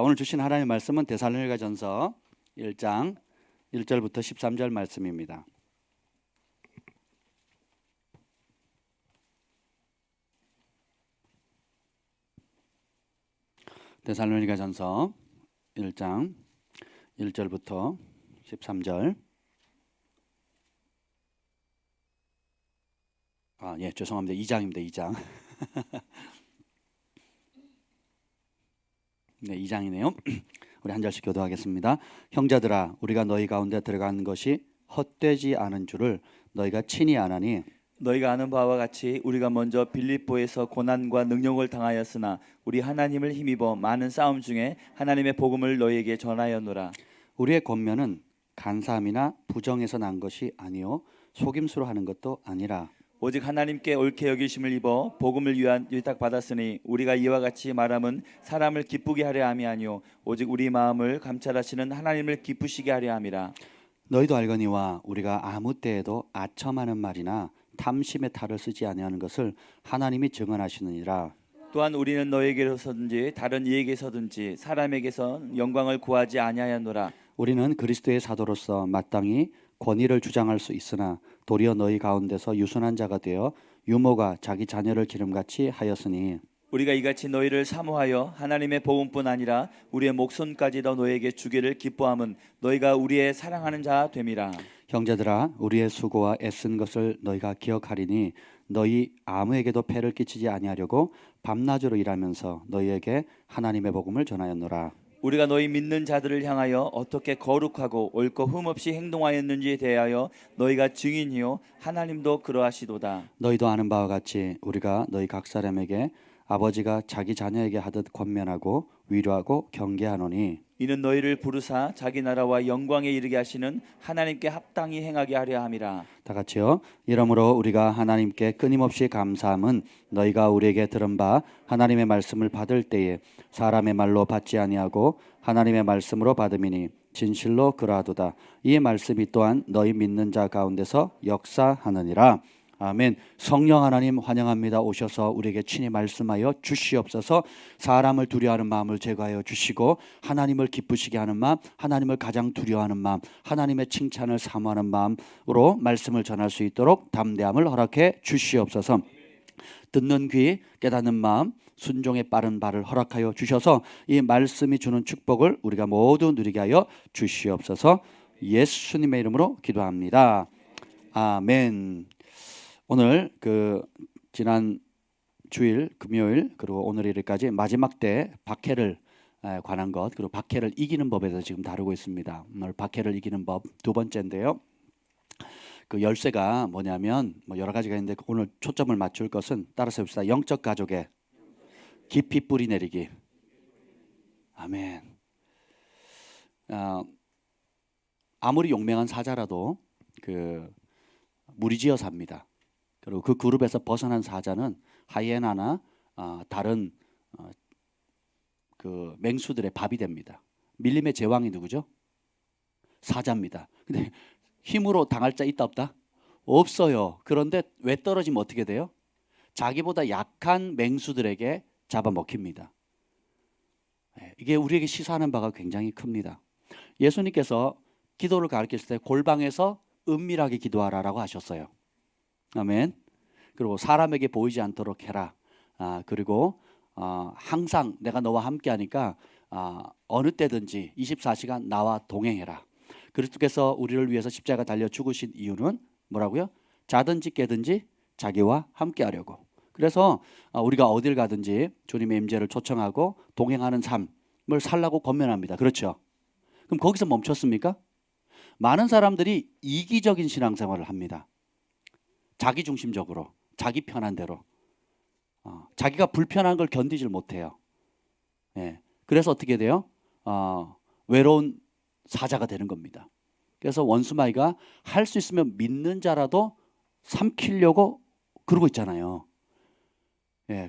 자, 오늘 주신 하나님의 말씀은 데살로니가전서 1장 1절부터 13절 말씀입니다. 데살로니가전서 1장 1절부터 13절. 죄송합니다. 2장입니다. 2장. 네, 2장이네요. 우리 한 절씩 교도하겠습니다. 형제들아, 우리가 너희 가운데 들어간 것이 헛되지 않은 줄을 너희가 친히 아나니, 너희가 아는 바와 같이 우리가 먼저 빌립보에서 고난과 능력을 당하였으나 우리 하나님을 힘입어 많은 싸움 중에 하나님의 복음을 너희에게 전하였노라. 우리의 권면은 간사함이나 부정에서 난 것이 아니요 속임수로 하는 것도 아니라 오직 하나님께 옳게 여기심을 입어 복음을 위한 위탁받았으니 우리가 이와 같이 말함은 사람을 기쁘게 하려 함이 아니요 오직 우리 마음을 감찰하시는 하나님을 기쁘시게 하려 함이라. 너희도 알거니와 우리가 아무 때에도 아첨하는 말이나 탐심의 탈을 쓰지 아니하는 것을 하나님이 증언하시느니라. 또한 우리는 너에게서든지 다른 이에게서든지 사람에게서 영광을 구하지 아니하였노라. 우리는 그리스도의 사도로서 마땅히 권위를 주장할 수 있으나 도리어 너희 가운데서 유순한 자가 되어 유모가 자기 자녀를 기름같이 하였으니, 우리가 이같이 너희를 사모하여 하나님의 복음뿐 아니라 우리의 목숨까지도 너에게 주기를 기뻐함은 너희가 우리의 사랑하는 자 됨이라. 형제들아, 우리의 수고와 애쓴 것을 너희가 기억하리니 너희 아무에게도 폐를 끼치지 아니하려고 밤낮으로 일하면서 너희에게 하나님의 복음을 전하였노라. 우리가 너희 믿는 자들을 향하여 어떻게 거룩하고 옳고 흠없이 행동하였는지에 대하여 너희가 증인이요 하나님도 그러하시도다. 너희도 아는 바와 같이 우리가 너희 각 사람에게 아버지가 자기 자녀에게 하듯 권면하고 위로하고 경계하노니, 이는 너희를 부르사 자기 나라와 영광에 이르게 하시는 하나님께 합당히 행하게 하려 함이라. 다 같이요. 이러므로 우리가 하나님께 끊임없이 감사함은 너희가 우리에게 들은 바 하나님의 말씀을 받을 때에 사람의 말로 받지 아니하고 하나님의 말씀으로 받음이니 진실로 그러하도다. 이 말씀이 또한 너희 믿는 자 가운데서 역사하느니라. 아멘. 성령 하나님 환영합니다. 오셔서 우리에게 친히 말씀하여 주시옵소서. 사람을 두려워하는 마음을 제거하여 주시고 하나님을 기쁘시게 하는 마음, 하나님을 가장 두려워하는 마음, 하나님의 칭찬을 사모하는 마음으로 말씀을 전할 수 있도록 담대함을 허락해 주시옵소서. 듣는 귀, 깨닫는 마음, 순종의 빠른 발을 허락하여 주셔서 이 말씀이 주는 축복을 우리가 모두 누리게 하여 주시옵소서. 예수님의 이름으로 기도합니다. 아멘. 오늘 지난 주일 금요일 그리고 오늘 일요일까지 마지막 때 박해를 관한 것, 그리고 박해를 이기는 법에 대해서 지금 다루고 있습니다. 오늘 박해를 이기는 법 두 번째인데요. 그 열쇠가 뭐냐면 여러 가지가 있는데 오늘 초점을 맞출 것은 따라서 해봅시다. 영적 가족의 깊이 뿌리 내리기. 아멘. 아무리 용맹한 사자라도 무리지어 삽니다. 그리고 그 그룹에서 벗어난 사자는 하이에나나 다른 그 맹수들의 밥이 됩니다. 밀림의 제왕이 누구죠? 사자입니다. 근데 힘으로 당할 자 있다 없다? 없어요. 그런데 왜 떨어지면 어떻게 돼요? 자기보다 약한 맹수들에게 잡아먹힙니다. 이게 우리에게 시사하는 바가 굉장히 큽니다. 예수님께서 기도를 가르치실 때 골방에서 은밀하게 기도하라라고 하셨어요. 아멘. 그리고 사람에게 보이지 않도록 해라. 그리고 항상 내가 너와 함께하니까 어느 때든지 24시간 나와 동행해라. 그리스도께서 우리를 위해서 십자가 달려 죽으신 이유는 뭐라고요? 자든지 깨든지 자기와 함께하려고. 그래서 우리가 어딜 가든지 주님의 임재를 초청하고 동행하는 삶을 살라고 권면합니다. 그렇죠? 그럼 거기서 멈췄습니까? 많은 사람들이 이기적인 신앙생활을 합니다. 자기중심적으로, 자기 편한 대로. 자기가 불편한 걸 견디질 못해요. 그래서 어떻게 돼요? 외로운 사자가 되는 겁니다. 그래서 원수마귀가 할 수 있으면 믿는 자라도 삼키려고 그러고 있잖아요.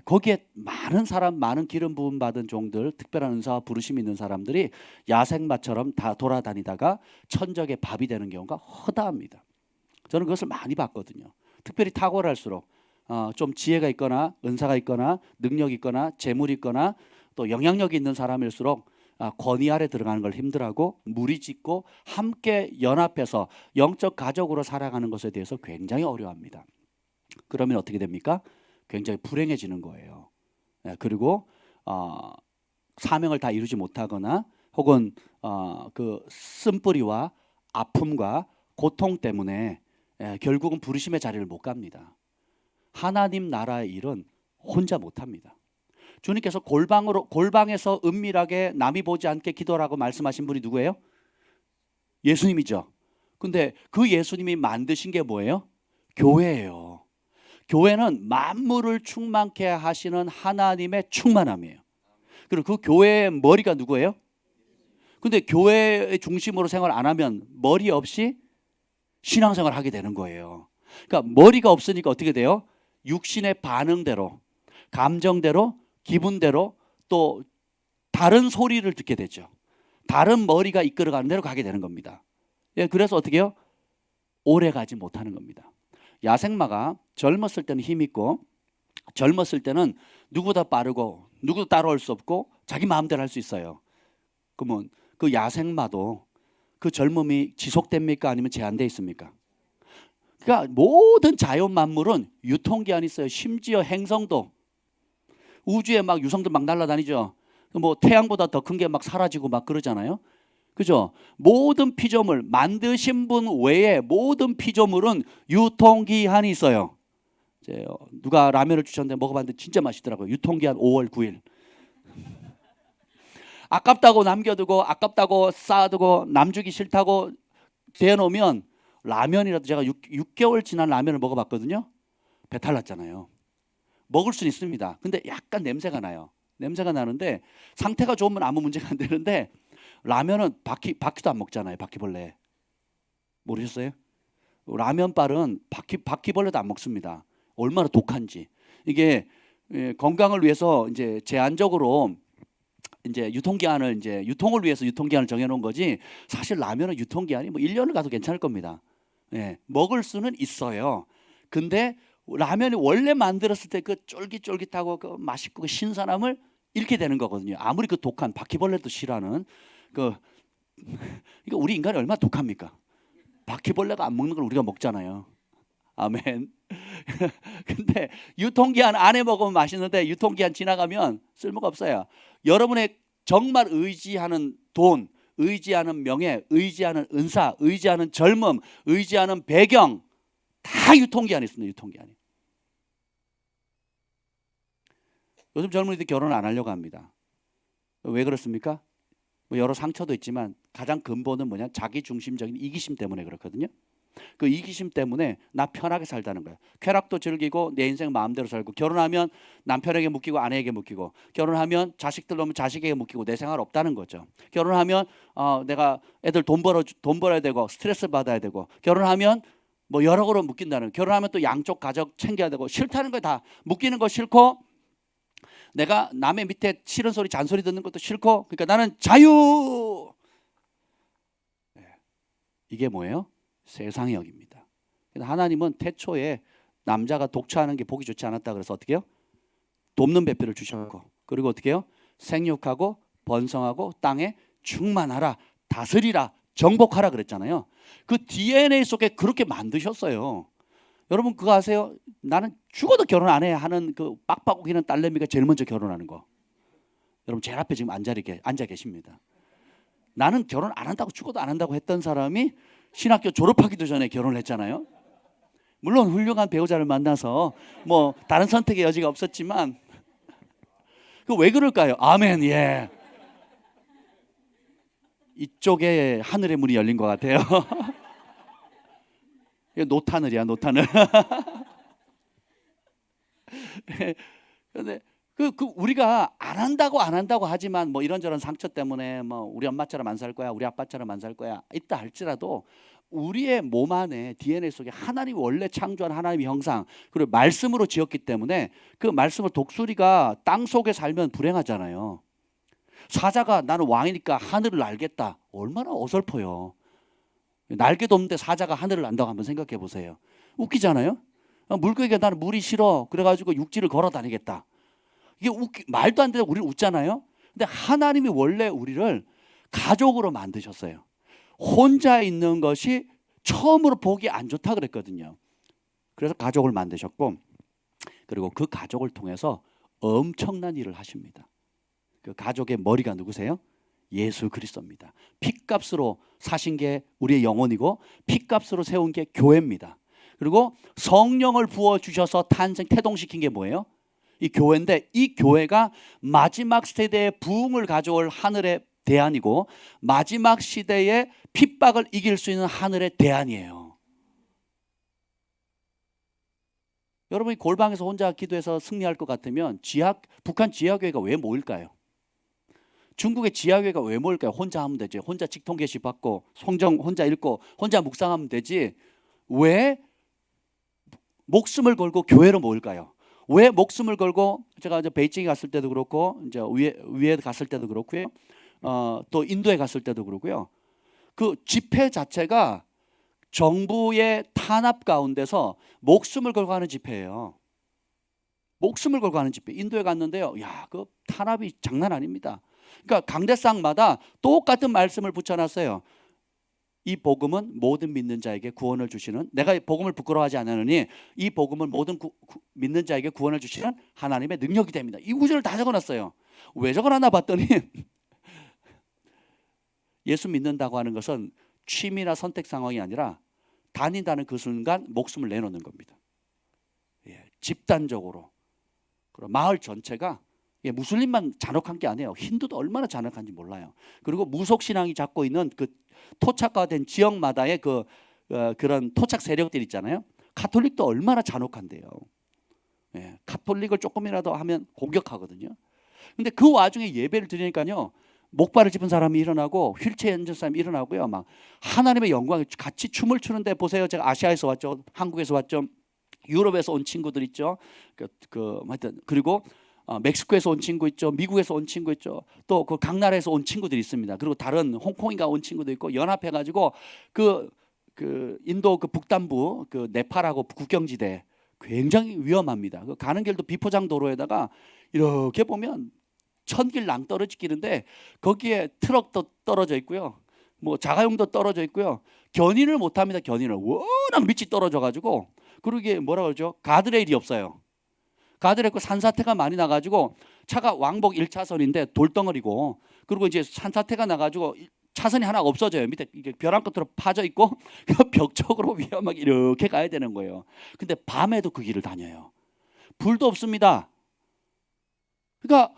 거기에 많은 사람, 많은 기름 부음 받은 종들, 특별한 은사와 부르심이 있는 사람들이 야생마처럼 다 돌아다니다가 천적의 밥이 되는 경우가 허다합니다. 저는 그것을 많이 봤거든요. 특별히 탁월할수록 좀 지혜가 있거나 은사가 있거나 능력이 있거나 재물이 있거나 또 영향력이 있는 사람일수록 권위 아래 들어가는 걸 힘들어하고 무리짓고 함께 연합해서 영적 가족으로 살아가는 것에 대해서 굉장히 어려워합니다. 그러면 어떻게 됩니까? 굉장히 불행해지는 거예요. 그리고 사명을 다 이루지 못하거나 혹은 그 쓴뿌리와 아픔과 고통 때문에 결국은 부르심의 자리를 못 갑니다. 하나님 나라의 일은 혼자 못합니다. 주님께서 골방에서 은밀하게 남이 보지 않게 기도라고 말씀하신 분이 누구예요? 예수님이죠. 근데 그 예수님이 만드신 게 뭐예요? 교회예요. 교회는 만물을 충만케 하시는 하나님의 충만함이에요. 그리고 그 교회의 머리가 누구예요? 근데 교회의 중심으로 생활 안 하면 머리 없이 신앙생활 하게 되는 거예요. 그러니까 머리가 없으니까 어떻게 돼요? 육신의 반응대로, 감정대로, 기분대로 또 다른 소리를 듣게 되죠. 다른 머리가 이끌어가는 대로 가게 되는 겁니다. 그래서 어떻게 해요? 오래 가지 못하는 겁니다. 야생마가 젊었을 때는 힘있고 젊었을 때는 누구보다 빠르고 누구도 따라올 수 없고 자기 마음대로 할 수 있어요. 그러면 그 야생마도 그 젊음이 지속됩니까? 아니면 제한되어 있습니까? 그러니까 모든 자연 만물은 유통기한이 있어요. 심지어 행성도 우주에 막 유성들 막 날아다니죠. 뭐 태양보다 더 큰 게 막 사라지고 막 그러잖아요. 그죠? 모든 피조물 만드신 분 외에 모든 피조물은 유통기한이 있어요. 이제 누가 라면을 주셨는데 먹어봤는데 진짜 맛있더라고요. 유통기한 5월 9일. 아깝다고 남겨두고 아깝다고 쌓아두고 남주기 싫다고 대놓으면 라면이라도 제가 6개월 지난 라면을 먹어봤거든요. 배탈 났잖아요. 먹을 수는 있습니다. 근데 약간 냄새가 나요. 냄새가 나는데 상태가 좋으면 아무 문제가 안 되는데 라면은 바퀴도 안 먹잖아요. 바퀴벌레. 모르셨어요? 라면빨은 바퀴벌레도 안 먹습니다. 얼마나 독한지. 이게 건강을 위해서 이제 제한적으로 이제 유통기한을 이제 유통을 위해서 유통기한을 정해놓은 거지 사실 라면은 유통기한이 뭐 1년을 가도 괜찮을 겁니다. 먹을 수는 있어요. 근데 라면이 원래 만들었을 때 그 쫄깃쫄깃하고 그 맛있고 그 신선함을 잃게 되는 거거든요. 아무리 그 독한 바퀴벌레도 싫어하는 그 그러니까 우리 인간이 얼마나 독합니까? 바퀴벌레가 안 먹는 걸 우리가 먹잖아요. 아멘. 근데 유통기한 안에 먹으면 맛있는데 유통기한 지나가면 쓸모가 없어요. 여러분의 정말 의지하는 돈, 의지하는 명예, 의지하는 은사, 의지하는 젊음, 의지하는 배경 다 유통기한이 있습니다. 유통기한이. 요즘 젊은이들 결혼 안 하려고 합니다. 왜 그렇습니까? 뭐 여러 상처도 있지만 가장 근본은 뭐냐? 자기 중심적인 이기심 때문에 그렇거든요. 그 이기심 때문에 나 편하게 살다는 거예요. 쾌락도 즐기고 내 인생 마음대로 살고 결혼하면 남편에게 묶이고 아내에게 묶이고 결혼하면 자식들 놓으면 자식에게 묶이고 내 생활 없다는 거죠. 결혼하면 내가 애들 돈 벌어야 되고 스트레스 받아야 되고 결혼하면 뭐 여러 가지로 묶인다는 결혼하면 또 양쪽 가족 챙겨야 되고 싫다는 거 다 묶이는 거 싫고 내가 남의 밑에 싫은 소리 잔소리 듣는 것도 싫고 그러니까 나는 자유. 이게 뭐예요? 세상의 역입니다. 하나님은 태초에 남자가 독처하는 게 보기 좋지 않았다 그래서 어떻게 해요? 돕는 배필을 주셨고 그리고 어떻게 해요? 생육하고 번성하고 땅에 충만하라 다스리라 정복하라 그랬잖아요. 그 DNA 속에 그렇게 만드셨어요. 여러분 그거 아세요? 나는 죽어도 결혼 안 해 하는 그 빡빡 우기는 딸내미가 제일 먼저 결혼하는 거. 여러분 제일 앞에 지금 앉아 계십니다. 나는 결혼 안 한다고 죽어도 안 한다고 했던 사람이 신학교 졸업하기도 전에 결혼을 했잖아요. 물론 훌륭한 배우자를 만나서 뭐 다른 선택의 여지가 없었지만 그 왜 그럴까요? 아멘. 예. 이쪽에 하늘의 문이 열린 것 같아요. 이거 노타늘이야, 노타늘. 그런데 우리가 안 한다고 하지만 뭐 이런저런 상처 때문에 뭐 우리 엄마처럼 안 살 거야, 우리 아빠처럼 안 살 거야 있다 할지라도 우리의 몸 안에 DNA 속에 하나님이 원래 창조한 하나님의 형상 그리고 말씀으로 지었기 때문에 그 말씀을 독수리가 땅 속에 살면 불행하잖아요. 사자가 나는 왕이니까 하늘을 날겠다. 얼마나 어설퍼요. 날개도 없는데 사자가 하늘을 난다고 한번 생각해 보세요. 웃기잖아요. 물고기가 나는 물이 싫어. 그래가지고 육지를 걸어 다니겠다. 이게 말도 안 되고 우리는 웃잖아요. 근데 하나님이 원래 우리를 가족으로 만드셨어요. 혼자 있는 것이 처음으로 보기 안 좋다 그랬거든요. 그래서 가족을 만드셨고, 그리고 그 가족을 통해서 엄청난 일을 하십니다. 그 가족의 머리가 누구세요? 예수 그리스도입니다. 핏값으로 사신 게 우리의 영혼이고 핏값으로 세운 게 교회입니다. 그리고 성령을 부어주셔서 태동시킨 게 뭐예요? 이 교회인데, 이 교회가 마지막 세대의 부흥을 가져올 하늘의 대안이고 마지막 시대의 핍박을 이길 수 있는 하늘의 대안이에요. 여러분이 골방에서 혼자 기도해서 승리할 것 같으면 북한 지하교회가 왜 모일까요? 중국의 지하교회가 왜 모일까요? 혼자 하면 되지. 혼자 직통계시 받고 성경 혼자 읽고 혼자 묵상하면 되지. 왜 목숨을 걸고 교회로 모일까요? 왜 목숨을 걸고, 제가 이제 베이징에 갔을 때도 그렇고 이제 위에 갔을 때도 그렇고요. 또 인도에 갔을 때도 그렇고요. 그 집회 자체가 정부의 탄압 가운데서 목숨을 걸고 하는 집회예요. 목숨을 걸고 하는 집회. 인도에 갔는데요. 야, 그 탄압이 장난 아닙니다. 그러니까 강대상마다 똑같은 말씀을 붙여놨어요. 이 복음은 모든 믿는 자에게 구원을 주시는, 내가 복음을 부끄러워하지 않으니 이 복음은 모든 믿는 자에게 구원을 주시는 하나님의 능력이 됩니다. 이 구절을 다 적어놨어요. 왜 적어놨나 봤더니 예수 믿는다고 하는 것은 취미나 선택 상황이 아니라 다닌다는 그 순간 목숨을 내놓는 겁니다. 예, 집단적으로. 그리고 마을 전체가, 무슬림만 잔혹한 게 아니에요. 힌두도 얼마나 잔혹한지 몰라요. 그리고 무속신앙이 잡고 있는 그 토착화된 지역마다의 그런 토착 세력들 있잖아요. 가톨릭도 얼마나 잔혹한데요. 예, 가톨릭을 조금이라도 하면 공격하거든요. 근데 그 와중에 예배를 드리니까요, 목발을 짚은 사람이 일어나고 휠체어 앉은 사람이 일어나고요, 막 하나님의 영광에 같이 춤을 추는데, 보세요. 제가 아시아에서 왔죠, 한국에서 왔죠, 유럽에서 온 친구들 있죠. 하여튼 그리고 멕시코에서 온 친구 있죠, 미국에서 온 친구 있죠, 또 그 각 나라에서 온 친구들이 있습니다. 그리고 다른 홍콩인가 온 친구도 있고, 연합해가지고 그 인도 그 북단부 그 네팔하고 국경지대 굉장히 위험합니다. 그 가는 길도 비포장 도로에다가 이렇게 보면 천길 낭떠러지길인데 거기에 트럭도 떨어져 있고요, 뭐 자가용도 떨어져 있고요. 견인을 못합니다. 견인을 워낙 밑이 떨어져가지고. 그리고 이게 뭐라 그러죠? 가드레일이 없어요. 가드레일 산사태가 많이 나가지고 차가 왕복 1차선인데 돌덩어리고, 그리고 이제 산사태가 나가지고 차선이 하나 없어져요. 밑에 이게 벼랑 끝으로 파져 있고 벽 쪽으로 위험하게 이렇게 가야 되는 거예요. 근데 밤에도 그 길을 다녀요. 불도 없습니다. 그러니까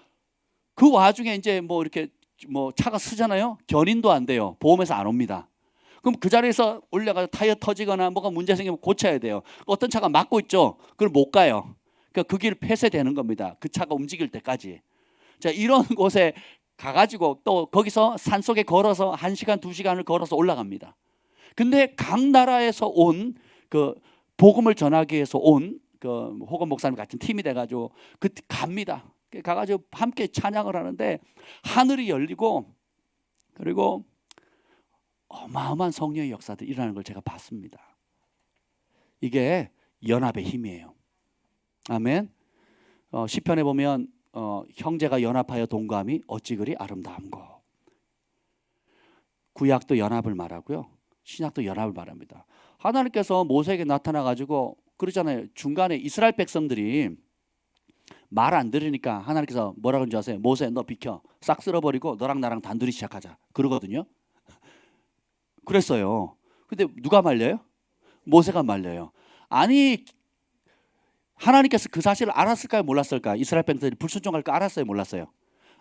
그 와중에 이제 뭐 이렇게 뭐 차가 쓰잖아요. 견인도 안 돼요. 보험에서 안 옵니다. 그럼 그 자리에서 올라가서 타이어 터지거나 뭐가 문제 생기면 고쳐야 돼요. 어떤 차가 막고 있죠. 그걸 못 가요. 그러니까 그 길 폐쇄되는 겁니다. 그 차가 움직일 때까지. 자, 이런 곳에 가가지고 또 거기서 산속에 걸어서 1시간, 2시간을 걸어서 올라갑니다. 근데 각 나라에서 온 그 복음을 전하기 위해서 온 그 호건 목사님 같은 팀이 돼가지고 그 갑니다. 가가지고 함께 찬양을 하는데 하늘이 열리고, 그리고 어마어마한 성령의 역사들이 일어나는 걸 제가 봤습니다. 이게 연합의 힘이에요. 아멘. 시편에 보면 형제가 연합하여 동감이 어찌 그리 아름다운고. 구약도 연합을 말하고요, 신약도 연합을 말합니다. 하나님께서 모세에게 나타나 가지고 그러잖아요. 중간에 이스라엘 백성들이 말 안 들으니까 하나님께서 뭐라 그런지 아세요? 모세, 너 비켜, 싹 쓸어버리고 너랑 나랑 단둘이 시작하자, 그러거든요. 그랬어요. 근데 누가 말려요? 모세가 말려요. 아니, 하나님께서 그 사실을 알았을까요, 몰랐을까요? 이스라엘 백성들이 불순종할 거 알았어요, 몰랐어요?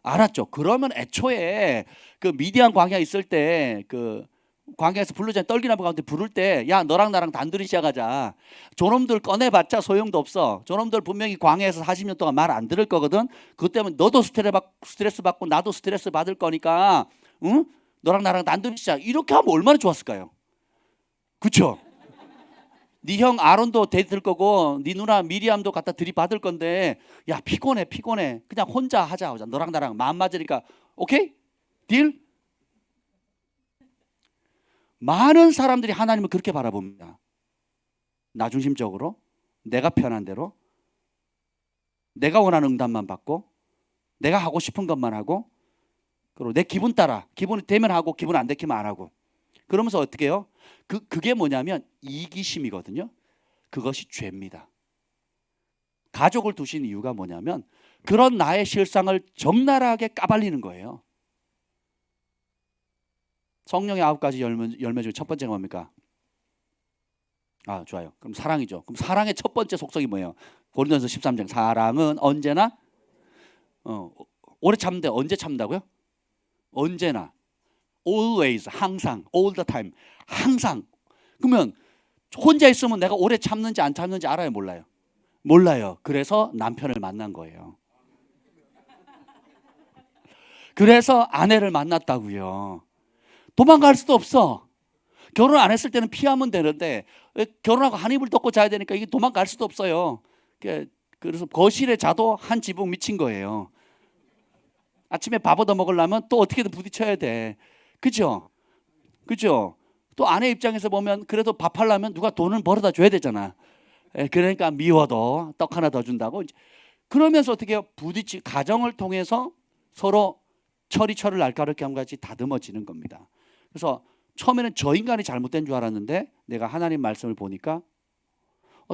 알았죠. 그러면 애초에 그 미디안 광야 있을 때 그 광야에서 불르잖아요. 떨기나무 가운데 부를 때, 야, 너랑 나랑 단둘이 시작하자. 저놈들 꺼내봤자 소용도 없어. 저놈들 분명히 광야에서 40년 동안 말 안 들을 거거든. 그것 때문에 너도 스트레스 받고 나도 스트레스 받을 거니까, 응? 너랑 나랑 단둘이 시작. 이렇게 하면 얼마나 좋았을까요? 그렇죠? 네 형 아론도 데리들 거고 네 누나 미리암도 갖다 들이받을 건데, 야, 피곤해 그냥 혼자 하자. 너랑 나랑 마음 맞으니까 오케이? 딜? 많은 사람들이 하나님을 그렇게 바라봅니다. 나 중심적으로, 내가 편한 대로, 내가 원하는 응답만 받고, 내가 하고 싶은 것만 하고, 그리고 내 기분 따라 기분이 되면 하고 기분 안 되면 안 하고. 그러면서 어떻게 해요? 그게 뭐냐면 이기심이거든요. 그것이 죄입니다. 가족을 두신 이유가 뭐냐면 그런 나의 실상을 적나라하게 까발리는 거예요. 성령의 9가지 열매 중에 첫 번째가 뭡니까? 아, 좋아요. 그럼 사랑이죠. 그럼 사랑의 첫 번째 속성이 뭐예요? 고린도전서 13장. 사랑은 언제나 오래 참는데 언제 참는다고요? 언제나. always, 항상, all the time, 항상. 그러면 혼자 있으면 내가 오래 참는지 안 참는지 알아요, 몰라요? 몰라요. 그래서 남편을 만난 거예요. 그래서 아내를 만났다고요. 도망갈 수도 없어. 결혼 안 했을 때는 피하면 되는데 결혼하고 한 이불 덮고 자야 되니까 이게 도망갈 수도 없어요. 그래서 거실에 자도 한 지붕 미친 거예요. 아침에 밥 얻어 먹으려면 또 어떻게든 부딪혀야 돼. 그죠? 그죠? 또 아내 입장에서 보면 그래도 밥 하려면 누가 돈을 벌어다 줘야 되잖아. 그러니까 미워도 떡 하나 더 준다고. 그러면서 어떻게 해요? 가정을 통해서 서로 철을 날카롭게 한 가지 다듬어지는 겁니다. 그래서 처음에는 저 인간이 잘못된 줄 알았는데 내가 하나님 말씀을 보니까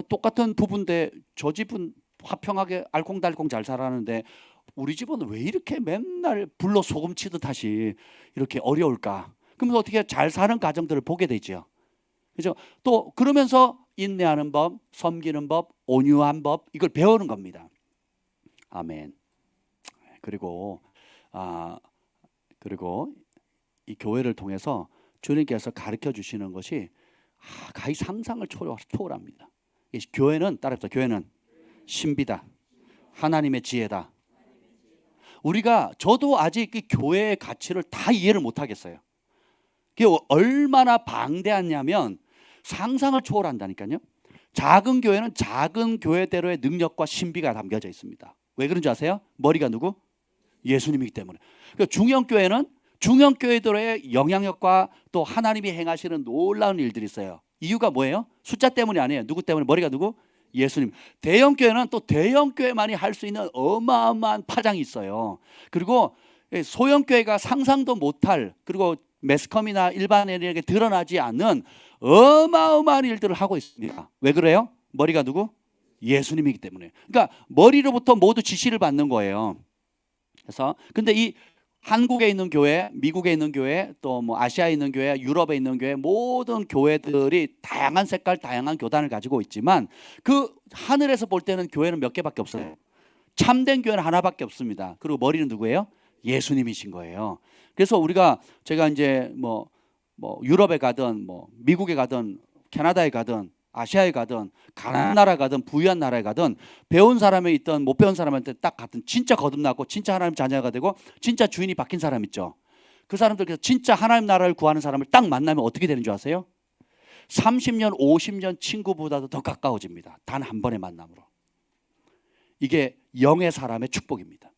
똑같은 부부인데 저 집은 화평하게 알콩달콩 잘 살았는데 우리 집은 왜 이렇게 맨날 불로 소금 치듯 하시 이렇게 어려울까? 그러면서 어떻게 잘 사는 가정들을 보게 되죠. 그죠? 또 그러면서 인내하는 법, 섬기는 법, 온유한 법 이걸 배우는 겁니다. 아멘. 그리고 이 교회를 통해서 주님께서 가르쳐 주시는 것이 가히 상상을 초월합니다. 이 교회는 따라합시다. 교회는 신비다. 하나님의 지혜다. 저도 아직 이 교회의 가치를 다 이해를 못 하겠어요. 그게 얼마나 방대하냐면 상상을 초월한다니까요. 작은 교회는 작은 교회대로의 능력과 신비가 담겨져 있습니다. 왜 그런지 아세요? 머리가 누구? 예수님이기 때문에. 그러니까 중형교회들의 영향력과 또 하나님이 행하시는 놀라운 일들이 있어요. 이유가 뭐예요? 숫자 때문이 아니에요. 누구 때문에? 머리가 누구? 예수님. 대형교회는 또 대형교회만이 할 수 있는 어마어마한 파장이 있어요. 그리고 소형교회가 상상도 못할, 그리고 매스컴이나 일반인에게 드러나지 않는 어마어마한 일들을 하고 있습니다. 왜 그래요? 머리가 누구? 예수님이기 때문에. 그러니까 머리로부터 모두 지시를 받는 거예요. 그래서 근데 이 한국에 있는 교회, 미국에 있는 교회, 또 뭐 아시아에 있는 교회, 유럽에 있는 교회, 모든 교회들이 다양한 색깔, 다양한 교단을 가지고 있지만 그 하늘에서 볼 때는 교회는 몇 개밖에 없어요. 참된 교회는 하나밖에 없습니다. 그리고 머리는 누구예요? 예수님이신 거예요. 그래서 제가 이제 뭐 유럽에 가든 뭐 미국에 가든 캐나다에 가든 아시아에 가든 가난한 나라 가든 부유한 나라에 가든 배운 사람에 있던 못 배운 사람한테 딱 같은 진짜 거듭나고 진짜 하나님 자녀가 되고 진짜 주인이 바뀐 사람 있죠. 그 사람들께서 진짜 하나님 나라를 구하는 사람을 딱 만나면 어떻게 되는 줄 아세요? 30년 50년 친구보다도 더 가까워집니다. 단 한 번의 만남으로. 이게 영의 사람의 축복입니다.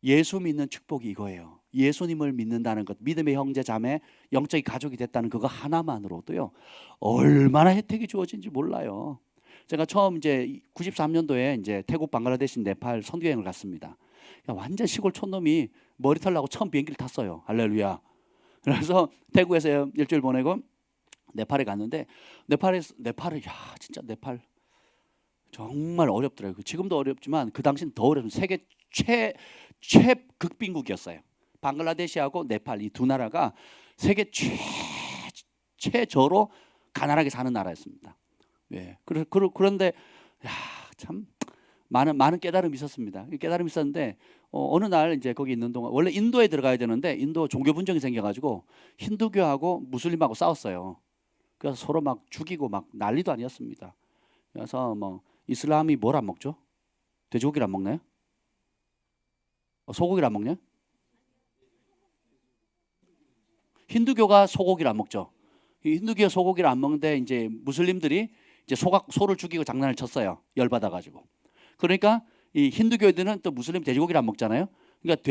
예수 믿는 축복이 이거예요. 예수님을 믿는다는 것, 믿음의 형제 자매, 영적인 가족이 됐다는 그거 하나만으로도요 얼마나 혜택이 주어진지 몰라요. 제가 처음 이제 93년도에 이제 태국, 방글라데시, 네팔 선교 여행을 갔습니다. 완전 시골 촌놈이 머리털 나고 처음 비행기를 탔어요. 할렐루야. 그래서 태국에서 일주일 보내고 네팔에 갔는데 네팔을 진짜 네팔 정말 어렵더라고요. 지금도 어렵지만 그 당시는 더 어렵습니다. 세계 최극빈국이었어요. 방글라데시하고 네팔 이 두 나라가 세계 최저로 가난하게 사는 나라였습니다. 예. 그런데 참 많은 깨달음이 있었습니다. 깨달음이 있었는데 어느 날 이제 거기 있는 동안 원래 인도에 들어가야 되는데 인도 종교 분쟁이 생겨가지고 힌두교하고 무슬림하고 싸웠어요. 그래서 서로 막 죽이고 막 난리도 아니었습니다. 그래서 뭐 이슬람이 뭘 안 먹죠? 돼지고기를 안 먹나요? 소고기를 안 먹냐? 힌두교가 소고기를 안 먹죠. 힌두교가 소고기를 안 먹는데 이제 무슬림들이 이제 소를 죽이고 장난을 쳤어요. 열받아 가지고. 그러니까 이 힌두교들은 또 무슬림 돼지고기를 안 먹잖아요. 그러니까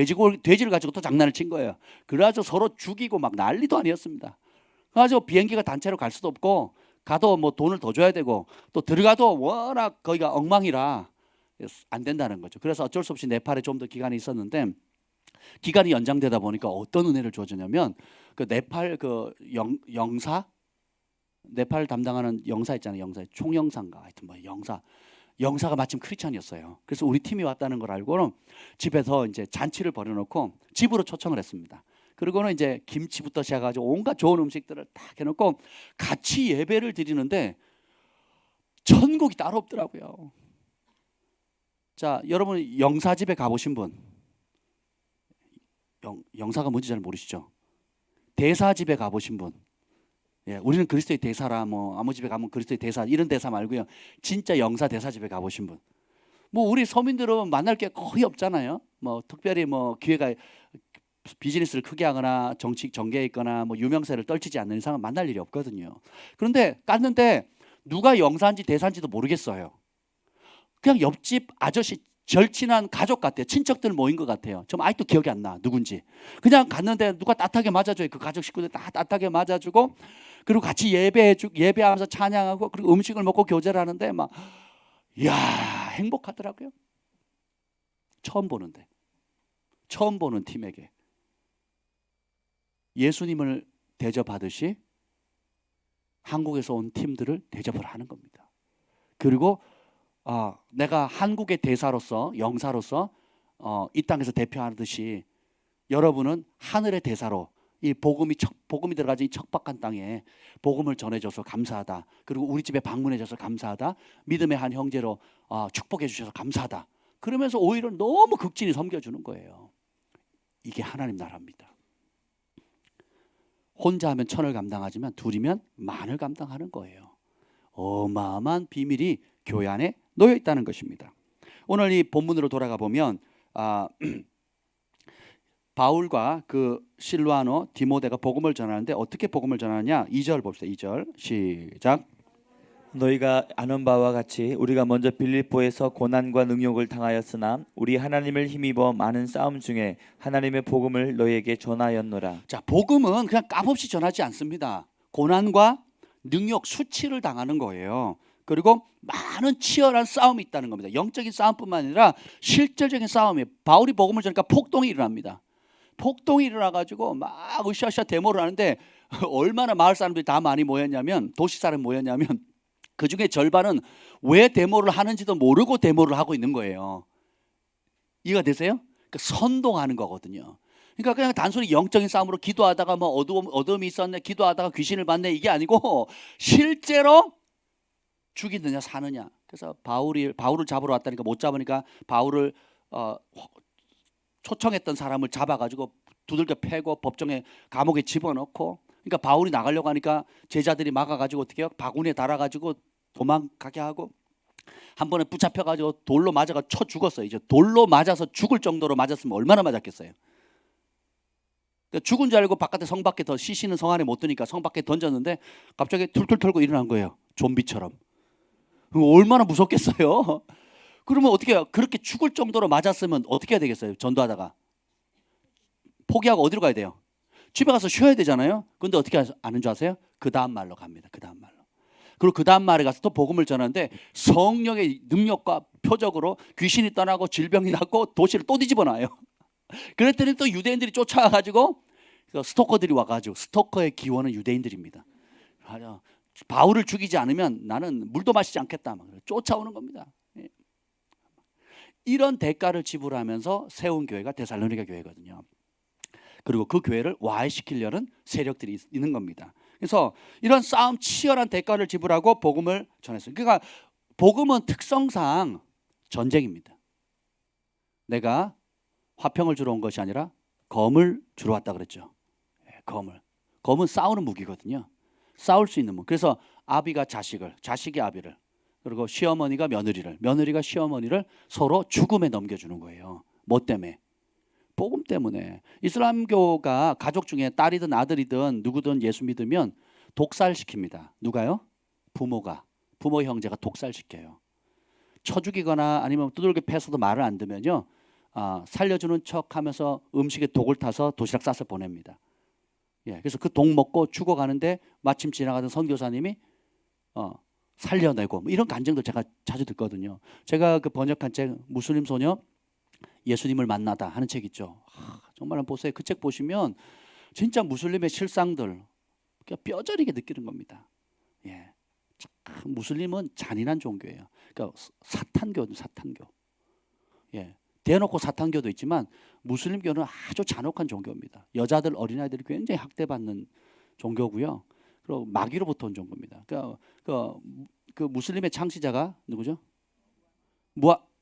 돼지를 가지고 또 장난을 친 거예요. 그래가지고 서로 죽이고 막 난리도 아니었습니다. 그래가지고 비행기가 단체로 갈 수도 없고 가도 뭐 돈을 더 줘야 되고 또 들어가도 워낙 거기가 엉망이라 안 된다는 거죠. 그래서 어쩔 수 없이 네팔에 좀 더 기간이 있었는데 기간이 연장되다 보니까 어떤 은혜를 주어주냐면 그 네팔 그 영사 네팔 담당하는 영사 있잖아요. 영사 총영사인가 하여튼 뭐 영사가 마침 크리스찬이었어요. 그래서 우리 팀이 왔다는 걸 알고는 집에서 이제 잔치를 벌여놓고 집으로 초청을 했습니다. 그리고는 이제 김치부터 시작해가지고 온갖 좋은 음식들을 딱 해놓고 같이 예배를 드리는데 천국이 따로 없더라고요. 자, 여러분 영사 집에 가보신 분, 영사가 뭔지 잘 모르시죠? 대사 집에 가보신 분, 예, 우리는 그리스도의 대사라 뭐 아무 집에 가면 그리스도의 대사 이런 대사 말고요. 진짜 영사 대사 집에 가보신 분. 뭐 우리 서민들은 만날 게 거의 없잖아요. 뭐 특별히 뭐 기회가 비즈니스를 크게 하거나 정치 정계에 있거나 뭐 유명세를 떨치지 않는 이상은 만날 일이 없거든요. 그런데 갔는데 누가 영사인지 대사인지도 모르겠어요. 그냥 옆집 아저씨 절친한 가족 같아요. 친척들 모인 것 같아요. 좀 아직도 기억이 안 나. 누군지. 그냥 갔는데 누가 따뜻하게 맞아줘요. 그 가족 식구들 다 따뜻하게 맞아주고 그리고 같이 예배하면서 찬양하고 그리고 음식을 먹고 교제를 하는데 막 이야 행복하더라고요. 처음 보는 팀에게 예수님을 대접하듯이 한국에서 온 팀들을 대접을 하는 겁니다. 그리고 내가 한국의 대사로서 영사로서 이 땅에서 대표하듯이 여러분은 하늘의 대사로 이 복음이 들어가진 이 척박한 땅에 복음을 전해줘서 감사하다. 그리고 우리 집에 방문해줘서 감사하다. 믿음의 한 형제로 축복해 주셔서 감사하다. 그러면서 오히려 너무 극진히 섬겨주는 거예요. 이게 하나님 나라입니다. 혼자 하면 천을 감당하지만 둘이면 만을 감당하는 거예요. 어마어마한 비밀이 교회 안에 놓여 있다는 것입니다. 오늘 이 본문으로 돌아가 보면 바울과 그 실루아노 디모데가 복음을 전하는데 어떻게 복음을 전하느냐? 2절 봅시다. 2절 시작. 너희가 아는 바와 같이 우리가 먼저 빌립보에서 고난과 능욕을 당하였으나 우리 하나님을 힘입어 많은 싸움 중에 하나님의 복음을 너희에게 전하였노라. 자, 복음은 그냥 값없이 전하지 않습니다. 고난과 능욕, 수치를 당하는 거예요. 그리고 많은 치열한 싸움이 있다는 겁니다. 영적인 싸움뿐만 아니라 실질적인 싸움이 바울이 복음을 전하니까 폭동이 일어납니다. 폭동이 일어나가지고 막 으쌰으쌰 데모를 하는데 얼마나 마을 사람들이 다 많이 모였냐면 도시 사람이 모였냐면 그 중에 절반은 왜 데모를 하는지도 모르고 데모를 하고 있는 거예요. 이해가 되세요? 그러니까 선동하는 거거든요. 그러니까 그냥 단순히 영적인 싸움으로 기도하다가 뭐 어둠이 있었네, 기도하다가 귀신을 봤네 이게 아니고 실제로 죽이느냐 사느냐. 그래서 바울을 잡으러 왔다니까 못 잡으니까 바울을 초청했던 사람을 잡아가지고 두들겨 패고 법정에 감옥에 집어넣고, 그러니까 바울이 나가려고 하니까 제자들이 막아가지고 어떻게 해요? 바구니에 달아가지고 도망가게 하고 한 번에 붙잡혀가지고 돌로 맞아가 쳐 죽었어요. 이제 돌로 맞아서 죽을 정도로 맞았으면 얼마나 맞았겠어요. 그러니까 죽은 줄 알고 바깥에 성 밖에 더 시신은 성 안에 못 드니까 성 밖에 던졌는데 갑자기 툴툴 털고 일어난 거예요. 좀비처럼. 얼마나 무섭겠어요. 그러면 어떻게 해요? 그렇게 죽을 정도로 맞았으면 어떻게 해야 되겠어요? 전도하다가 포기하고 어디로 가야 돼요? 집에 가서 쉬어야 되잖아요. 근데 어떻게 아는 줄 아세요? 그 다음 말로 갑니다. 그 다음 말로. 그리고 그 다음 말에 가서 또 복음을 전하는데 성령의 능력과 표적으로 귀신이 떠나고 질병이 낫고 도시를 또 뒤집어 놔요. 그랬더니 또 유대인들이 쫓아와가지고 스토커들이 와가지고, 스토커의 기원은 유대인들입니다. 바울을 죽이지 않으면 나는 물도 마시지 않겠다. 쫓아오는 겁니다. 이런 대가를 지불하면서 세운 교회가 데살로니가 교회거든요. 그리고 그 교회를 와해시키려는 세력들이 있는 겁니다. 그래서 이런 싸움 치열한 대가를 지불하고 복음을 전했어요. 그러니까 복음은 특성상 전쟁입니다. 내가 화평을 주러 온 것이 아니라 검을 주러 왔다 그랬죠. 검은 싸우는 무기거든요. 싸울 수 있는 무기. 그래서 아비가 자식이 아비를, 그리고 시어머니가 며느리를, 며느리가 시어머니를 서로 죽음에 넘겨주는 거예요. 뭐 때문에? 복음 때문에. 이슬람교가 가족 중에 딸이든 아들이든 누구든 예수 믿으면 독살시킵니다. 누가요? 부모 형제가 독살시켜요. 쳐 죽이거나 아니면 두들겨 패서도 말을 안 듣면요, 살려주는 척하면서 음식에 독을 타서 도시락 싸서 보냅니다. 그래서 그 독 먹고 죽어가는데 마침 지나가던 선교사님이 살려내고 뭐 이런 간증들 제가 자주 듣거든요. 제가 그 번역한 책 무슬림 소녀 예수님을 만나다 하는 책 있죠. 정말 한번 보세요. 그 책 보시면 진짜 무슬림의 실상들 뼈저리게 느끼는 겁니다. 예, 무슬림은 잔인한 종교예요. 그러니까 사탄교는 사탄교. 예, 대놓고 사탄교도 있지만 무슬림교는 아주 잔혹한 종교입니다. 여자들, 어린아이들이 굉장히 학대받는 종교고요. 그리고 마귀로부터 온 종교입니다. 그 무슬림의 창시자가 누구죠?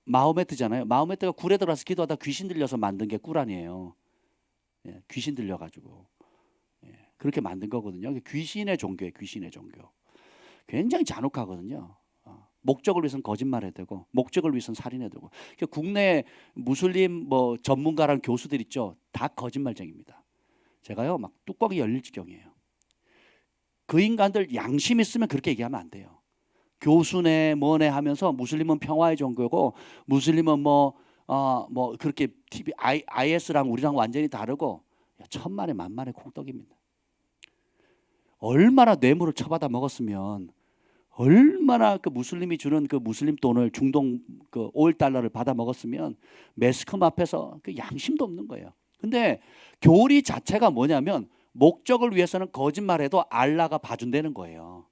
마호메트잖아요. 마호메트가 굴에 들어가서 기도하다 귀신 들려서 만든 게 꾸란이에요. 예, 귀신 들려가지고 그렇게 만든 거거든요. 귀신의 종교예요. 귀신의 종교. 굉장히 잔혹하거든요. 목적을 위해서는 거짓말해야 되고 목적을 위해서는 살인해야 되고. 국내 무슬림 뭐 전문가랑 교수들 있죠. 다 거짓말쟁입니다. 제가요 막 뚜껑이 열릴 지경이에요. 그 인간들 양심 있으면 그렇게 얘기하면 안 돼요. 교수네 뭐네 하면서 무슬림은 평화의 종교고 무슬림은 뭐 그렇게 TV IS랑 우리랑 완전히 다르고 천만에 만만의 콩떡입니다. 얼마나 뇌물을 처받아 먹었으면 얼마나 그 무슬림이 주는 그 무슬림 돈을 중동 그 $5 받아 먹었으면 매스컴 앞에서 그 양심도 없는 거예요. 근데 교리 자체가 뭐냐면 목적을 위해서는 거짓말해도 알라가 봐준다는 거예요.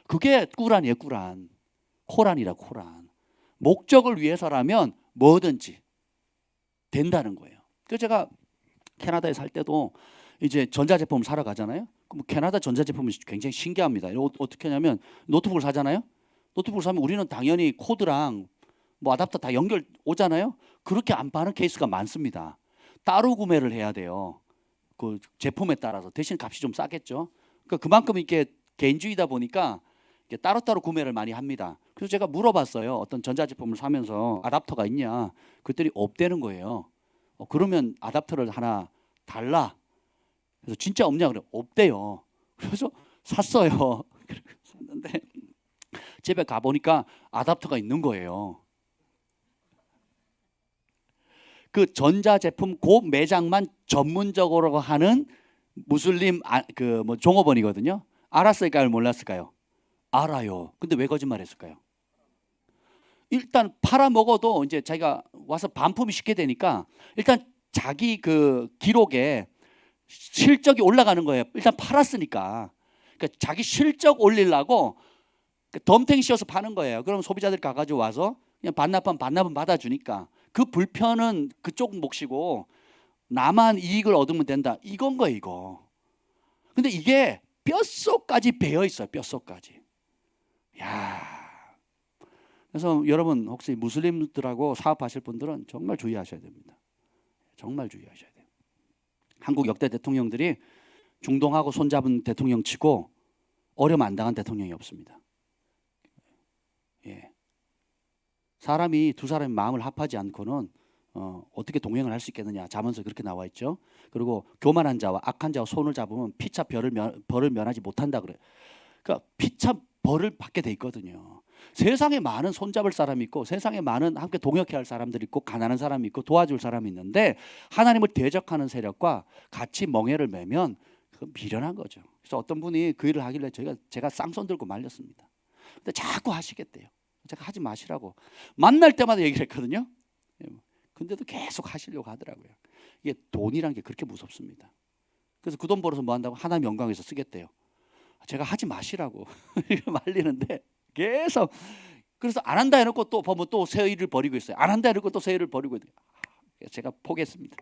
그게 꾸란이에요. 꾸란. 코란이라 코란. 목적을 위해서라면 뭐든지 된다는 거예요. 그래서 제가 캐나다에 살 때도 이제 전자제품을 사러 가잖아요. 그럼 캐나다 전자제품은 굉장히 신기합니다. 어떻게 하냐면 노트북을 사잖아요. 노트북을 사면 우리는 당연히 코드랑 뭐 아답터 다 연결 오잖아요. 그렇게 안 파는 케이스가 많습니다. 따로 구매를 해야 돼요. 그 제품에 따라서 대신 값이 좀 싸겠죠. 그러니까 그만큼 이렇게 개인주의다 보니까 따로따로 구매를 많이 합니다. 그래서 제가 물어봤어요. 어떤 전자제품을 사면서 아답터가 있냐? 그랬더니 없다는 거예요. 그러면 아답터를 하나 달라. 그래서 진짜 없냐? 그래 없대요. 그래서 샀어요. 샀는데 집에 가 보니까 아답터가 있는 거예요. 그 전자제품 그 매장만 전문적으로 하는 무슬림 그 뭐 종업원이거든요. 알았을까요? 몰랐을까요? 알아요. 근데 왜 거짓말했을까요? 일단 팔아 먹어도 이제 자기가 와서 반품이 쉽게 되니까 일단 자기 그 기록에 실적이 올라가는 거예요. 일단 팔았으니까. 그러니까 자기 실적 올리려고 덤탱이 씌워서 파는 거예요. 그럼 소비자들이 가가지고 와서 그냥 반납은 받아주니까 그 불편은 그쪽 몫이고 나만 이익을 얻으면 된다. 이건 거예요, 이거. 근데 이게 뼛속까지 배어 있어요. 뼛속까지. 야. 그래서 여러분 혹시 무슬림들하고 사업하실 분들은 정말 주의하셔야 됩니다. 정말 주의하셔야 돼요. 한국 역대 대통령들이 중동하고 손잡은 대통령 치고 어려움 안 당한 대통령이 없습니다. 예. 사람이 두 사람의 마음을 합하지 않고는 어떻게 동행을 할 수 있겠느냐. 자문서 그렇게 나와 있죠. 그리고 교만한 자와 악한 자와 손을 잡으면 피차 벌을 면하지 못한다 그래요. 그러니까 피차 벌을 받게 돼 있거든요. 세상에 많은 손잡을 사람이 있고 세상에 많은 함께 동역해야 할 사람들이 있고 가난한 사람이 있고 도와줄 사람이 있는데 하나님을 대적하는 세력과 같이 멍해를 매면 그 미련한 거죠. 그래서 어떤 분이 그 일을 하길래 제가 쌍손 들고 말렸습니다. 근데 자꾸 하시겠대요. 제가 하지 마시라고 만날 때마다 얘기를 했거든요. 근데도 계속 하시려고 하더라고요. 이게 돈이란 게 그렇게 무섭습니다. 그래서 그 돈 벌어서 뭐 한다고 하나님 영광에서 쓰겠대요. 제가 하지 마시라고 말리는데 계속 그래서 안 한다 해놓고 또 보면 또 새 일을 벌이고 있어요. 안 한다 해놓고 또 새 일을 벌이고 있어요. 제가 포기했습니다.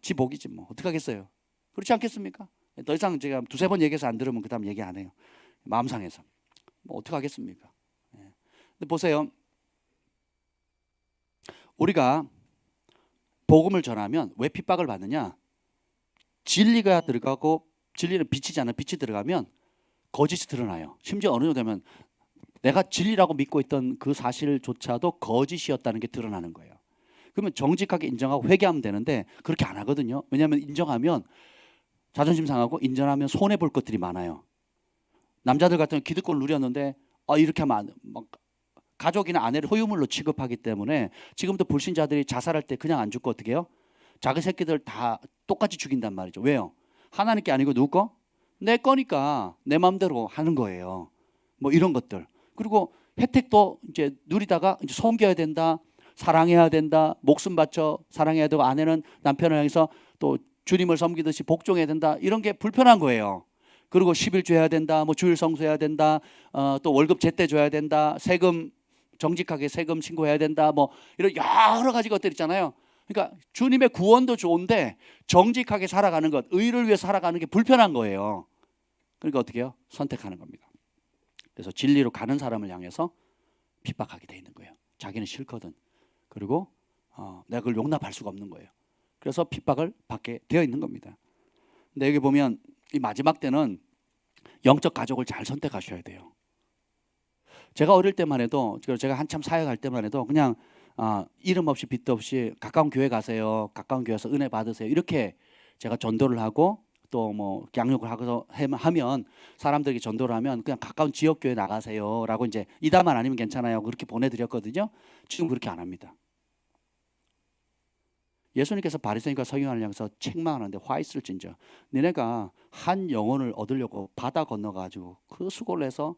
지 복이지 뭐 어떡하겠어요. 그렇지 않겠습니까? 더 이상 제가 두세 번 얘기해서 안 들으면 그 다음 얘기 안 해요. 마음 상해서 뭐 어떡하겠습니까? 근데 보세요. 우리가 복음을 전하면 왜 핍박을 받느냐? 진리가 들어가고 진리는 빛이잖아요. 빛이 들어가면 거짓이 드러나요. 심지어 어느 정도 되면 내가 진리라고 믿고 있던 그 사실조차도 거짓이었다는 게 드러나는 거예요. 그러면 정직하게 인정하고 회개하면 되는데 그렇게 안 하거든요. 왜냐하면 인정하면 자존심 상하고 인정하면 손해 볼 것들이 많아요. 남자들 같은 경우 기득권을 누렸는데 이렇게 하면 막 가족이나 아내를 소유물로 취급하기 때문에 지금도 불신자들이 자살할 때 그냥 안 죽고 어떻게 해요? 자기 새끼들 다 똑같이 죽인단 말이죠. 왜요? 하나님께 아니고 누구 거? 내 거니까 내 마음대로 하는 거예요. 뭐 이런 것들. 그리고 혜택도 이제 누리다가 이제 섬겨야 된다, 사랑해야 된다, 목숨 바쳐 사랑해야 되고, 아내는 남편을 향해서 또 주님을 섬기듯이 복종해야 된다, 이런 게 불편한 거예요. 그리고 11조 해야 된다, 뭐 주일 성수해야 된다, 또 월급 제때 줘야 된다, 세금 정직하게 세금 신고해야 된다, 뭐 이런 여러 가지 것들 있잖아요. 그러니까 주님의 구원도 좋은데 정직하게 살아가는 것, 의를 위해 살아가는 게 불편한 거예요. 그러니까 어떻게 해요? 선택하는 겁니다. 그래서 진리로 가는 사람을 향해서 핍박하게 돼 있는 거예요. 자기는 싫거든. 그리고 내가 그걸 용납할 수가 없는 거예요. 그래서 핍박을 받게 되어 있는 겁니다. 근데 여기 보면 이 마지막 때는 영적 가족을 잘 선택하셔야 돼요. 제가 어릴 때만 해도, 제가 한참 사역할 때만 해도 그냥 이름 없이 빚도 없이 가까운 교회 가세요, 가까운 교회에서 은혜 받으세요, 이렇게 제가 전도를 하고 또 뭐 양육을 하면, 사람들에게 전도를 하면 그냥 가까운 지역 교회 나가세요라고, 이제 이다만 아니면 괜찮아요, 그렇게 보내드렸거든요. 지금 그렇게 안 합니다. 예수님께서 바리새인과 서기관을 향해서 책망하는데, 화 있을진저 너네가 한 영혼을 얻으려고 바다 건너가지고 그 수고를 해서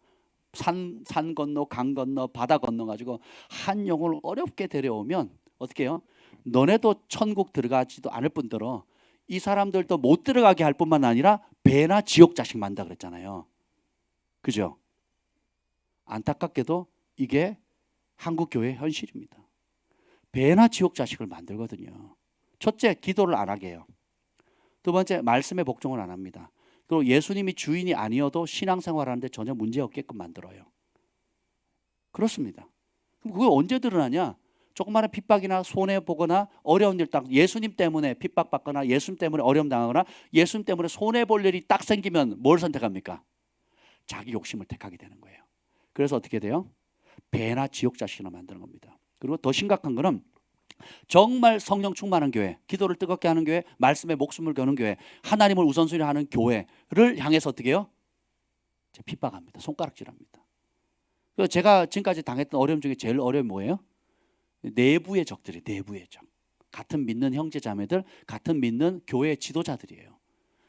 산 건너 강 건너 바다 건너가지고 한 영혼을 어렵게 데려오면 어떻게 해요? 너네도 천국 들어가지도 않을 뿐더러 이 사람들도 못 들어가게 할 뿐만 아니라 배나 지옥 자식 만다 그랬잖아요. 그죠? 안타깝게도 이게 한국 교회의 현실입니다. 배나 지옥 자식을 만들거든요. 첫째, 기도를 안 하게 해요. 두 번째, 말씀에 복종을 안 합니다. 그리고 예수님이 주인이 아니어도 신앙생활하는데 전혀 문제 없게끔 만들어요. 그렇습니다. 그럼 그게 언제 드러나냐? 조그마한 핍박이나 손해보거나 어려운 일, 딱 예수님 때문에 핍박받거나 예수님 때문에 어려움 당하거나 예수님 때문에 손해볼 일이 딱 생기면 뭘 선택합니까? 자기 욕심을 택하게 되는 거예요. 그래서 어떻게 돼요? 배나 지옥 자식이나 만드는 겁니다. 그리고 더 심각한 거는 정말 성령 충만한 교회, 기도를 뜨겁게 하는 교회, 말씀에 목숨을 거는 교회, 하나님을 우선순위 하는 교회를 향해서 어떻게 해요? 핍박합니다. 손가락질합니다. 그래서 제가 지금까지 당했던 어려움 중에 제일 어려움이 뭐예요? 내부의 적들이, 내부의 적. 같은 믿는 형제 자매들, 같은 믿는 교회 지도자들이에요.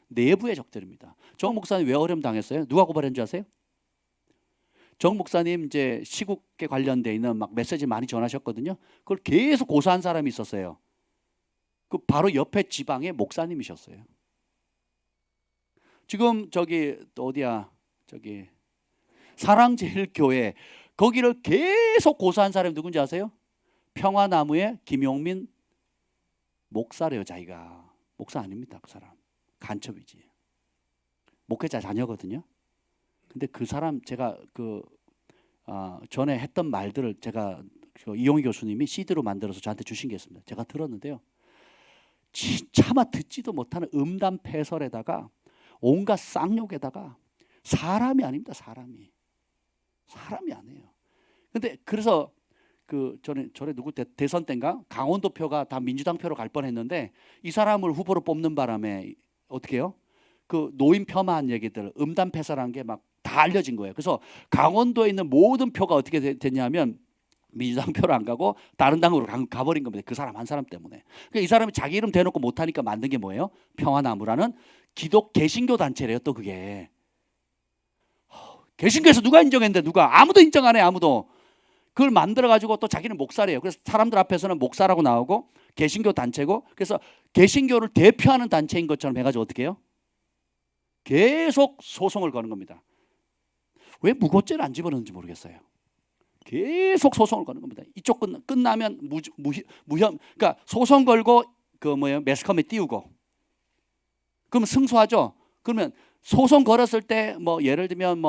내부의 적들입니다. 정 목사님 왜 어려움 당했어요? 누가 고발한 줄 아세요? 정 목사님 이제 시국에 관련돼 있는 막 메시지 많이 전하셨거든요. 그걸 계속 고소한 사람이 있었어요. 그 바로 옆에 지방의 목사님이셨어요. 지금 저기 또 어디야? 저기 사랑제일교회, 거기를 계속 고소한 사람이 누군지 아세요? 평화나무의 김용민 목사래요. 자기가 목사 아닙니다. 그 사람 간첩이지. 목회자 자녀거든요. 근데 그 사람, 제가 전에 했던 말들을 제가 이용희 교수님이 CD로 만들어서 저한테 주신 게 있습니다. 제가 들었는데요, 차마 듣지도 못하는 음담패설에다가 온갖 쌍욕에다가, 사람이 아닙니다. 사람이 아니에요. 근데 그래서 전에 누구 대선 때인가 강원도 표가 다 민주당 표로 갈 뻔했는데, 이 사람을 후보로 뽑는 바람에 어떻게 해요? 그 노인 폄하한 얘기들, 음담패설한 게 막 다 알려진 거예요. 그래서 강원도에 있는 모든 표가 어떻게 됐냐면 민주당 표로 안 가고 다른 당으로 가버린 겁니다. 그 사람 한 사람 때문에. 그러니까 이 사람이 자기 이름 대놓고 못하니까 만든 게 뭐예요? 평화나무라는 개신교 단체래요. 또 그게 개신교에서 누가 인정했는데, 누가? 아무도 인정 안 해. 아무도. 그걸 만들어가지고 또 자기는 목사래요. 그래서 사람들 앞에서는 목사라고 나오고 개신교 단체고, 그래서 개신교를 대표하는 단체인 것처럼 해가지고 어떻게 해요? 계속 소송을 거는 겁니다. 왜 무고죄를 안 집어넣는지 모르겠어요. 계속 소송을 거는 겁니다. 이쪽 끝나면 무혐, 그러니까 소송 걸고 매스컴에 띄우고, 그러면 승소하죠. 그러면 소송 걸었을 때 뭐 예를 들면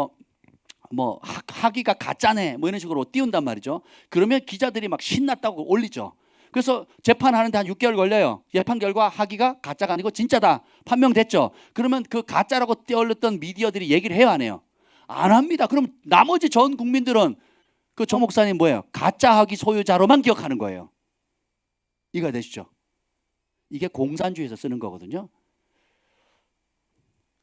학위가 가짜네 뭐 이런 식으로 띄운단 말이죠. 그러면 기자들이 막 신났다고 올리죠. 그래서 재판하는데 한 6개월 걸려요. 재판 결과 학위가 가짜가 아니고 진짜다 판명됐죠. 그러면 그 가짜라고 띄올렸던 미디어들이 얘기를 해요, 안 해요? 안 합니다. 그럼 나머지 전 국민들은 그 조 목사님 뭐예요? 가짜 학위 소유자로만 기억하는 거예요. 이해가 되시죠? 이게 공산주의에서 쓰는 거거든요.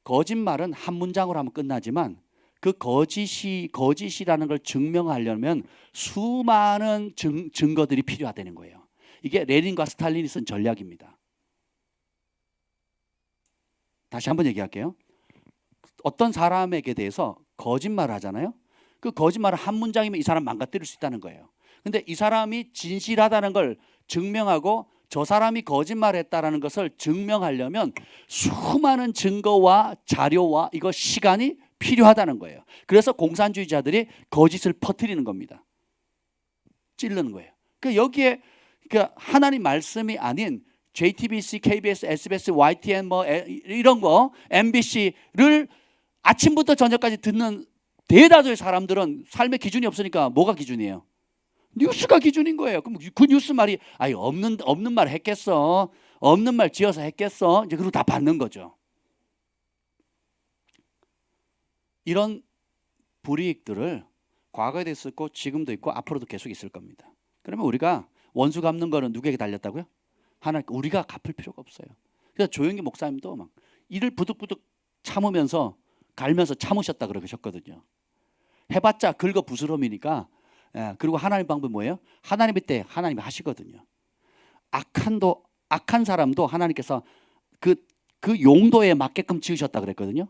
거짓말은 한 문장으로 하면 끝나지만 그 거짓이라는 걸 증명하려면 수많은 증거들이 필요하다는 거예요. 이게 레닌과 스탈린이 쓴 전략입니다. 다시 한번 얘기할게요. 어떤 사람에게 대해서 거짓말을 하잖아요. 그 거짓말은 한 문장이면 이 사람 망가뜨릴 수 있다는 거예요. 근데 이 사람이 진실하다는 걸 증명하고 저 사람이 거짓말했다라는 것을 증명하려면 수많은 증거와 자료와 이거 시간이 필요하다는 거예요. 그래서 공산주의자들이 거짓을 퍼뜨리는 겁니다. 찌르는 거예요. 그러니까 여기에 그러니까 하나님 말씀이 아닌 JTBC, KBS, SBS, YTN 뭐 이런 거 MBC를 아침부터 저녁까지 듣는 대다수의 사람들은 삶의 기준이 없으니까 뭐가 기준이에요? 뉴스가 기준인 거예요. 그럼 그 뉴스 말이 아니 없는 말 했겠어. 없는 말 지어서 했겠어. 이제 그리고 다 받는 거죠. 이런 불이익들을 과거에도 있었고 지금도 있고 앞으로도 계속 있을 겁니다. 그러면 우리가 원수 갚는 거는 누구에게 달렸다고요? 하나님. 우리가 갚을 필요가 없어요. 그래서 조영기 목사님도 막 이를 부득부득 참으면서 갈면서 참으셨다 그러셨거든요. 해봤자 긁어 부스럼이니까. 예, 그리고 하나님 방법이 뭐예요? 하나님의 때 하나님이 하시거든요. 악한 사람도 하나님께서 그 용도에 맞게끔 지으셨다 그랬거든요.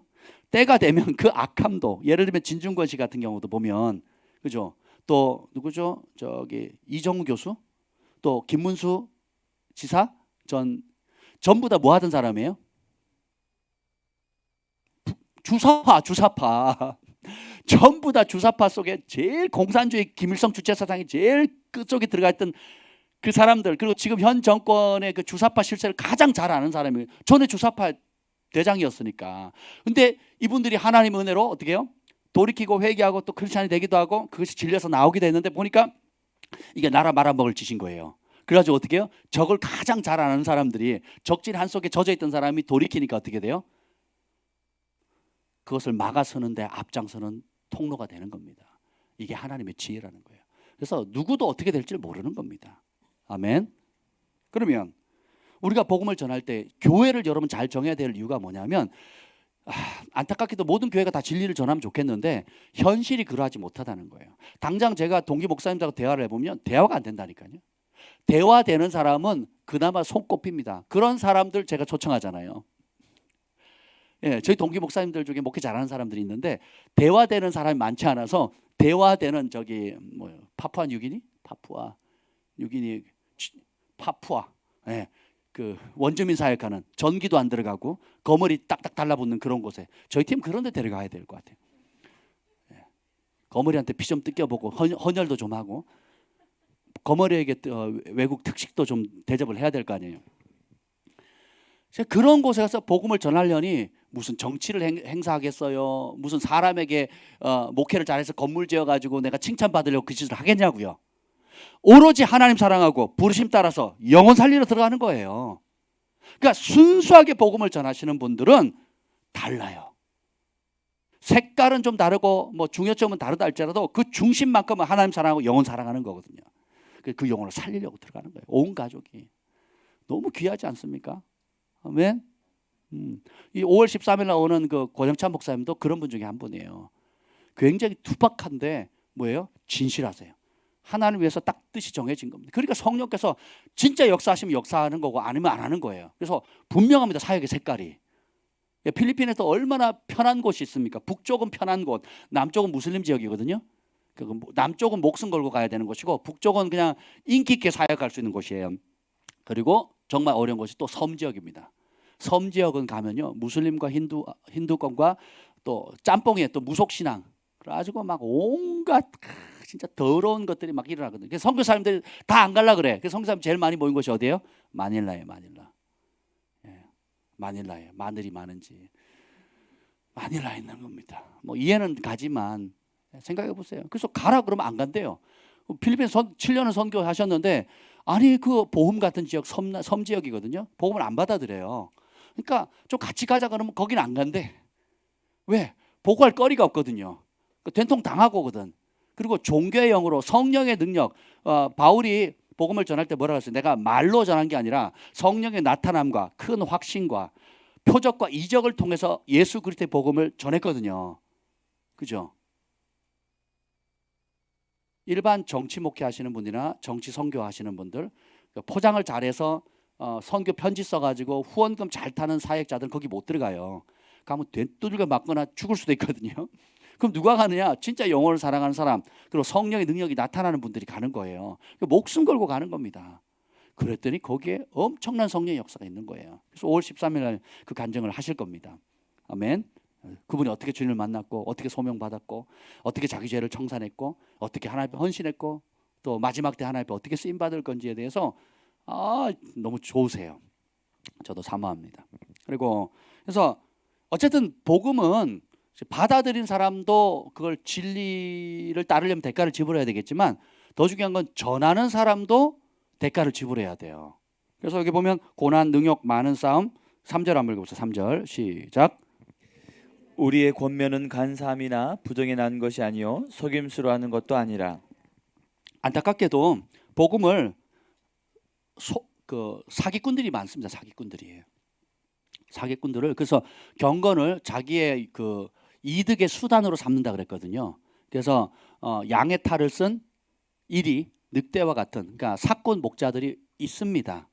때가 되면 그 악함도, 예를 들면 진중권 씨 같은 경우도 보면, 그죠? 또 누구죠? 저기 이정우 교수, 또 김문수 지사 전부 다 뭐 하던 사람이에요? 주사파. 전부 다 주사파 속에 제일 공산주의 김일성 주체 사상이 제일 끝쪽에 들어가 있던 그 사람들, 그리고 지금 현 정권의 그 주사파 실세를 가장 잘 아는 사람이에요. 전에 주사파 대장이었으니까. 근데 이분들이 하나님 은혜로 어떻게 해요? 돌이키고 회개하고 또 크리스찬이 되기도 하고 그것이 진리에서 나오기도 했는데 보니까 이게 나라 말아먹을 짓인 거예요. 그래가지고 어떻게 해요? 적을 가장 잘 아는 사람들이 적진 한 속에 젖어 있던 사람이 돌이키니까 어떻게 돼요? 그것을 막아서는데 앞장서는 통로가 되는 겁니다. 이게 하나님의 지혜라는 거예요. 그래서 누구도 어떻게 될지 모르는 겁니다. 아멘. 그러면 우리가 복음을 전할 때 교회를 여러분 잘 정해야 될 이유가 뭐냐면 안타깝게도 모든 교회가 다 진리를 전하면 좋겠는데 현실이 그러하지 못하다는 거예요. 당장 제가 동기 목사님들하고 대화를 해보면 대화가 안 된다니까요. 대화되는 사람은 그나마 손꼽힙니다. 그런 사람들 제가 초청하잖아요. 예, 저희 동기 목사님들 중에 목회 잘하는 사람들이 있는데 대화되는 사람이 많지 않아서 대화되는 저기 파푸아 뉴기니, 예, 그 원주민 사역하는 전기도 안 들어가고 거머리 딱딱 달라붙는 그런 곳에 저희 팀 그런 데 데려가야 될 것 같아요. 예, 거머리한테 피 좀 뜯겨보고 헌혈도 좀 하고 거머리에게 외국 특식도 좀 대접을 해야 될 거 아니에요. 그런 곳에 가서 복음을 전하려니 무슨 정치를 행사하겠어요? 무슨 사람에게 목회를 잘해서 건물 지어가지고 내가 칭찬받으려고 그 짓을 하겠냐고요. 오로지 하나님 사랑하고 부르심 따라서 영혼 살리러 들어가는 거예요. 그러니까 순수하게 복음을 전하시는 분들은 달라요. 색깔은 좀 다르고 뭐 중요점은 다르다 할지라도 그 중심만큼은 하나님 사랑하고 영혼 사랑하는 거거든요. 그 영혼을 살리려고 들어가는 거예요. 온 가족이. 너무 귀하지 않습니까? 아멘. 이 5월 13일 나오는 그 고정찬 목사님도 그런 분 중에 한 분이에요. 굉장히 투박한데 뭐예요? 진실하세요. 하나님을 위해서 딱 뜻이 정해진 겁니다. 그러니까 성령께서 진짜 역사하시면 역사하는 거고 아니면 안 하는 거예요. 그래서 분명합니다. 사역의 색깔이. 필리핀에서 얼마나 편한 곳이 있습니까? 북쪽은 편한 곳, 남쪽은 무슬림 지역이거든요. 남쪽은 목숨 걸고 가야 되는 곳이고 북쪽은 그냥 인기 있게 사역할 수 있는 곳이에요. 그리고 정말 어려운 곳이 또 섬 지역입니다. 섬 지역은 가면요 무슬림과 힌두권과 또 짬뽕에 또 무속신앙 그래가지고 막 온갖 진짜 더러운 것들이 막 일어나거든요. 그래서 선교사님들이 다 안 갈라 그래. 그래서 선교사님 제일 많이 모인 곳이 어디예요? 마닐라예요. 마닐라. 예, 마닐라예요. 마늘이 많은지 마닐라에 있는 겁니다. 뭐 이해는 가지만 생각해 보세요. 그래서 가라 그러면 안 간대요. 필리핀 7년을 선교하셨는데 아니 그 보험 같은 지역 섬 지역이거든요. 보험을 안 받아들여요. 그러니까 좀 같이 가자 그러면 거기는 안 간대. 왜? 보고할 거리가 없거든요. 된통 당하고 오거든. 그리고 종교의 영으로 성령의 능력. 바울이 복음을 전할 때 뭐라고 했어요? 내가 말로 전한 게 아니라 성령의 나타남과 큰 확신과 표적과 이적을 통해서 예수 그리스도의 복음을 전했거든요. 그죠? 일반 정치 목회 하시는 분이나 정치 선교 하시는 분들 포장을 잘해서 선교 편지 써가지고 후원금 잘 타는 사역자들은 거기 못 들어가요. 가면 되두들겨 맞거나 죽을 수도 있거든요. 그럼 누가 가느냐? 진짜 영혼을 사랑하는 사람, 그리고 성령의 능력이 나타나는 분들이 가는 거예요. 목숨 걸고 가는 겁니다. 그랬더니 거기에 엄청난 성령의 역사가 있는 거예요. 그래서 5월 13일 날 그 간증을 하실 겁니다. 아멘. 그분이 어떻게 주님을 만났고, 어떻게 소명받았고, 어떻게 자기 죄를 청산했고, 어떻게 하나님 앞에 헌신했고, 또 마지막 때 하나님 앞에 어떻게 쓰임받을 건지에 대해서 너무 좋으세요. 저도 사모합니다. 그리고 그래서 어쨌든 복음은 받아들인 사람도 그걸 진리를 따르려면 대가를 지불해야 되겠지만, 더 중요한 건 전하는 사람도 대가를 지불해야 돼요. 그래서 여기 보면 고난, 능욕, 많은 싸움. 3절 한번 읽어보세요. 3절 시작. 우리의 권면은 간사함이나 부정에 난 것이 아니요 속임수로 하는 것도 아니라. 안타깝게도 복음을 사기꾼들이 많습니다. 사기꾼들이에요. 사기꾼들을 그래서 경건을 자기의 그 이득의 수단으로 삼는다 그랬거든요. 그래서 양의 탈을 쓴 일이 늑대와 같은, 그러니까 사꾼 목자들이 있습니다.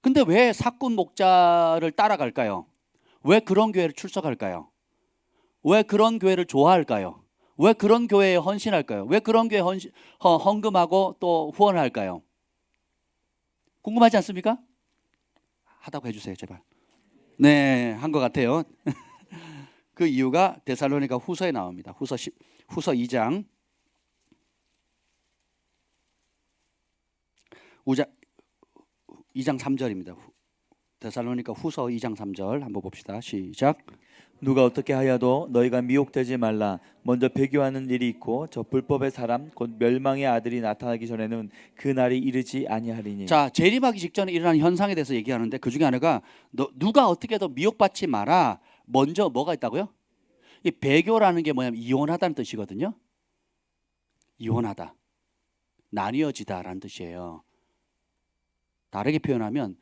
근데 왜 사꾼 목자를 따라갈까요? 왜 그런 교회를 출석할까요? 왜 그런 교회를 좋아할까요? 왜 그런 교회에 헌신할까요? 왜 그런 교회에 헌금하고 또 후원할까요? 궁금하지 않습니까? 하다고 해주세요, 제발. 네, 한 것 같아요. 그 이유가 데살로니가 후서에 나옵니다. 후서 2장 3절입니다. 데살로니가 후서 2장 3절 한번 봅시다. 시작. 누가 어떻게 하여도 너희가 미혹되지 말라. 먼저 배교하는 일이 있고 저 불법의 사람 곧 멸망의 아들이 나타나기 전에는 그 날이 이르지 아니하리니. 자, 재림하기 직전에 일어나는 현상에 대해서 얘기하는데 그 중에 하나가 누가 어떻게 해도 미혹받지 마라. 먼저 뭐가 있다고요? 이 배교라는 게 뭐냐면 이혼하다는 뜻이거든요. 이혼하다, 나뉘어지다라는 뜻이에요. 다르게 표현하면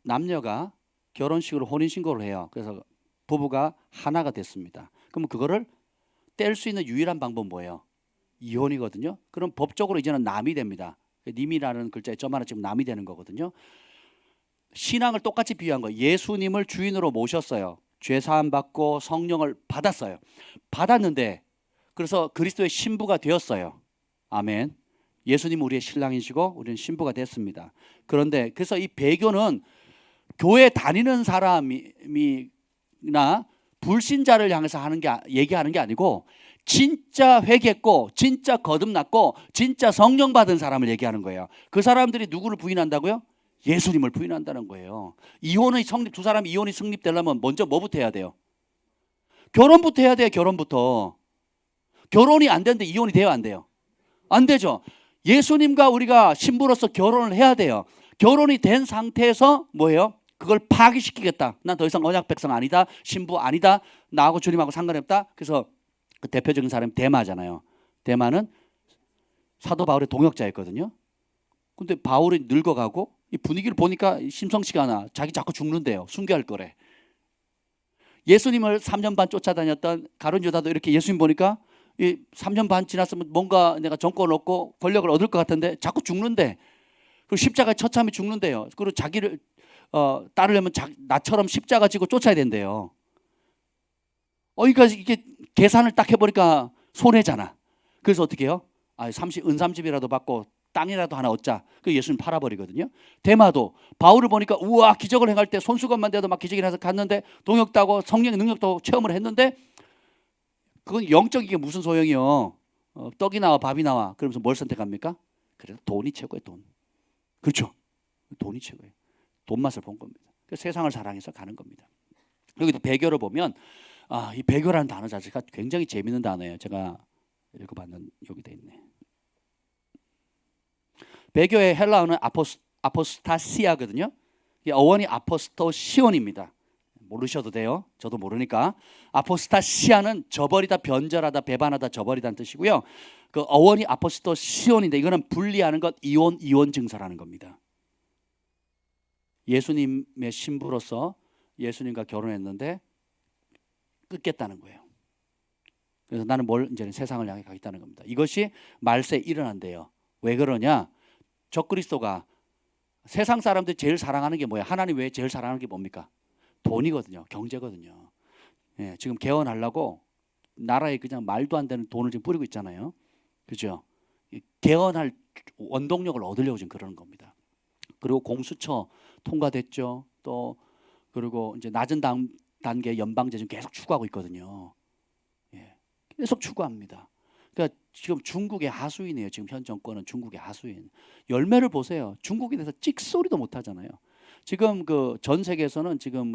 남녀가 결혼식으로 혼인신고를 해요. 그래서 부부가 하나가 됐습니다. 그럼 그거를 뗄 수 있는 유일한 방법은 뭐예요? 이혼이거든요. 그럼 법적으로 이제는 남이 됩니다. 님이라는 글자에 점 하나 지금 남이 되는 거거든요. 신앙을 똑같이 비유한 거예요. 예수님을 주인으로 모셨어요. 죄 사함 받고 성령을 받았어요. 받았는데 그래서 그리스도의 신부가 되었어요. 아멘. 예수님은 우리의 신랑이시고 우리는 신부가 됐습니다. 그런데 그래서 이 배교는 교회 다니는 사람이나 불신자를 향해서 얘기하는 게 아니고 진짜 회개했고 진짜 거듭났고 진짜 성령 받은 사람을 얘기하는 거예요. 그 사람들이 누구를 부인한다고요? 예수님을 부인한다는 거예요. 두 사람이 이혼이 성립되려면 먼저 뭐부터 해야 돼요? 결혼부터 해야 돼요. 결혼부터. 결혼이 안 되는데 이혼이 돼요, 안 돼요? 안 되죠. 예수님과 우리가 신부로서 결혼을 해야 돼요. 결혼이 된 상태에서 뭐예요? 그걸 파기시키겠다. 난 더 이상 언약 백성 아니다. 신부 아니다. 나하고 주님하고 상관이 없다. 그래서 그 대표적인 사람이 데마잖아요. 데마는 사도 바울의 동역자였거든요. 근데 바울이 늙어가고 이 분위기를 보니까 심성치가 않아. 자기 자꾸 죽는데요. 순교할 거래. 예수님을 3년 반 쫓아다녔던 가룟 유다도 이렇게 예수님 보니까 이 3년 반 지났으면 뭔가 내가 정권을 얻고 권력을 얻을 것 같은데 자꾸 죽는데, 그리고 십자가에 처참히 죽는데요. 그리고 자기를 따르려면 나처럼 십자가 지고 쫓아야 된대요. 그러니까 이게 계산을 딱 해보니까 손해잖아. 그래서 어떻게 해요? 은삼집이라도 받고 땅이라도 하나 얻자. 그 예수님 팔아버리거든요. 데마도 바울을 보니까 우와 기적을 행할 때 손수건만 돼도 막 기적이 나서 갔는데 동역도 하고 성령의 능력도 체험을 했는데 그건 영적이게 무슨 소용이요? 떡이 나와 밥이 나와. 그러면서 뭘 선택합니까? 그래서 돈이 최고예요. 돈. 그렇죠. 돈이 최고예요. 돈 맛을 본 겁니다. 그래서 세상을 사랑해서 가는 겁니다. 여기도 배교를 보면 이 배교라는 단어 자체가 굉장히 재미있는 단어예요. 제가 읽어봤는 여기 돼 있네. 배교의 헬라어는 아포스타시아거든요. 어원이 아포스토시온입니다. 모르셔도 돼요. 저도 모르니까. 아포스타시아는 저버리다, 변절하다, 배반하다, 저버리다는 뜻이고요. 그 어원이 아포스토시온인데 이거는 분리하는 것, 이혼 증서라는 겁니다. 예수님의 신부로서 예수님과 결혼했는데 끊겠다는 거예요. 그래서 나는 이제는 세상을 향해 가겠다는 겁니다. 이것이 말세에 일어난대요. 왜 그러냐? 적그리스도가 세상 사람들이 제일 사랑하는 게 뭐야? 하나님 외에 제일 사랑하는 게 뭡니까? 돈이거든요. 경제거든요. 지금 개헌하려고 나라에 그냥 말도 안 되는 돈을 지금 뿌리고 있잖아요. 그죠? 개헌할 원동력을 얻으려고 지금 그러는 겁니다. 그리고 공수처 통과됐죠. 또 그리고 이제 낮은 단계 연방제 지금 계속 추구하고 있거든요. 예, 계속 추구합니다. 그러니까 지금 중국의 하수인이에요. 지금 현 정권은 중국의 하수인. 열매를 보세요. 중국에 대해서 찍소리도 못 하잖아요. 지금 그 전 세계에서는 지금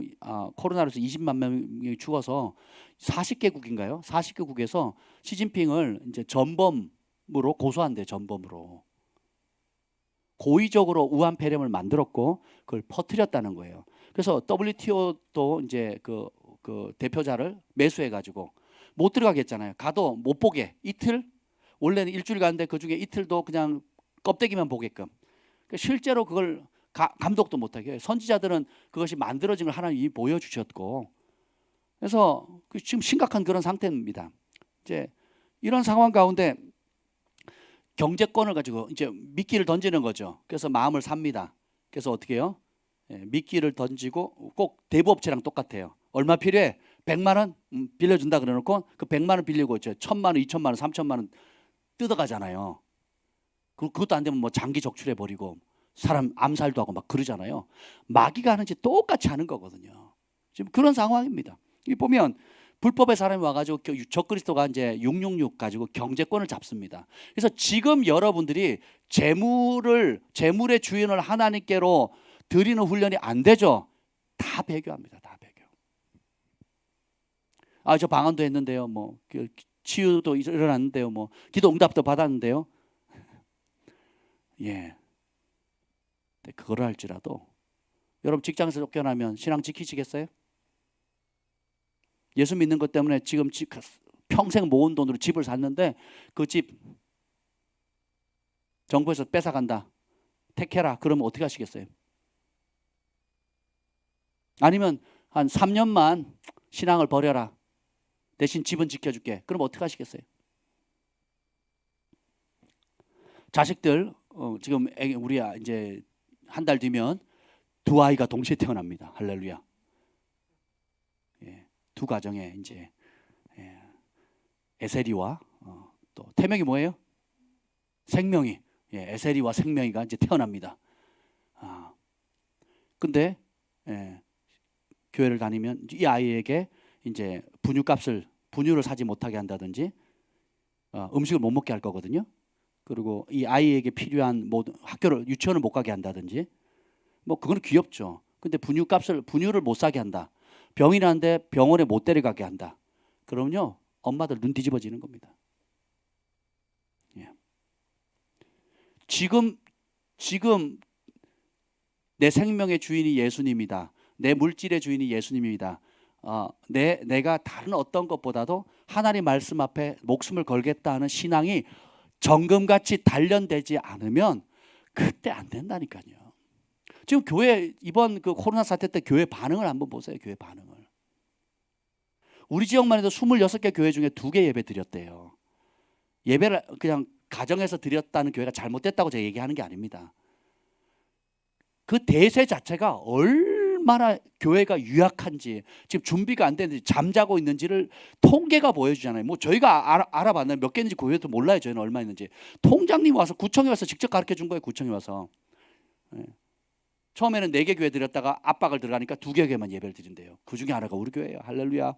코로나로서 20만 명이 죽어서 40개국인가요? 40개국에서 시진핑을 이제 전범으로 고소한대. 전범으로. 고의적으로 우한 폐렴을 만들었고 그걸 퍼뜨렸다는 거예요. 그래서 WTO도 이제 그 대표자를 매수해 가지고 못 들어가게 했잖아요. 가도 못 보게. 이틀, 원래는 일주일 가는데 그중에 이틀도 그냥 껍데기만 보게끔. 그러니까 실제로 그걸 감독도 못하게 해요. 선지자들은 그것이 만들어진 걸 하나님이 보여주셨고, 그래서 지금 심각한 그런 상태입니다. 이제 이런 상황 가운데 경제권을 가지고 이제 미끼를 던지는 거죠. 그래서 마음을 삽니다. 그래서 어떻게 해요? 미끼를 던지고 꼭 대부업체랑 똑같아요. 얼마 필요해? 100만 원 빌려준다 그래놓고 그 100만 원 빌리고 있죠. 1000만 원, 2000만 원, 3000만 원 뜯어가잖아요. 그것도 안 되면 뭐 장기 적출해 버리고 사람 암살도 하고 막 그러잖아요. 마귀가 하는지 똑같이 하는 거거든요. 지금 그런 상황입니다. 이 보면 불법의 사람이 와가지고 적그리스도가 이제 666 가지고 경제권을 잡습니다. 그래서 지금 여러분들이 재물의 주인을 하나님께로 드리는 훈련이 안 되죠. 다 배교합니다. 다 배교. 저 방언도 했는데요. 뭐 치유도 일어났는데요. 뭐 기도 응답도 받았는데요. 예. 그거를 할지라도 여러분 직장에서 쫓겨나면 신앙 지키시겠어요? 예수 믿는 것 때문에 지금 평생 모은 돈으로 집을 샀는데 그 집 정부에서 뺏어간다. 택해라. 그러면 어떻게 하시겠어요? 아니면 한 3년만 신앙을 버려라. 대신 집은 지켜줄게. 그럼 어떻게 하시겠어요? 자식들 지금 우리 이제 한 달 뒤면 두 아이가 동시에 태어납니다. 할렐루야. 예, 두 가정에 이제 에세리와 또 태명이 뭐예요? 생명이. 에세리와 생명이가 이제 태어납니다. 근데 교회를 다니면 이 아이에게 이제 분유를 사지 못하게 한다든지 음식을 못 먹게 할 거거든요. 그리고 이 아이에게 필요한 모든 유치원을 못 가게 한다든지 뭐 그거는 귀엽죠. 근데 분유를 못 사게 한다. 병이 나는데 병원에 못 데려가게 한다. 그럼요 엄마들 눈 뒤집어지는 겁니다. 예. 지금 내 생명의 주인이 예수님이다. 내 물질의 주인이 예수님입니다. 내가 다른 어떤 것보다도 하나님 말씀 앞에 목숨을 걸겠다 하는 신앙이 정금같이 단련되지 않으면 그때 안 된다니까요. 지금 교회 이번 그 코로나 사태 때 교회 반응을 한번 보세요. 교회 반응을. 우리 지역만 해도 26개 교회 중에 2개 예배 드렸대요. 예배를 그냥 가정에서 드렸다는 교회가 잘못됐다고 제가 얘기하는 게 아닙니다. 그 대세 자체가 얼마나 교회가 유약한지, 지금 준비가 안 되는지, 잠자고 있는지를 통계가 보여주잖아요. 뭐 저희가 알아봤나요? 몇 개인지 교회도 몰라요. 저희는 얼마 있는지. 통장님 와서 구청에 와서 직접 가르쳐 준 거예요. 구청에 와서. 처음에는 4개 교회 드렸다가 압박을 들어가니까 2개 교회만 예배를 드린대요. 그 중에 하나가 우리 교회예요. 할렐루야.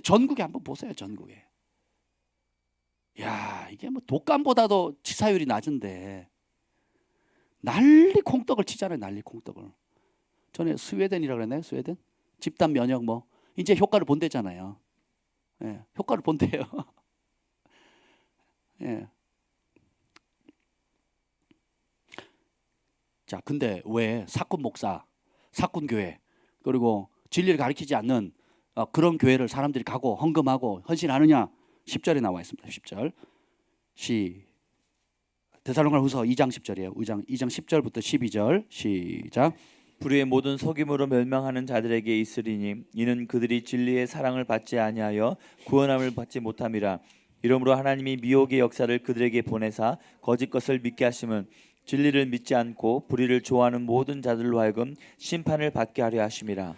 전국에 한번 보세요. 전국에. 야, 이게 뭐 독감보다도 치사율이 낮은데 난리 콩떡을 치잖아요. 난리 콩떡을. 전에 스웨덴이라고 그랬나요? 스웨덴? 집단 면역 뭐 이제 효과를 본대잖아요. 효과를 본대요. 자, 근데 왜 사꾼 목사, 사꾼 교회 그리고 진리를 가르치지 않는 그런 교회를 사람들이 가고 헌금하고 헌신하느냐? 10절에 나와 있습니다. 10절. 데살로니가후서 2장 10절이에요. 2장 10절부터 12절. 시작. 불의의 모든 속임으로 멸망하는 자들에게 있으리니 이는 그들이 진리의 사랑을 받지 아니하여 구원함을 받지 못함이라. 이러므로 하나님이 미혹의 역사를 그들에게 보내사 거짓 것을 믿게 하심은 진리를 믿지 않고 불의를 좋아하는 모든 자들로 하여금 심판을 받게 하려 하심이라.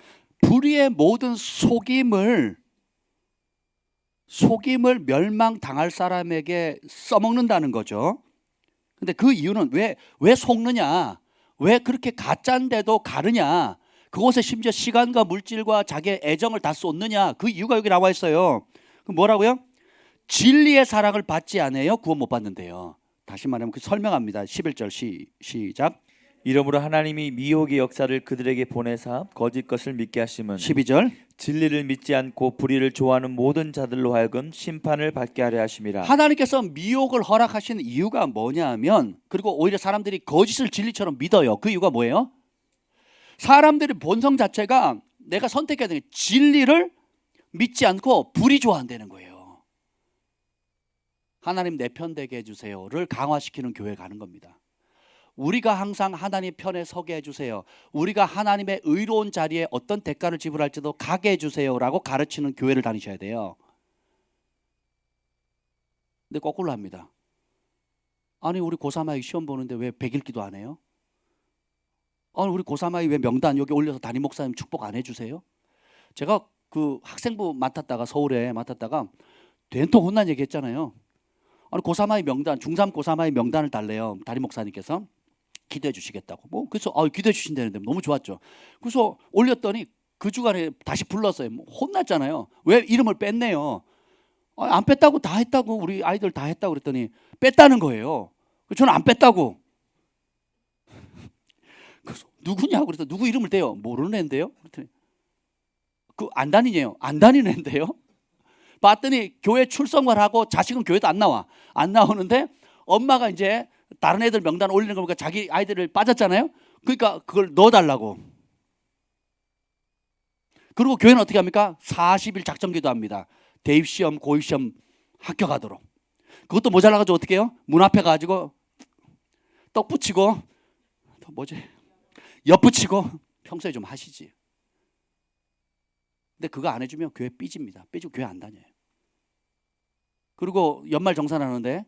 불의의 모든 속임을 멸망당할 사람에게 써먹는다는 거죠. 근데 그 이유는 왜 속느냐? 왜 그렇게 가짜인데도 가르냐? 그곳에 심지어 시간과 물질과 자기의 애정을 다 쏟느냐? 그 이유가 여기 나와 있어요. 그 뭐라고요? 진리의 사랑을 받지 않아요? 구원 못 받는데요. 다시 말하면 그 설명합니다. 11절 시작. 이러므로 하나님이 미혹의 역사를 그들에게 보내사 거짓 것을 믿게 하심은 12절. 진리를 믿지 않고 불의를 좋아하는 모든 자들로 하여금 심판을 받게 하려 하심이라. 하나님께서 미혹을 허락하신 이유가 뭐냐면, 그리고 오히려 사람들이 거짓을 진리처럼 믿어요. 그 이유가 뭐예요? 사람들의 본성 자체가 내가 선택해야 되는 진리를 믿지 않고 불의 좋아한다는 거예요. 하나님 내 편 되게 해주세요를 강화시키는 교회 가는 겁니다. 우리가 항상 하나님 편에 서게 해주세요. 우리가 하나님의 의로운 자리에 어떤 대가를 지불할지도 가게 해주세요라고 가르치는 교회를 다니셔야 돼요. 근데 거꾸로 합니다. 아니 우리 고3아이 시험 보는데 왜 100일기도 안 해요? 아니 우리 고3아이 왜 명단 여기 올려서 담임 목사님 축복 안 해주세요? 제가 그 학생부 맡았다가 서울에 맡았다가 된통 혼난 얘기 했잖아요. 아니 고3아이 명단, 중3 고3아이 명단을 달래요. 담임 목사님께서. 기도해 주시겠다고. 뭐 그래서 기도해 주신다는데 너무 좋았죠. 그래서 올렸더니 그 주간에 다시 불렀어요. 뭐 혼났잖아요. 왜 이름을 뺐네요. 안 뺐다고, 다 했다고, 우리 아이들 다 했다고 그랬더니 뺐다는 거예요. 저는 안 뺐다고. 그래서 누구냐고 그래서 누구 이름을 대요. 모르는 애인데요. 그랬더니 그 안 다니네요. 안 다니는 애인데요. 봤더니 교회 출석만 하고 자식은 교회도 안 나와. 안 나오는데 엄마가 이제 다른 애들 명단 올리는 거 보니까 자기 아이들을 빠졌잖아요. 그러니까 그걸 넣어달라고. 그리고 교회는 어떻게 합니까? 40일 작정기도 합니다. 대입시험, 고입시험 합격하도록. 그것도 모자라가지고 어떻게 해요? 문 앞에 가지고 떡 붙이고 또 뭐지? 엿 붙이고 평소에 좀 하시지. 근데 그거 안 해주면 교회 삐집니다. 삐지고 교회 안 다녀요. 그리고 연말 정산하는데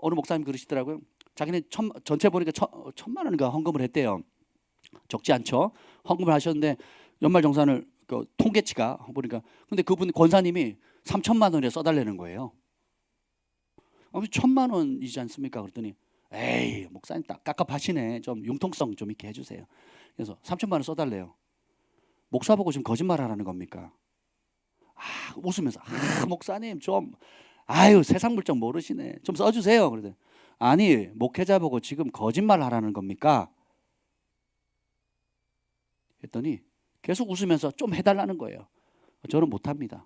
어느 목사님 그러시더라고요. 자기는 전체 보니까 1,000만 원인가 헌금을 했대요. 적지 않죠. 헌금을 하셨는데 연말 정산을 그 통계치가 보니까 근데 그분 권사님이 3,000만 원에 써달라는 거예요. 1,000만 원이지 않습니까? 그랬더니 에이 목사님 딱 깝깝하시네. 좀 융통성 좀 있게 해주세요. 그래서 3,000만 원 써달래요. 목사 보고 지금 거짓말하라는 겁니까? 웃으면서 목사님 좀 세상 물정 모르시네. 좀 써주세요. 그러더니 아니 목회자 보고 지금 거짓말 하라는 겁니까? 했더니 계속 웃으면서 좀 해달라는 거예요. 저는 못합니다.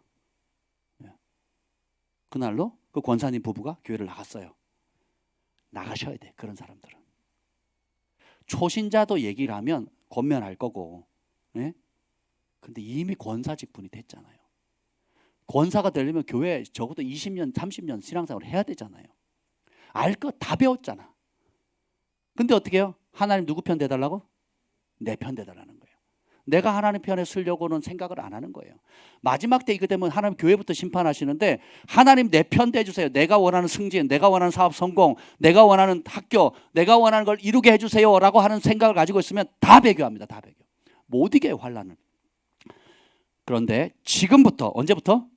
그날로 그 권사님 부부가 교회를 나갔어요. 나가셔야 돼. 그런 사람들은 초신자도 얘기를 하면 권면할 거고, 네? 근데 이미 권사직 분이 됐잖아요. 권사가 되려면 교회에 적어도 20년, 30년 신앙생활을 해야 되잖아요. 알 거 다 배웠잖아. 근데 어떻게 해요? 하나님 누구 편 대달라고? 내 편 대달라는 거예요. 내가 하나님 편에 서려고는 생각을 안 하는 거예요. 마지막 때 이거 되면 하나님 교회부터 심판하시는데 하나님 내 편 대주세요. 내가 원하는 승진, 내가 원하는 사업 성공, 내가 원하는 학교, 내가 원하는 걸 이루게 해주세요 라고 하는 생각을 가지고 있으면 다 배교합니다. 다 배교. 못 이겨요, 환란을. 그런데 지금부터, 언제부터?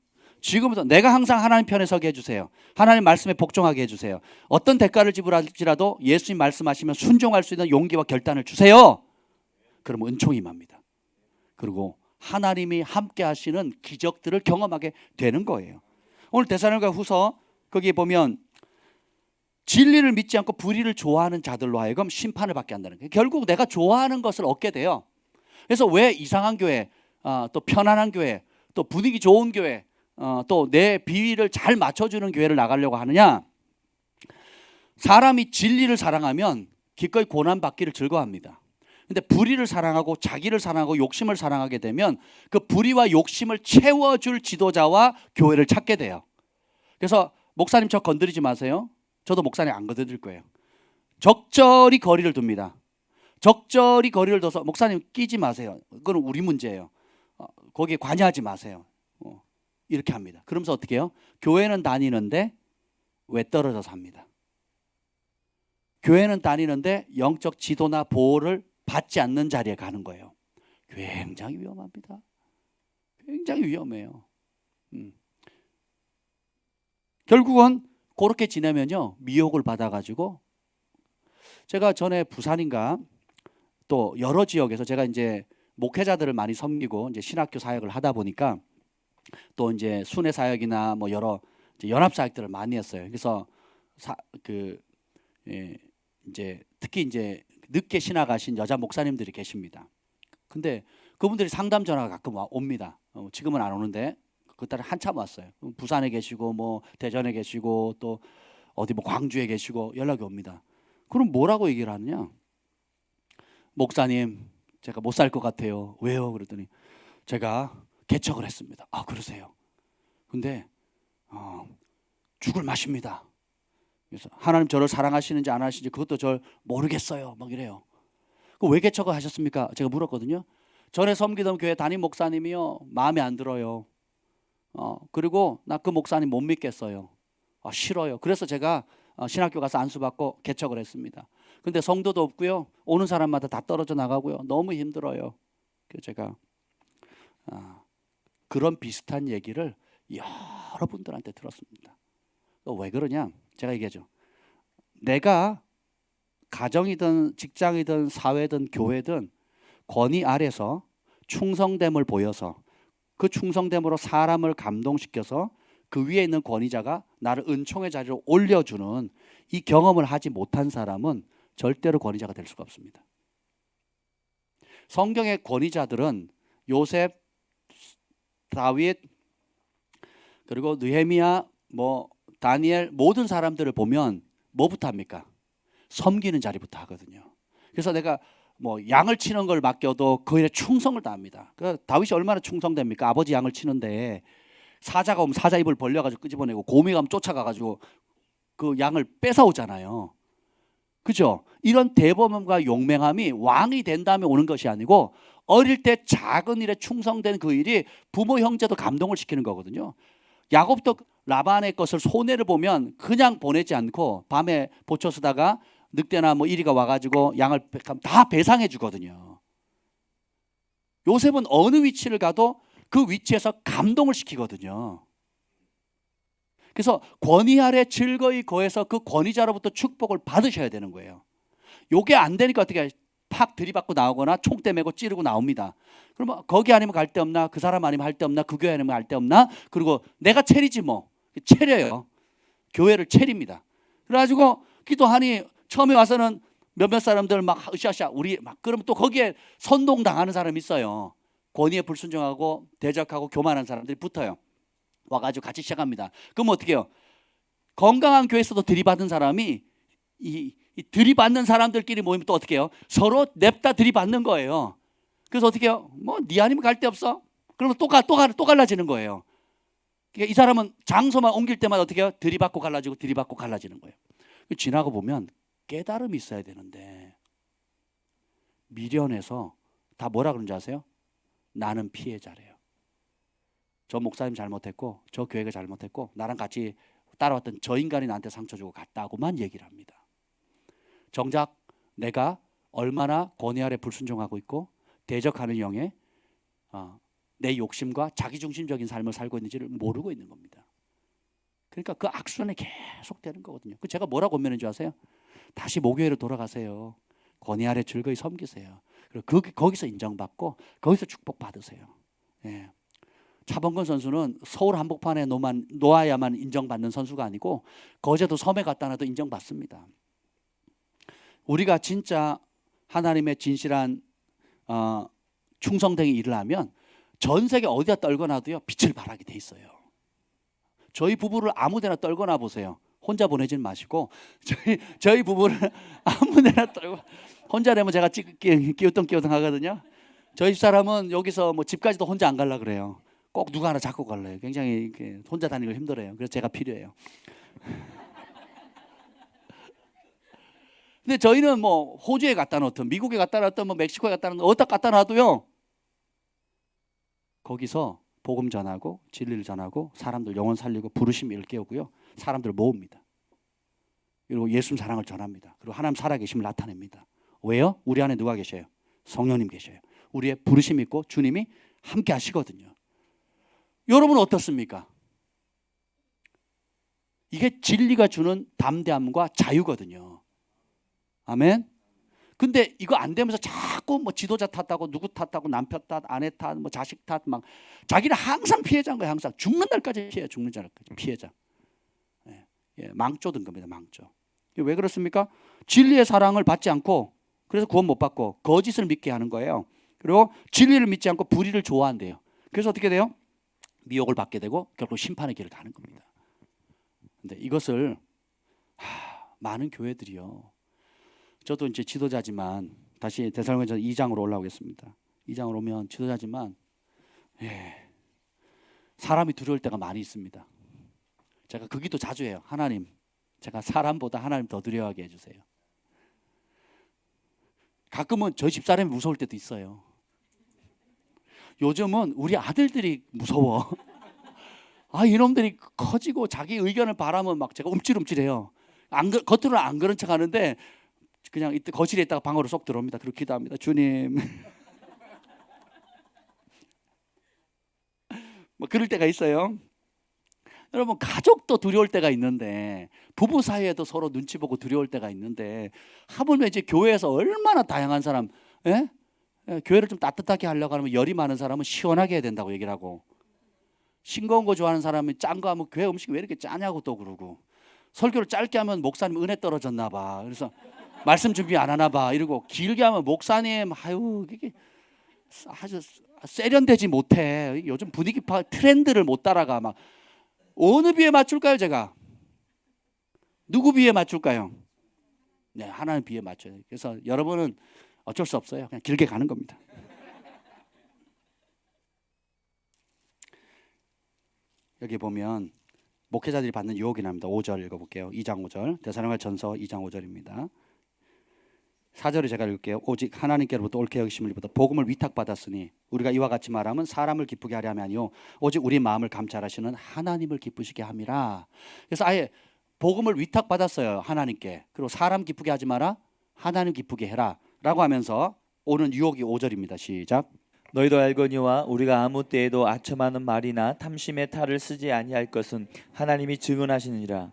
지금부터 내가 항상 하나님 편에 서게 해주세요. 하나님 말씀에 복종하게 해주세요. 어떤 대가를 지불할지라도 예수님 말씀하시면 순종할 수 있는 용기와 결단을 주세요. 그러면 은총이 임합니다. 그리고 하나님이 함께 하시는 기적들을 경험하게 되는 거예요. 오늘 데살로니가 후서 거기에 보면 진리를 믿지 않고 불의를 좋아하는 자들로 하여금 심판을 받게 한다는 거예요. 결국 내가 좋아하는 것을 얻게 돼요. 그래서 왜 이상한 교회, 또 편안한 교회, 또 분위기 좋은 교회, 또 내 비위를 잘 맞춰주는 교회를 나가려고 하느냐? 사람이 진리를 사랑하면 기꺼이 고난받기를 즐거워합니다. 근데 불의를 사랑하고 자기를 사랑하고 욕심을 사랑하게 되면 그 불의와 욕심을 채워줄 지도자와 교회를 찾게 돼요. 그래서 목사님 저 건드리지 마세요. 저도 목사님 안 건드릴 거예요. 적절히 거리를 둡니다. 적절히 거리를 둬서 목사님 끼지 마세요. 그건 우리 문제예요. 거기에 관여하지 마세요. 이렇게 합니다. 그러면서 어떻게 해요? 교회는 다니는데 왜 떨어져서 합니다. 교회는 다니는데 영적 지도나 보호를 받지 않는 자리에 가는 거예요. 굉장히 위험합니다. 굉장히 위험해요. 결국은 그렇게 지내면요 미혹을 받아가지고 제가 전에 부산인가 또 여러 지역에서 제가 이제 목회자들을 많이 섬기고 이제 신학교 사역을 하다 보니까 또 이제 순회 사역이나 뭐 여러 이제 연합 사역들을 많이 했어요. 그래서 이제 특히 이제 늦게 신학하신 여자 목사님들이 계십니다. 근데 그분들이 상담 전화가 가끔 옵니다. 지금은 안 오는데 그때는 한참 왔어요. 부산에 계시고 뭐 대전에 계시고 또 어디 뭐 광주에 계시고 연락이 옵니다. 그럼 뭐라고 얘기를 하느냐? 목사님, 제가 못 살 것 같아요. 왜요? 그랬더니 제가 개척을 했습니다. 아, 그러세요? 근데 죽을 맛입니다. 그래서 하나님 저를 사랑하시는지 안 하시는지 그것도 절 모르겠어요. 막 이래요. 왜 개척을 하셨습니까? 제가 물었거든요. 전에 섬기던 교회 담임 목사님이요 마음에 안 들어요. 그리고 나 그 목사님 못 믿겠어요. 싫어요. 그래서 제가 신학교 가서 안수받고 개척을 했습니다. 근데 성도도 없고요. 오는 사람마다 다 떨어져 나가고요. 너무 힘들어요. 그래서 제가 그런 비슷한 얘기를 여러분들한테 들었습니다. 왜 그러냐? 제가 얘기하죠. 내가 가정이든 직장이든 사회든 교회든 권위 아래서 충성됨을 보여서 그 충성됨으로 사람을 감동시켜서 그 위에 있는 권위자가 나를 은총의 자리로 올려주는 이 경험을 하지 못한 사람은 절대로 권위자가 될 수가 없습니다. 성경의 권위자들은 요셉, 다윗, 그리고 느헤미야, 뭐 다니엘 모든 사람들을 보면 뭐부터 합니까? 섬기는 자리부터 하거든요. 그래서 내가 뭐 양을 치는 걸 맡겨도 그 일에 충성을 다합니다. 그 다윗이 얼마나 충성됩니까? 아버지 양을 치는데 사자가 오면 사자 입을 벌려가지고 끄집어내고 곰이 가면 쫓아가가지고 그 양을 뺏어오잖아요. 그죠? 이런 대범함과 용맹함이 왕이 된 다음에 오는 것이 아니고 어릴 때 작은 일에 충성된 그 일이 부모 형제도 감동을 시키는 거거든요. 야곱도 라반의 것을 손해를 보면 그냥 보내지 않고 밤에 보초 쓰다가 늑대나 뭐 이리가 와가지고 양을 다 배상해 주거든요. 요셉은 어느 위치를 가도 그 위치에서 감동을 시키거든요. 그래서 권위 아래 즐거이 거해서 그 권위자로부터 축복을 받으셔야 되는 거예요. 요게 안 되니까 어떻게 팍 들이받고 나오거나 총대 메고 찌르고 나옵니다. 그러면 거기 아니면 갈 데 없나? 그 사람 아니면 할 데 없나? 그 교회 아니면 할 데 없나? 그리고 내가 체리지 뭐. 체려요. 교회를 체립니다. 그래가지고 기도하니 처음에 와서는 몇몇 사람들 막 으쌰으쌰 우리 막 그러면 또 거기에 선동당하는 사람이 있어요. 권위에 불순종하고 대적하고 교만한 사람들이 붙어요. 와가지고 같이 시작합니다. 그럼 어떻게 해요? 건강한 교회에서도 들이받은 사람이 이 들이받는 사람들끼리 모이면 또 어떻게 해요? 서로 냅다 들이받는 거예요. 그래서 어떻게 해요? 뭐 네 아니면 갈 데 없어. 그러면 또 갈라지는 거예요. 그러니까 이 사람은 장소만 옮길 때마다 어떻게 해요? 들이받고 갈라지고 들이받고 갈라지는 거예요. 지나고 보면 깨달음이 있어야 되는데 미련해서 다 뭐라 그런지 아세요? 나는 피해자래요. 저 목사님 잘못했고 저 교회가 잘못했고 나랑 같이 따라왔던 저 인간이 나한테 상처 주고 갔다고만 얘기를 합니다. 정작 내가 얼마나 권위 아래 불순종하고 있고 대적하는 영에 내 욕심과 자기중심적인 삶을 살고 있는지를 모르고 있는 겁니다. 그러니까 그 악순환이 계속되는 거거든요. 제가 뭐라고 권면한 줄 아세요? 다시 모교회로 돌아가세요. 권위 아래 즐거이 섬기세요. 그리고 거기서 인정받고 거기서 축복받으세요. 예. 차범근 선수는 서울 한복판에 놓아야만 인정받는 선수가 아니고 거제도 섬에 갖다 놔도 인정받습니다. 우리가 진짜 하나님의 진실한 충성된 일을 하면 전 세계 어디다 떨궈놔도요 빛을 발하게 돼 있어요. 저희 부부를 아무데나 떨궈놔 보세요. 혼자 보내진 마시고 저희 부부를 아무데나 떨고 혼자 되면 제가 끼우뚱 하거든요. 저희 집사람은 여기서 뭐 집까지도 혼자 안 가려 그래요. 꼭 누가 하나 잡고 갈래요. 굉장히 혼자 다니기 힘들어요. 그래서 제가 필요해요. 근데 저희는 뭐 호주에 갖다 놓든 미국에 갖다 놨든 뭐 멕시코에 갖다 놓든 어디다 갖다 놔도요 거기서 복음 전하고 진리를 전하고 사람들 영혼 살리고 부르심 일깨우고요 사람들 모읍니다. 그리고 예수님 사랑을 전합니다. 그리고 하나님 살아계심을 나타냅니다. 왜요? 우리 안에 누가 계셔요? 성령님 계셔요. 우리의 부르심이 있고 주님이 함께 하시거든요. 여러분은 어떻습니까? 이게 진리가 주는 담대함과 자유거든요. 아멘. 근데 이거 안 되면서 자꾸 뭐 지도자 탓하고 누구 탓하고 남편 탓, 아내 탓, 뭐 자식 탓 막 자기는 항상 피해자인 거예요. 항상 죽는 날까지 피해, 죽는 날까지 피해자. 망조든 겁니다. 망조. 왜 그렇습니까? 진리의 사랑을 받지 않고 그래서 구원 못 받고 거짓을 믿게 하는 거예요. 그리고 진리를 믿지 않고 불의를 좋아한대요. 그래서 어떻게 돼요? 미혹을 받게 되고 결국 심판의 길을 가는 겁니다. 근데 이것을 많은 교회들이요. 저도 이제 지도자지만 다시 데살로니가서 2장으로 올라오겠습니다. 2장으로 오면 지도자지만 사람이 두려울 때가 많이 있습니다. 제가 그 기도 자주 해요. 하나님, 제가 사람보다 하나님 더 두려워하게 해주세요. 가끔은 저희 집사람이 무서울 때도 있어요. 요즘은 우리 아들들이 무서워. 이놈들이 커지고 자기 의견을 바라면 막 제가 움찔움찔해요. 겉으로는 안 그런 척 하는데 그냥 이때 거실에 있다가 방으로 쏙 들어옵니다. 그리고 기도합니다. 주님. 뭐 그럴 때가 있어요. 여러분, 가족도 두려울 때가 있는데 부부 사이에도 서로 눈치 보고 두려울 때가 있는데 하물며 이제 교회에서 얼마나 다양한 사람, 교회를 좀 따뜻하게 하려고 하면 열이 많은 사람은 시원하게 해야 된다고 얘기를 하고, 싱거운 거 좋아하는 사람은 짠 거 하면 교회 음식이 왜 이렇게 짜냐고 또 그러고, 설교를 짧게 하면 목사님 은혜 떨어졌나 봐, 그래서 말씀 준비 안 하나 봐 이러고, 길게 하면 목사님 이게 아주 세련되지 못해, 요즘 분위기 파 트렌드를 못 따라가. 막 어느 비에 맞출까요? 제가 누구 비에 맞출까요? 네, 하나님 비에 맞춰요. 그래서 여러분은 어쩔 수 없어요. 그냥 길게 가는 겁니다. 여기 보면 목회자들이 받는 유혹이 납니다. 5절 읽어볼게요. 2장 5절, 데살로니가전서 2장 5절입니다. 4절을 제가 읽을게요. 오직 하나님께로부터 옳게 여기심을 입어도 복음을 위탁받았으니 우리가 이와 같이 말하면 사람을 기쁘게 하려 함이 아니요 오직 우리 마음을 감찰하시는 하나님을 기쁘시게 함이라. 그래서 아예 복음을 위탁받았어요, 하나님께. 그리고 사람 기쁘게 하지 마라, 하나님 기쁘게 해라 라고 하면서 오는 유혹이 5절입니다. 시작. 너희도 알거니와 우리가 아무 때에도 아첨하는 말이나 탐심의 탈을 쓰지 아니할 것은 하나님이 증언하시느니라.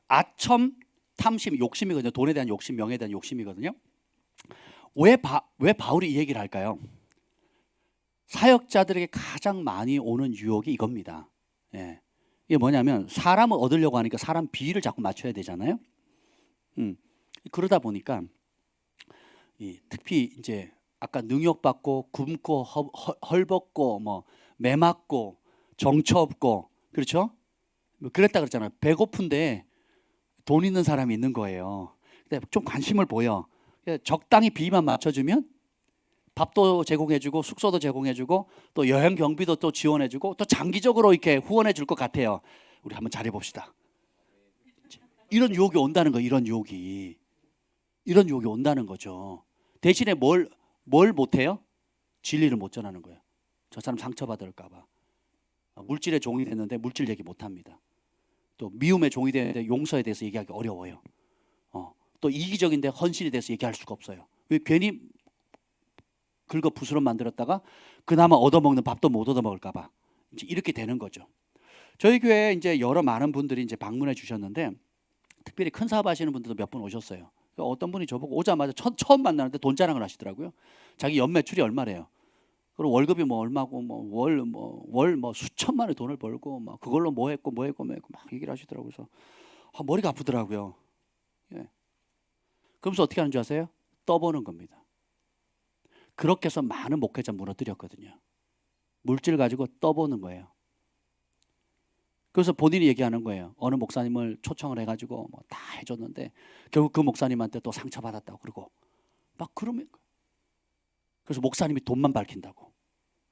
아첨, 탐심, 욕심이거든요. 돈에 대한 욕심, 명예에 대한 욕심이거든요. 왜 바울이 이 얘기를 할까요? 사역자들에게 가장 많이 오는 유혹이 이겁니다. 이게 뭐냐면 사람을 얻으려고 하니까 사람 비위를 자꾸 맞춰야 되잖아요. 그러다 보니까 특히 이제 아까 능욕받고 굶고 헐벗고 뭐 매맞고 정처 없고, 그렇죠? 그랬다 그랬잖아요. 배고픈데 돈 있는 사람이 있는 거예요. 근데 좀 관심을 보여. 적당히 비위만 맞춰주면 밥도 제공해주고 숙소도 제공해주고 또 여행 경비도 또 지원해주고 또 장기적으로 이렇게 후원해줄 것 같아요. 우리 한번 잘해봅시다. 이런 유혹이 온다는 거예요. 이런 유혹이 온다는 거죠. 대신에 뭘 못해요? 진리를 못 전하는 거예요. 저 사람 상처받을까 봐. 물질의 종이 됐는데 물질 얘기 못합니다. 또 미움의 종이 됐는데 용서에 대해서 얘기하기 어려워요. 또 이기적인데 헌신에 대해서 얘기할 수가 없어요. 왜? 괜히 긁어 부스럼 만들었다가 그나마 얻어먹는 밥도 못 얻어먹을까 봐. 이제 이렇게 되는 거죠. 저희 교회에 이제 많은 분들이 이제 방문해 주셨는데 특별히 큰 사업 하시는 분들도 몇 분 오셨어요. 어떤 분이 저보고 오자마자 처음 만나는데 돈 자랑을 하시더라고요. 자기 연 매출이 얼마래요. 그리고 월급이 뭐 얼마고 월 수천만 원의 돈을 벌고 막 그걸로 뭐 했고 막 얘기를 하시더라고요. 그래서 머리가 아프더라고요. 그러면서 어떻게 하는 줄 아세요? 떠보는 겁니다. 그렇게 해서 많은 목회자 무너뜨렸거든요. 물질 가지고 떠보는 거예요. 그래서 본인이 얘기하는 거예요. 어느 목사님을 초청을 해가지고 뭐 다 해줬는데 결국 그 목사님한테 또 상처받았다고 그러고 막 그러면, 그래서 목사님이 돈만 밝힌다고,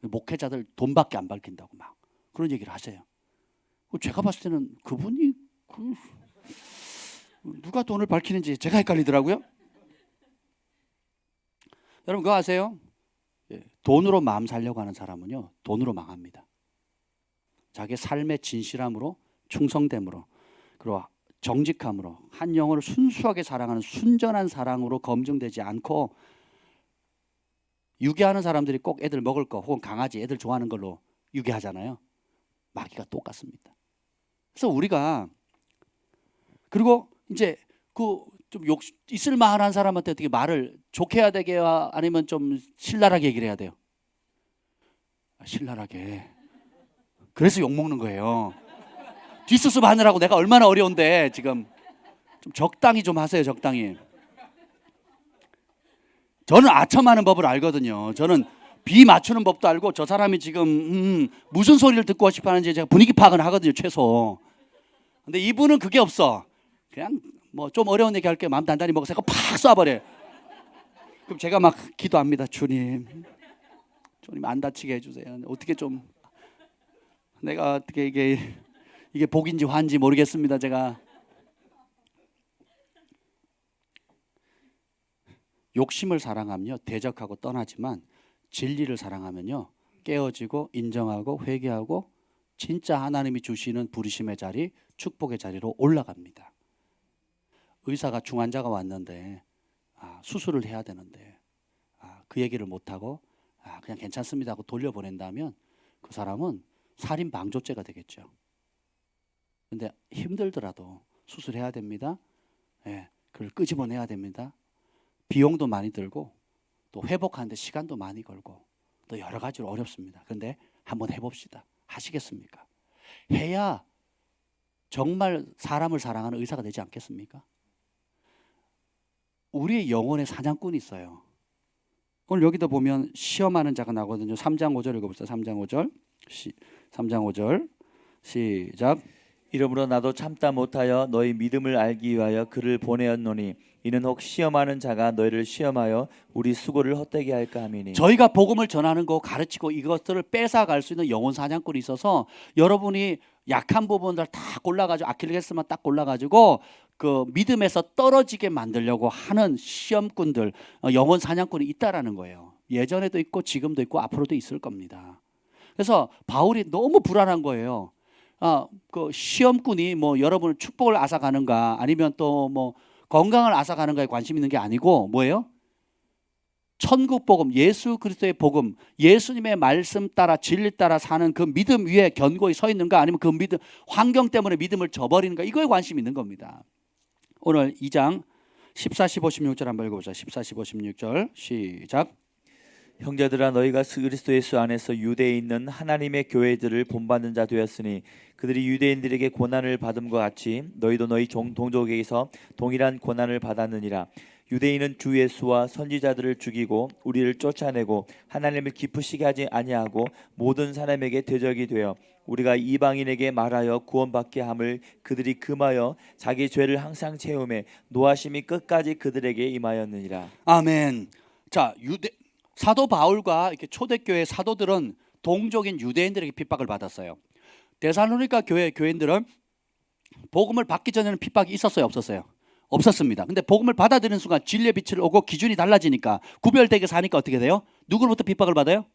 목회자들 돈밖에 안 밝힌다고 막 그런 얘기를 하세요. 제가 봤을 때는 그분이 누가 돈을 밝히는지 제가 헷갈리더라고요. 여러분 그거 아세요? 돈으로 마음 살려고 하는 사람은요 돈으로 망합니다. 자기의 삶의 진실함으로, 충성됨으로, 그리고 정직함으로, 한 영혼을 순수하게 사랑하는 순전한 사랑으로 검증되지 않고 유기하는 사람들이 꼭 애들 먹을 거 혹은 강아지 애들 좋아하는 걸로 유기하잖아요. 마귀가 똑같습니다. 그래서 우리가 그리고 이제 그 좀 욕 있을 만한 사람한테 어떻게 말을 좋게 해야 되게요? 아니면 좀 신랄하게 얘기를 해야 돼요? 신랄하게. 그래서 욕 먹는 거예요. 뒷수습 하느라고 내가 얼마나 어려운데 지금 좀 적당히 좀 하세요. 적당히. 저는 아첨하는 법을 알거든요. 저는 비 맞추는 법도 알고 저 사람이 지금 무슨 소리를 듣고 싶어 하는지 제가 분위기 파악은 하거든요. 최소. 근데 이분은 그게 없어. 그냥 뭐 좀 어려운 얘기 할게 마음 단단히 먹어서 팍 쏴버려. 그럼 제가 막 기도합니다. 주님 안 다치게 해주세요. 어떻게 좀 내가 어떻게 이게 복인지 환지 모르겠습니다. 제가 욕심을 사랑하면요 대적하고 떠나지만 진리를 사랑하면요 깨어지고 인정하고 회개하고 진짜 하나님이 주시는 부르심의 자리, 축복의 자리로 올라갑니다. 의사가 중환자가 왔는데 수술을 해야 되는데 그 얘기를 못하고 그냥 괜찮습니다 하고 돌려보낸다면 그 사람은 살인 방조죄가 되겠죠. 근데 힘들더라도 수술해야 됩니다. 예, 그걸 끄집어내야 됩니다. 비용도 많이 들고 또 회복하는데 시간도 많이 걸고 또 여러 가지로 어렵습니다. 그런데 한번 해봅시다. 하시겠습니까? 해야 정말 사람을 사랑하는 의사가 되지 않겠습니까? 우리의 영혼의 사냥꾼이 있어요. 오늘 여기도 보면 시험하는 자가 나거든요. 3장 5절 읽어보세요. 3장 5절 3장 5절 시작. 이러므로 나도 참다 못하여 너희 믿음을 알기 위하여 그를 보내었노니 이는 혹 시험하는 자가 너희를 시험하여 우리 수고를 헛되게 할까 함이니. 저희가 복음을 전하는 거 가르치고 이것들을 뺏어갈 수 있는 영혼 사냥꾼이 있어서 여러분이 약한 부분들 다 골라가지고 아킬레스만 딱 골라가지고 그 믿음에서 떨어지게 만들려고 하는 시험꾼들, 영혼 사냥꾼이 있다라는 거예요. 예전에도 있고 지금도 있고 앞으로도 있을 겁니다. 그래서 바울이 너무 불안한 거예요. 그 시험꾼이 뭐 여러분을 축복을 앗아가는가 아니면 또 뭐 건강을 앗아가는가에 관심 있는 게 아니고 뭐예요? 천국 복음, 예수 그리스도의 복음, 예수님의 말씀 따라 진리 따라 사는 그 믿음 위에 견고히 서 있는가 아니면 그 믿음 환경 때문에 믿음을 저버리는가 이거에 관심이 있는 겁니다. 오늘 2장 14, 15, 16절 한번 읽어보자. 14, 15, 16절 시작. 형제들아 너희가 그리스도 예수 안에서 유대에 있는 하나님의 교회들을 본받는 자 되었으니 그들이 유대인들에게 고난을 받음과 같이 너희도 너희 동족에게서 동일한 고난을 받았느니라. 유대인은 주 예수와 선지자들을 죽이고 우리를 쫓아내고 하나님을 기쁘시게 하지 아니하고 모든 사람에게 대적이 되어 우리가 이방인에게 말하여 구원받게 함을 그들이 금하여 자기 죄를 항상 채우매 노하심이 끝까지 그들에게 임하였느니라. 아멘. 자, 사도 바울과 이렇게 초대교회 사도들은 동족인 유대인들에게 핍박을 받았어요. 데살로니가 교회인들은 복음을 받기 전에는 핍박이 있었어요, 없었어요? 없었습니다. 근데 복음을 받아들이는 순간 진리의 빛을 오고 기준이 달라지니까 구별되게 사니까 어떻게 돼요? 누구로부터 핍박을 받아요?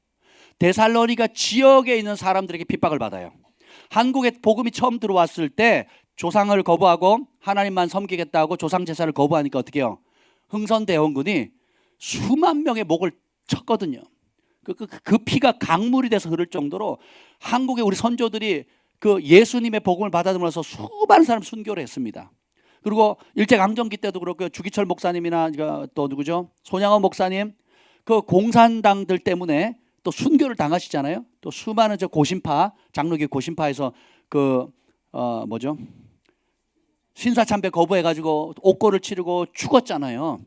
데살로니가 지역에 있는 사람들에게 핍박을 받아요. 한국에 복음이 처음 들어왔을 때 조상을 거부하고 하나님만 섬기겠다고 조상 제사를 거부하니까 어떻게 해요? 흥선대원군이 수만 명의 목을 쳤거든요. 그 피가 강물이 돼서 흐를 정도로 한국의 우리 선조들이 그 예수님의 복음을 받아들면서 수많은 사람 순교를 했습니다. 그리고 일제강점기 때도 그렇고 주기철 목사님이나 또 누구죠? 손양원 목사님 그 공산당들 때문에 또 순교를 당하시잖아요. 또 수많은 저 고신파 장로교 고신파에서 뭐죠? 신사참배 거부해가지고 옥고를 치르고 죽었잖아요.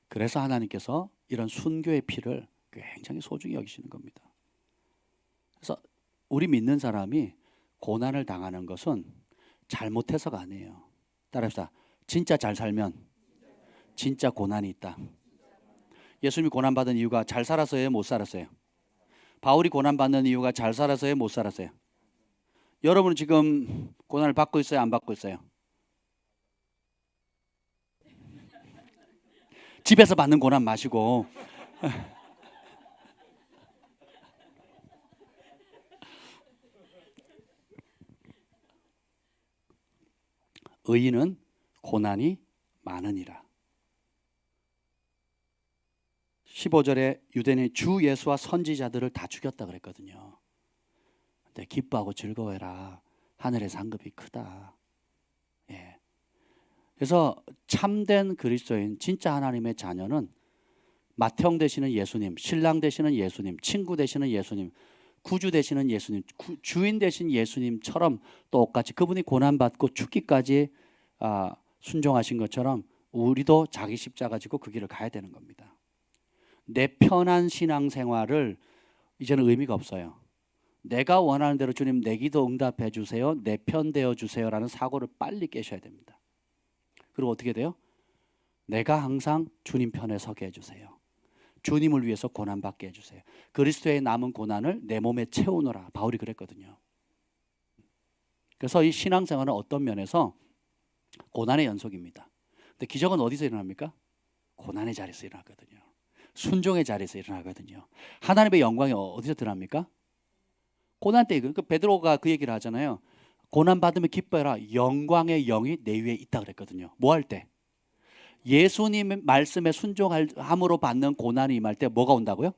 그래서 하나님께서 이런 순교의 피를 굉장히 소중히 여기시는 겁니다. 그래서 우리 믿는 사람이 고난을 당하는 것은 잘못해서가 아니에요. 따라합시다. 진짜 잘 살면 진짜 고난이 있다. 예수님이 고난받은 이유가 잘 살아서예요? 못 살았어요? 바울이 고난받는 이유가 잘 살아서예요? 못 살았어요? 여러분은 지금 고난을 받고 있어요? 안 받고 있어요? 집에서 받는 고난 마시고 의인은 고난이 많으니라. 15절에 유대인이 주 예수와 선지자들을 다 죽였다 그랬거든요. 근데 기뻐하고 즐거워해라. 하늘의 상급이 크다. 예. 그래서 참된 그리스도인, 진짜 하나님의 자녀는 맏형 되시는 예수님, 신랑 되시는 예수님, 친구 되시는 예수님, 구주 되시는 예수님, 주인 되신 예수님처럼 똑같이 그분이 고난받고 죽기까지 순종하신 것처럼 우리도 자기 십자가 지고 그 길을 가야 되는 겁니다. 내 편한 신앙생활을 이제는 의미가 없어요. 내가 원하는 대로 주님 내 기도 응답해 주세요. 내 편 되어 주세요라는 사고를 빨리 깨셔야 됩니다. 그리고 어떻게 돼요? 내가 항상 주님 편에 서게 해주세요. 주님을 위해서 고난받게 해주세요. 그리스도의 남은 고난을 내 몸에 채우노라. 바울이 그랬거든요. 그래서 이 신앙생활은 어떤 면에서 고난의 연속입니다. 근데 기적은 어디서 일어납니까? 고난의 자리에서 일어나거든요. 순종의 자리에서 일어나거든요. 하나님의 영광이 어디서 드러납니까? 고난 때. 그 베드로가 그 얘기를 하잖아요. 고난 받으면 기뻐해라. 영광의 영이 내 위에 있다 그랬거든요. 뭐 할 때? 예수님의 말씀에 순종함으로 받는 고난이 임할 때 뭐가 온다고요?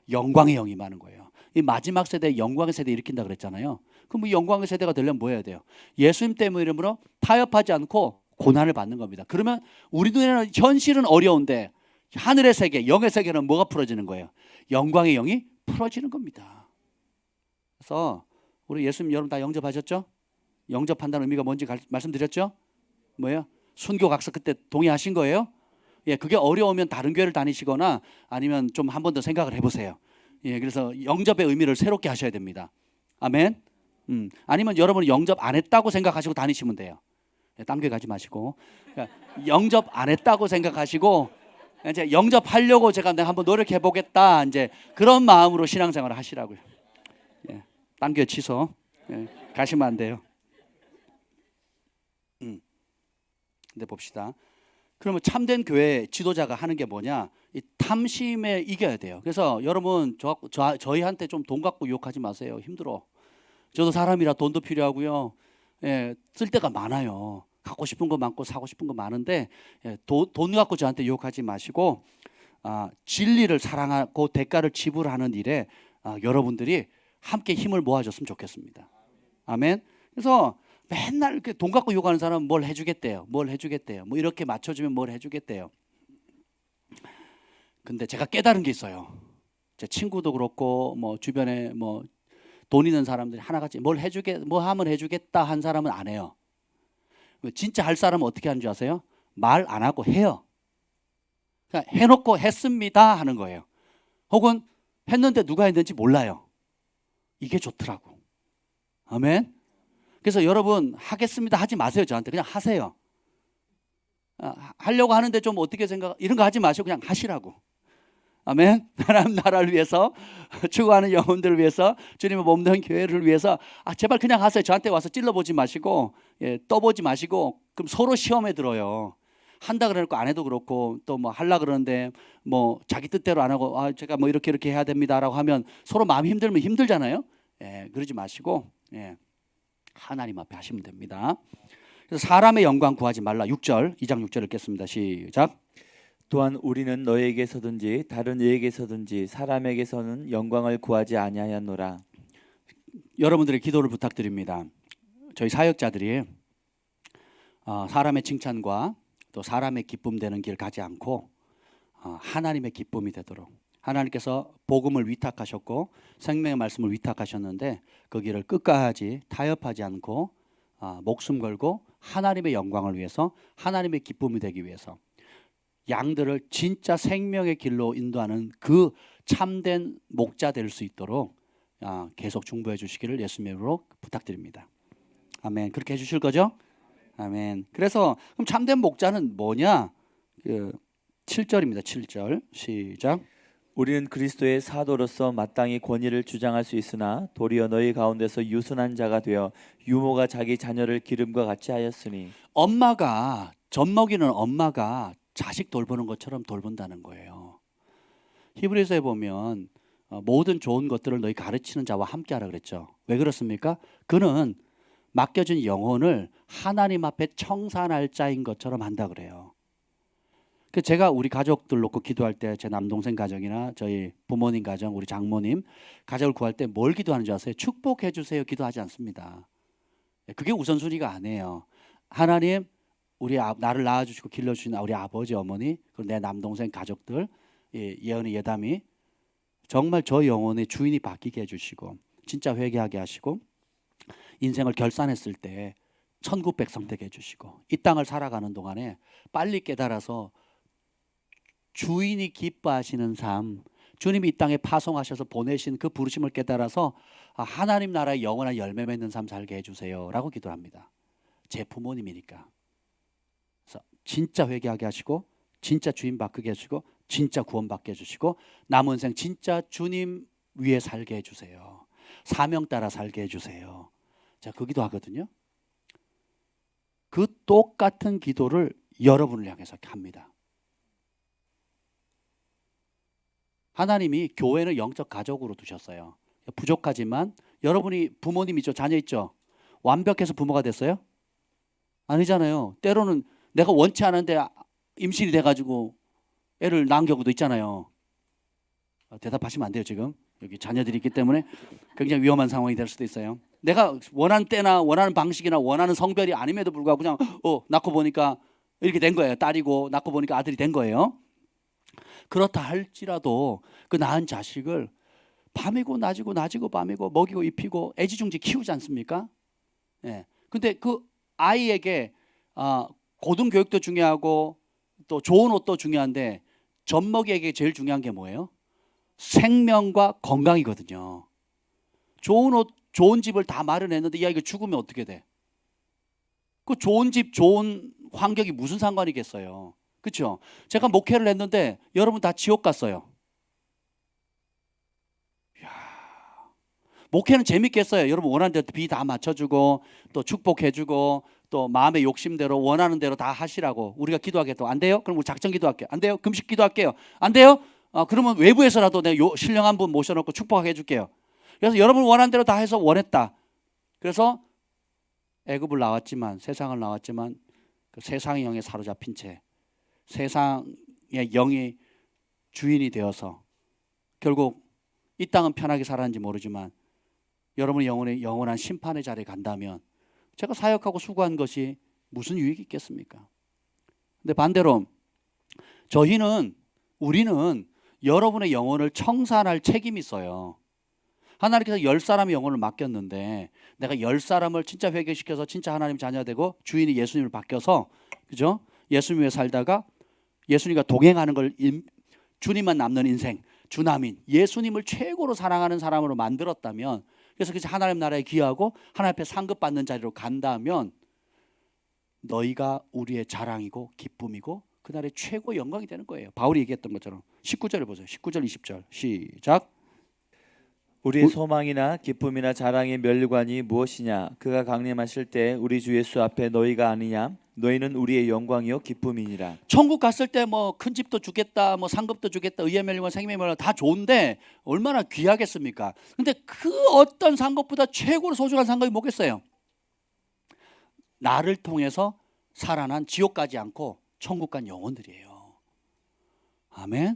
영광의 영이 임하는 거예요. 이 마지막 세대 영광의 세대 일으킨다 그랬잖아요. 그럼 이 영광의 세대가 되려면 뭐 해야 돼요? 예수님 때문에 이름으로 타협하지 않고 고난을 받는 겁니다. 그러면 우리 눈에는 현실은 어려운데 하늘의 세계, 영의 세계는 뭐가 풀어지는 거예요? 영광의 영이 풀어지는 겁니다. 그래서 우리 예수님 여러분 다 영접하셨죠? 영접한다는 의미가 뭔지 말씀드렸죠? 뭐예요? 순교 각서 그때 동의하신 거예요? 예, 그게 어려우면 다른 교회를 다니시거나 아니면 좀 한 번 더 생각을 해보세요. 예, 그래서 영접의 의미를 새롭게 하셔야 됩니다. 아멘. 아니면 여러분 영접 안 했다고 생각하시고 다니시면 돼요. 예, 딴 교회 가지 마시고 그러니까 영접 안 했다고 생각하시고 이제 영접하려고 제가 내가 한번 노력해 보겠다 이제 그런 마음으로 신앙생활을 하시라고요. 예, 딴 교회 취소. 예, 가시면 안 돼요. 근데 봅시다. 그러면 참된 교회 지도자가 하는 게 뭐냐? 이 탐심에 이겨야 돼요. 그래서 여러분 저희한테 좀 돈 갖고 유혹하지 마세요. 힘들어. 저도 사람이라 돈도 필요하고요. 예, 쓸 데가 많아요. 갖고 싶은 거 많고 사고 싶은 거 많은데 예, 돈 갖고 저한테 유혹하지 마시고 진리를 사랑하고 대가를 지불하는 일에 여러분들이 함께 힘을 모아줬으면 좋겠습니다. 아멘. 그래서 맨날 이렇게 돈 갖고 요구하는 사람은 뭘 해주겠대요. 뭘 해주겠대요. 뭐 이렇게 맞춰주면 뭘 해주겠대요. 근데 제가 깨달은 게 있어요. 제 친구도 그렇고 뭐 주변에 뭐 돈 있는 사람들이 하나같이 뭐 하면 해주겠다 한 사람은 안 해요. 진짜 할 사람은 어떻게 하는 줄 아세요? 말 안 하고 해요. 그냥 해놓고 했습니다 하는 거예요. 혹은 했는데 누가 했는지 몰라요. 이게 좋더라고. 아멘. 그래서 여러분 하겠습니다 하지 마세요. 저한테 그냥 하세요. 하려고 하는데 좀 어떻게 이런 거 하지 마시고 그냥 하시라고. 아멘. 하나님 나라를 위해서 추구하는 영혼들을 위해서 주님의 몸된 교회를 위해서 제발 그냥 하세요. 저한테 와서 찔러보지 마시고 떠보지 마시고 그럼 서로 시험에 들어요. 한다 그래놓고 안 해도 그렇고 또 뭐 하려 그러는데 뭐 자기 뜻대로 안 하고 제가 뭐 이렇게 해야 됩니다라고 하면 서로 마음이 힘들면 힘들잖아요. 그러지 마시고 하나님 앞에 하시면 됩니다. 그래서 사람의 영광 구하지 말라. 2장 6절 읽겠습니다. 시작. 또한 우리는 너에게서든지 다른 이에게서든지 사람에게서는 영광을 구하지 아니하였노라. 여러분들의 기도를 부탁드립니다. 저희 사역자들이 사람의 칭찬과 또 사람의 기쁨 되는 길 가지 않고 하나님의 기쁨이 되도록 하나님께서 복음을 위탁하셨고 생명의 말씀을 위탁하셨는데 그 길을 끝까지 타협하지 않고 목숨 걸고 하나님의 영광을 위해서 하나님의 기쁨이 되기 위해서 양들을 진짜 생명의 길로 인도하는 그 참된 목자 될 수 있도록 계속 중보해 주시기를 예수님의 이름으로 부탁드립니다. 아멘. 그렇게 해주실 거죠? 아멘. 그래서 그럼 참된 목자는 뭐냐? 7절입니다. 7절 시작. 우리는 그리스도의 사도로서 마땅히 권위를 주장할 수 있으나 도리어 너희 가운데서 유순한 자가 되어 유모가 자기 자녀를 기름과 같이 하였으니 젖먹이는 엄마가 자식 돌보는 것처럼 돌본다는 거예요. 히브리서에 보면 모든 좋은 것들을 너희 가르치는 자와 함께하라 그랬죠. 왜 그렇습니까? 그는 맡겨진 영혼을 하나님 앞에 청산할 자인 것처럼 한다 그래요. 그 제가 우리 가족들 놓고 기도할 때 제 남동생 가정이나 저희 부모님 가정, 우리 장모님 가족을 구할 때 뭘 기도하는 줄 아세요? 축복해 주세요 기도하지 않습니다. 그게 우선순위가 아니에요. 하나님 나를 낳아주시고 길러주신 우리 아버지 어머니 그리고 내 남동생 가족들 예언이 예담이 정말 저 영혼의 주인이 바뀌게 해주시고 진짜 회개하게 하시고 인생을 결산했을 때 천국 백성 되게 해주시고 이 땅을 살아가는 동안에 빨리 깨달아서 주인이 기뻐하시는 삶, 주님이 이 땅에 파송하셔서 보내신 그 부르심을 깨달아서 하나님 나라의 영원한 열매 맺는 삶 살게 해주세요 라고 기도합니다. 제 부모님이니까. 그래서 진짜 회개하게 하시고 진짜 주인 바꾸게 해주시고 진짜 구원받게 해주시고 남은 생 진짜 주님 위에 살게 해주세요. 사명 따라 살게 해주세요. 제가 그 기도하거든요. 그 똑같은 기도를 여러분을 향해서 합니다. 하나님이 교회는 영적 가족으로 두셨어요. 부족하지만 여러분이 부모님 있죠, 자녀 있죠. 완벽해서 부모가 됐어요? 아니잖아요. 때로는 내가 원치 않은데 임신이 돼가지고 애를 낳은 경우도 있잖아요. 대답하시면 안 돼요. 지금 여기 자녀들이 있기 때문에 굉장히 위험한 상황이 될 수도 있어요. 내가 원하는 때나 원하는 방식이나 원하는 성별이 아님에도 불구하고 그냥 낳고 보니까 이렇게 된 거예요. 딸이고 낳고 보니까 아들이 된 거예요. 그렇다 할지라도 그 낳은 자식을 밤이고 낮이고 밤이고 먹이고 입히고 애지중지 키우지 않습니까? 예. 근데 그 아이에게 고등교육도 중요하고 또 좋은 옷도 중요한데 젖먹이에게 제일 중요한 게 뭐예요? 생명과 건강이거든요. 좋은 옷, 좋은 집을 다 마련했는데 이 아이가 죽으면 어떻게 돼? 그 좋은 집, 좋은 환경이 무슨 상관이겠어요? 그렇죠? 제가 목회를 했는데 여러분 다 지옥 갔어요. 이야, 목회는 재밌겠어요. 여러분 원하는 대로 비 다 맞춰주고 또 축복해주고 또 마음의 욕심대로 원하는 대로 다 하시라고 우리가 기도하겠다고. 안 돼요? 그럼 우리 작전 기도할게요. 안 돼요? 금식 기도할게요. 안 돼요? 그러면 외부에서라도 내가 신령한 분 모셔놓고 축복하게 해줄게요. 그래서 여러분 원하는 대로 다 해서 원했다. 그래서 애굽을 나왔지만 세상을 나왔지만 그 세상의 영에 사로잡힌 채 세상의 영이 주인이 되어서 결국 이 땅은 편하게 살았는지 모르지만 여러분의 영원한 심판의 자리에 간다면 제가 사역하고 수고한 것이 무슨 유익이 있겠습니까? 근데 반대로 우리는 여러분의 영혼을 청산할 책임이 있어요. 하나님께서 10사람의 영혼을 맡겼는데 내가 10사람을 진짜 회개시켜서 진짜 하나님 자녀 되고 주인이 예수님을 바뀌어서 그죠? 예수님 위에 살다가 예수님과 동행하는 걸 주님만 남는 인생, 주남인, 예수님을 최고로 사랑하는 사람으로 만들었다면 그래서 하나님 나라에 귀하고 하나님 앞에 상급받는 자리로 간다면 너희가 우리의 자랑이고 기쁨이고 그날의 최고 영광이 되는 거예요. 바울이 얘기했던 것처럼 19절을 보세요. 19절 20절 시작. 우리의 소망이나 기쁨이나 자랑의 면류관이 무엇이냐? 그가 강림하실 때 우리 주 예수 앞에 너희가 아니냐? 너희는 우리의 영광이요 기쁨이니라. 천국 갔을 때 뭐 큰 집도 주겠다, 뭐 상급도 주겠다, 의의 멸류관, 생명의 멸류관 다 좋은데 얼마나 귀하겠습니까? 근데 그 어떤 상급보다 최고로 소중한 상급이 뭐겠어요? 나를 통해서 살아난 지옥 가지 않고 천국 간 영혼들이에요. 아멘.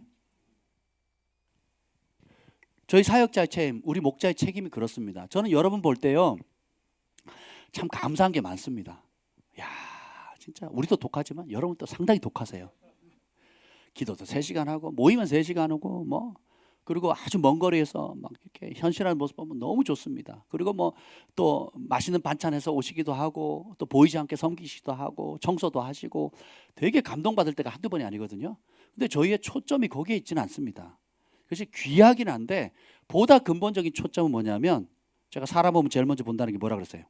저희 사역자의 책임, 우리 목자의 책임이 그렇습니다. 저는 여러분 볼 때요 참 감사한 게 많습니다. 야, 진짜 우리도 독하지만 여러분도 상당히 독하세요. 기도도 3시간 하고 모이면 3시간 하고 뭐 그리고 아주 먼 거리에서 막 이렇게 현실하는 모습 보면 너무 좋습니다. 그리고 뭐 또 맛있는 반찬해서 오시기도 하고 또 보이지 않게 섬기시기도 하고 청소도 하시고 되게 감동받을 때가 한두 번이 아니거든요. 근데 저희의 초점이 거기에 있지는 않습니다. 그것이 귀하긴 한데 보다 근본적인 초점은 뭐냐면 제가 사람 보면 제일 먼저 본다는 게 뭐라 그랬어요?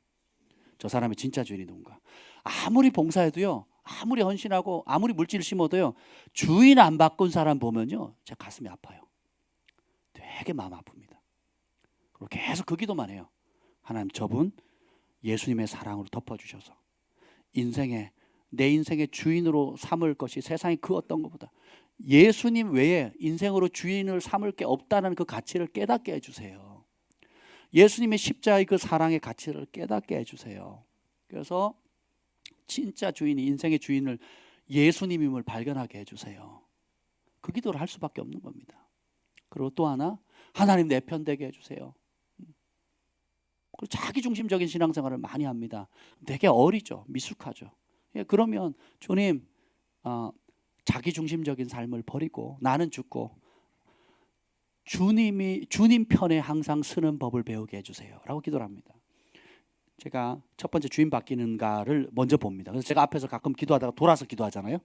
저 사람의 진짜 주인이 누군가. 아무리 봉사해도요, 아무리 헌신하고 아무리 물질을 심어도요, 주인 안 바꾼 사람 보면요 제 가슴이 아파요. 되게 마음 아픕니다. 그리고 계속 그 기도만 해요. 하나님, 저분 예수님의 사랑으로 덮어주셔서 내 인생의 주인으로 삼을 것이 세상의 그 어떤 것보다 예수님 외에 인생으로 주인을 삼을 게 없다는 그 가치를 깨닫게 해주세요. 예수님의 십자가의 그 사랑의 가치를 깨닫게 해주세요. 그래서 진짜 주인이 인생의 주인을 예수님임을 발견하게 해주세요. 그 기도를 할 수밖에 없는 겁니다. 그리고 또 하나, 하나님 내 편 되게 해주세요. 그리고 자기중심적인 신앙생활을 많이 합니다. 되게 어리죠. 미숙하죠. 예, 그러면 주님 자기중심적인 삶을 버리고 나는 죽고 주님 편에 항상 서는 법을 배우게 해주세요 라고 기도를 합니다. 제가 첫 번째 주인 바뀌는가를 먼저 봅니다. 그래서 제가 앞에서 가끔 기도하다가 돌아서 기도하잖아요.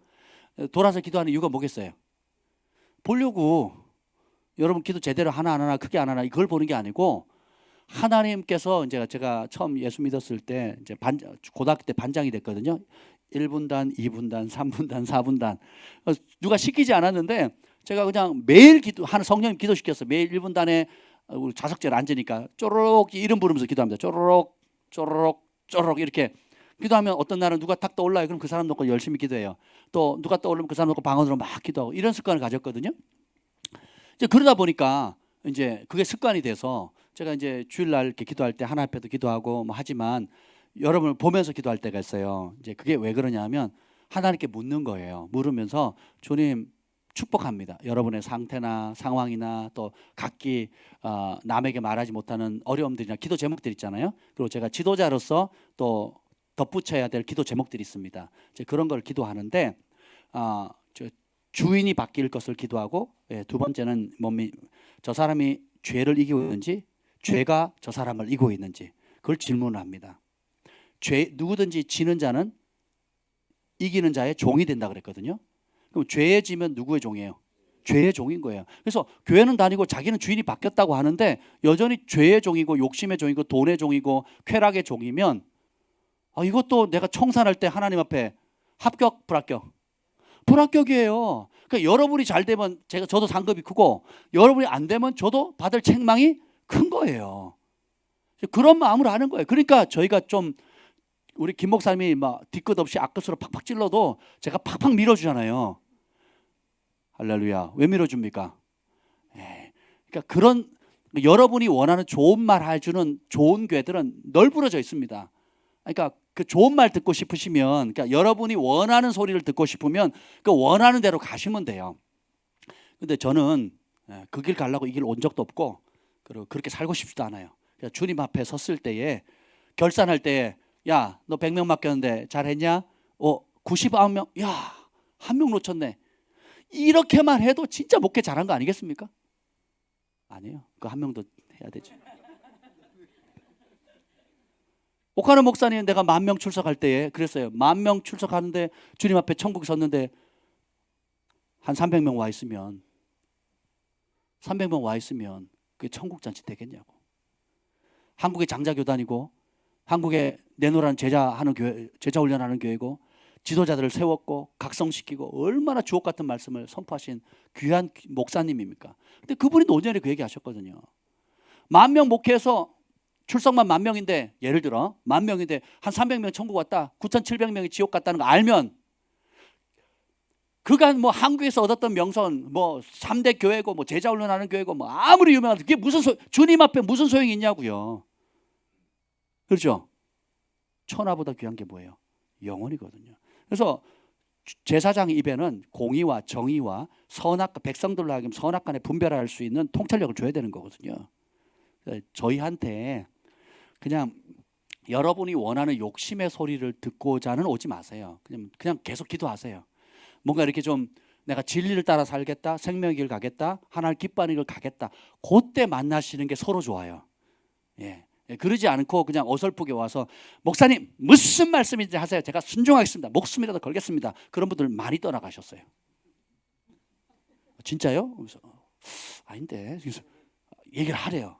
돌아서 기도하는 이유가 뭐겠어요? 보려고. 여러분 기도 제대로 하나 안 하나 크게 안 하나 이걸 보는 게 아니고 하나님께서 이제 제가 처음 예수 믿었을 때 이제 고등학교 때 반장이 됐거든요. 1분단, 2분단, 3분단, 4분단 누가 시키지 않았는데 제가 그냥 매일 하는 성령님 기도시켰어요. 매일 1분단에 우리 좌석제를 앉으니까 쪼르륵 이름 부르면서 기도합니다. 쪼르륵 쪼르륵 쪼르륵 이렇게 기도하면 어떤 날은 누가 탁 떠올라요. 그럼 그 사람 놓고 열심히 기도해요. 또 누가 떠오르면 그 사람 놓고 방언으로 막 기도하고 이런 습관을 가졌거든요. 이제 그러다 보니까 이제 그게 습관이 돼서 제가 이제 주일날 이렇게 기도할 때 하나 앞에도 기도하고 뭐 하지만 여러분을 보면서 기도할 때가 있어요. 이제 그게 왜 그러냐면 하나님께 묻는 거예요. 물으면서 주님 축복합니다. 여러분의 상태나 상황이나 또 각기 남에게 말하지 못하는 어려움들이나 기도 제목들 있잖아요. 그리고 제가 지도자로서 또 덧붙여야 될 기도 제목들이 있습니다. 이제 그런 걸 기도하는데 주인이 바뀔 것을 기도하고 두 번째는 저 사람이 죄를 이기고 있는지 죄가 저 사람을 이기고 있는지 그걸 질문을 합니다. 누구든지 지는 자는 이기는 자의 종이 된다 그랬거든요. 그럼 죄에 지면 누구의 종이에요? 죄의 종인 거예요. 그래서 교회는 다니고 자기는 주인이 바뀌었다고 하는데 여전히 죄의 종이고 욕심의 종이고 돈의 종이고 쾌락의 종이면 이것도 내가 청산할 때 하나님 앞에 합격 불합격? 불합격이에요. 그러니까 여러분이 잘 되면 저도 상급이 크고 여러분이 안 되면 저도 받을 책망이 큰 거예요. 그런 마음으로 하는 거예요. 그러니까 저희가 좀 우리 김 목사님이 막 뒤끝 없이 앞끝으로 팍팍 찔러도 제가 팍팍 밀어주잖아요. 할렐루야. 왜 밀어줍니까? 그러니까 그런 여러분이 원하는 좋은 말 해주는 좋은 교회들은 널브러져 있습니다. 그러니까 그 좋은 말 듣고 싶으시면, 그러니까 여러분이 원하는 소리를 듣고 싶으면 그 원하는 대로 가시면 돼요. 근데 저는 그 길 가려고 이 길 온 적도 없고 그리고 그렇게 살고 싶지도 않아요. 그러니까 주님 앞에 섰을 때에 결산할 때에 야, 너 100명 맡겼는데 잘했냐? 99명. 야, 한 명 놓쳤네. 이렇게만 해도 진짜 목회 잘한 거 아니겠습니까? 아니에요. 그 한 명도 해야 되죠. 오카노 목사님 내가 10,000명 출석할 때에 그랬어요. 10,000명 출석하는데 주님 앞에 천국에 섰는데 한 300명 와 있으면 300명 와 있으면 그게 천국 잔치 되겠냐고. 한국에 장자교단이고 한국에 내노라는 제자하는 교회, 제자 훈련하는 교회고 지도자들을 세웠고 각성시키고 얼마나 주옥 같은 말씀을 선포하신 귀한 목사님입니까? 근데 그분이 노년에 그 얘기 하셨거든요. 10,000명 목회해서 출석만 10,000명인데 예를 들어 10,000명인데 한 300명 천국 왔다 9,700명이 지옥 갔다는 거 알면 그간 뭐 한국에서 얻었던 명성 뭐 3대 교회고 뭐 제자 훈련하는 교회고 뭐 아무리 유명한 그게 무슨 주님 앞에 무슨 소용이 있냐고요. 그렇죠? 천하보다 귀한 게 뭐예요? 영혼이거든요. 그래서 제사장 입에는 공의와 정의와 선악 백성들로 하여금 선악간에 분별할 수 있는 통찰력을 줘야 되는 거거든요. 저희한테 그냥 여러분이 원하는 욕심의 소리를 듣고자는 오지 마세요. 그냥 계속 기도하세요. 뭔가 이렇게 좀 내가 진리를 따라 살겠다, 생명의 길 가겠다, 하나님 기뻐하는 길 가겠다. 그때 만나시는 게 서로 좋아요. 그러지 않고 그냥 어설프게 와서 목사님 무슨 말씀인지 하세요. 제가 순종하겠습니다. 목숨이라도 걸겠습니다. 그런 분들 많이 떠나가셨어요. 진짜요? 그래서 아닌데. 그래서 얘기를 하래요.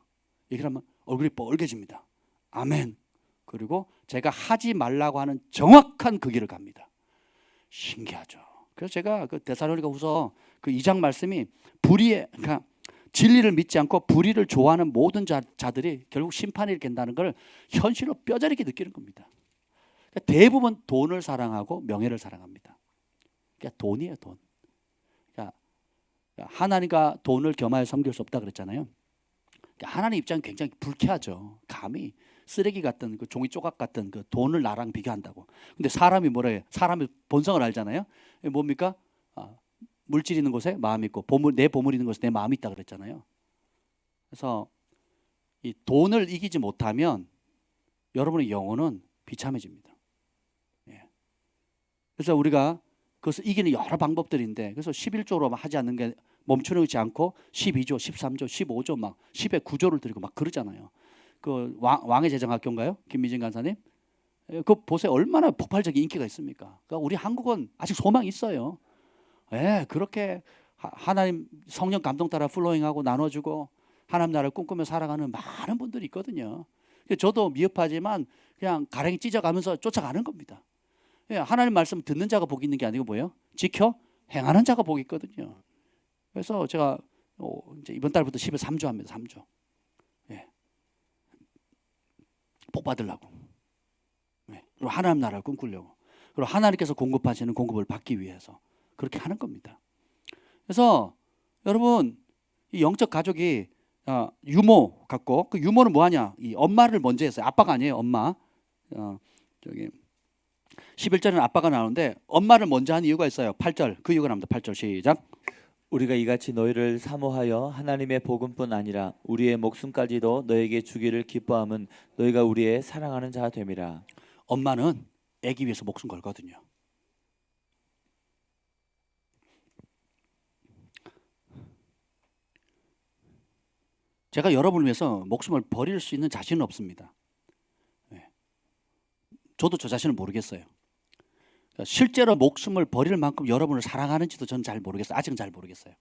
얘기를 하면 얼굴이 뻘개집니다. 아멘. 그리고 제가 하지 말라고 하는 정확한 그 길을 갑니다. 신기하죠. 그래서 제가 그 데살로니가후서 그 2장 말씀이 그러니까 진리를 믿지 않고 불의를 좋아하는 모든 자들이 결국 심판이 이렇게 된다는 걸 현실로 뼈저리게 느끼는 겁니다. 그러니까 대부분 돈을 사랑하고 명예를 사랑합니다. 그러니까 돈이에요, 돈. 그러니까 하나님과 돈을 겸하여 섬길 수 없다 그랬잖아요. 그러니까 하나님 입장은 굉장히 불쾌하죠. 감히 쓰레기 같은 그 종이 조각 같은 그 돈을 나랑 비교한다고. 근데 사람이 뭐라 해요? 사람의 본성을 알잖아요. 뭡니까? 물질 있는 곳에 마음이 있고 내 보물 있는 곳에 내 마음이 있다 그랬잖아요. 그래서 이 돈을 이기지 못하면 여러분의 영혼은 비참해집니다. 예. 그래서 우리가 그것을 이기는 여러 방법들인데, 그래서 11조로 하지 않는 게 멈추지 않고 12조, 13조, 15조 막 10의 9조를 드리고 막 그러잖아요. 그 왕의 제정학교인가요? 김미진 간사님? 그 보세요. 얼마나 폭발적인 인기가 있습니까? 그러니까 우리 한국은 아직 소망이 있어요. 예, 그렇게 하나님 성령 감동 따라 플로잉하고 나눠주고 하나님 나라를 꿈꾸며 살아가는 많은 분들이 있거든요. 저도 미흡하지만 그냥 가랭이 찢어가면서 쫓아가는 겁니다. 예, 하나님 말씀 듣는 자가 복이 있는 게 아니고 뭐예요? 지켜 행하는 자가 복이 있거든요. 그래서 제가 이제 이번 달부터 10에 3조 합니다. 3조. 예. 복 받으려고. 예. 그리고 하나님 나라를 꿈꾸려고. 그리고 하나님께서 공급하시는 공급을 받기 위해서 그렇게 하는 겁니다. 그래서 여러분, 이 영적 가족이 유모 갖고, 그 유모는 뭐 하냐? 이 엄마를 먼저 했어요. 아빠가 아니에요. 엄마. 저기 11절에는 아빠가 나오는데 엄마를 먼저 한 이유가 있어요. 8절. 그 이유가 나옵니다. 8절 시작. 우리가 이같이 너희를 사모하여 하나님의 복음뿐 아니라 우리의 목숨까지도 너에게 주기를 기뻐함은 너희가 우리의 사랑하는 자 됨이라. 엄마는 아기 위해서 목숨 걸거든요. 제가 여러분을 위해서 목숨을 버릴 수 있는 자신은 없습니다. 저도 저 자신을 모르겠어요. 실제로 목숨을 버릴 만큼 여러분을 사랑하는지도 저는 잘 모르겠어요. 아직은 잘 모르겠어요.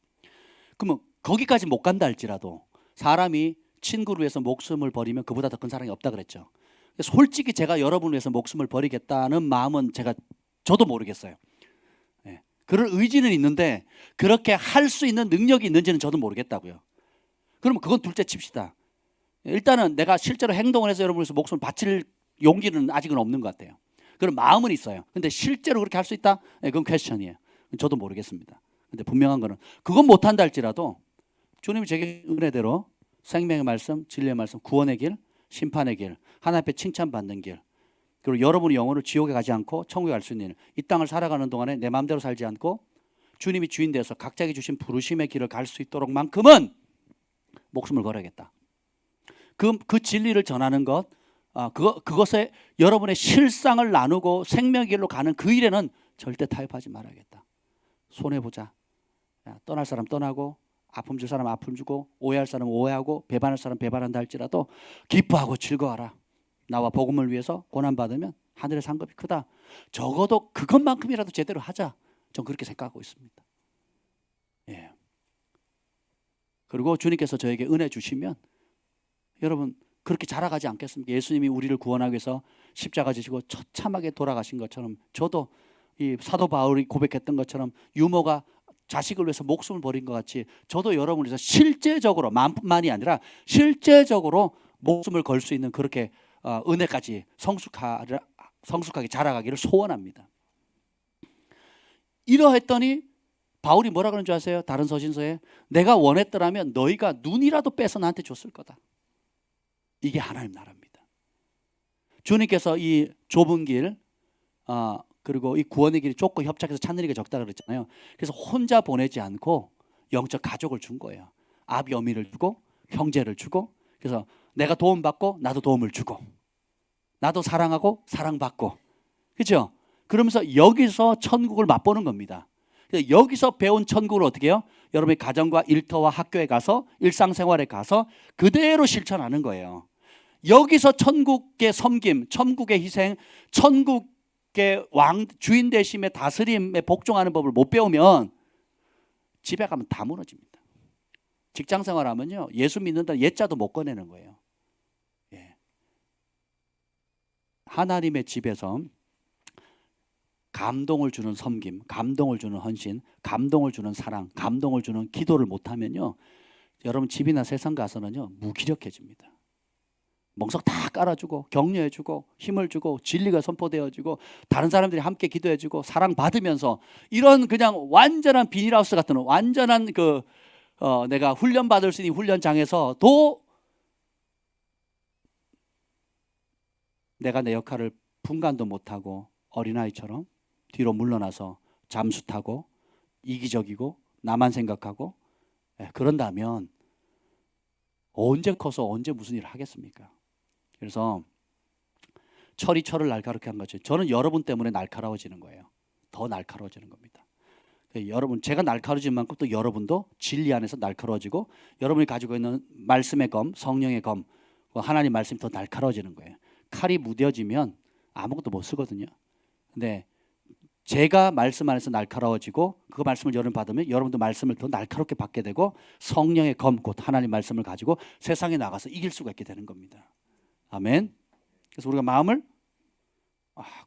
그러면 거기까지 못 간다 할지라도 사람이 친구를 위해서 목숨을 버리면 그보다 더 큰 사랑이 없다 그랬죠. 솔직히 제가 여러분을 위해서 목숨을 버리겠다는 마음은 저도 모르겠어요. 그럴 의지는 있는데 그렇게 할 수 있는 능력이 있는지는 저도 모르겠다고요. 그러면 그건 둘째 칩시다. 일단은 내가 실제로 행동을 해서 여러분을 위해서 목숨을 바칠 용기는 아직은 없는 것 같아요. 그런 마음은 있어요. 근데 실제로 그렇게 할 수 있다? 그건 퀘스천이에요. 저도 모르겠습니다. 근데 분명한 거는 그건 못한다 할지라도 주님이 제게 은혜대로 생명의 말씀, 진리의 말씀, 구원의 길, 심판의 길, 하나님 앞에 칭찬받는 길, 그리고 여러분의 영혼을 지옥에 가지 않고 천국에 갈 수 있는 일, 이 땅을 살아가는 동안에 내 마음대로 살지 않고 주님이 주인 되어서 각자에게 주신 부르심의 길을 갈 수 있도록 만큼은 목숨을 걸어야겠다. 그 진리를 전하는 것, 그것에 여러분의 실상을 나누고 생명의 길로 가는 그 일에는 절대 타협하지 말아야겠다. 손해보자. 떠날 사람 떠나고 아픔 줄 사람 아픔 주고 오해할 사람 오해하고 배반할 사람 배반한다 할지라도 기뻐하고 즐거워하라. 나와 복음을 위해서 고난받으면 하늘의 상급이 크다. 적어도 그것만큼이라도 제대로 하자. 전 그렇게 생각하고 있습니다. 예. 그리고 주님께서 저에게 은혜 주시면 여러분 그렇게 자라가지 않겠습니까? 예수님이 우리를 구원하기 위해서 십자가 지시고 처참하게 돌아가신 것처럼 저도 이 사도 바울이 고백했던 것처럼 유모가 자식을 위해서 목숨을 버린 것 같이 저도 여러분을 위해서 실제적으로 마음뿐만이 아니라 실제적으로 목숨을 걸 수 있는 그렇게 은혜까지 성숙하게 자라가기를 소원합니다. 이러했더니 바울이 뭐라 그러는 줄 아세요? 다른 서신서에 내가 원했더라면 너희가 눈이라도 빼서 나한테 줬을 거다. 이게 하나님 나라입니다. 주님께서 이 좁은 길 그리고 이 구원의 길이 좁고 협착해서 찾는 이가 적다 그랬잖아요. 그래서 혼자 보내지 않고 영적 가족을 준 거예요. 아비 어미를 주고 형제를 주고, 그래서 내가 도움받고 나도 도움을 주고 나도 사랑하고 사랑받고, 그렇죠? 그러면서 여기서 천국을 맛보는 겁니다. 여기서 배운 천국을 어떻게 해요? 여러분의 가정과 일터와 학교에 가서 일상생활에 가서 그대로 실천하는 거예요. 여기서 천국의 섬김, 천국의 희생, 천국의 주인 되심의 다스림에 복종하는 법을 못 배우면 집에 가면 다 무너집니다. 직장생활하면요 예수 믿는다는 예자도 못 꺼내는 거예요. 예. 하나님의 집에서 감동을 주는 섬김, 감동을 주는 헌신, 감동을 주는 사랑, 감동을 주는 기도를 못하면요 여러분 집이나 세상 가서는요 무기력해집니다. 멍석 다 깔아주고 격려해주고 힘을 주고 진리가 선포되어지고 다른 사람들이 함께 기도해주고 사랑받으면서 이런 그냥 완전한 비닐하우스 같은 완전한 내가 훈련받을 수 있는 훈련장에서도 내가 내 역할을 분간도 못하고 어린아이처럼 뒤로 물러나서 잠수 타고 이기적이고 나만 생각하고 그런다면 언제 커서 언제 무슨 일을 하겠습니까? 그래서 철이 철을 날카롭게 한 거죠. 저는 여러분 때문에 날카로워지는 거예요. 더 날카로워지는 겁니다. 여러분, 제가 날카로워진 만큼 또 여러분도 진리 안에서 날카로워지고 여러분이 가지고 있는 말씀의 검, 성령의 검, 하나님 말씀이 더 날카로워지는 거예요. 칼이 무뎌지면 아무것도 못 쓰거든요. 근데 제가 말씀 안에서 날카로워지고 그 말씀을 여러분 받으면 여러분도 말씀을 더 날카롭게 받게 되고 성령의 검, 곧 하나님 말씀을 가지고 세상에 나가서 이길 수가 있게 되는 겁니다. 아멘. 그래서 우리가 마음을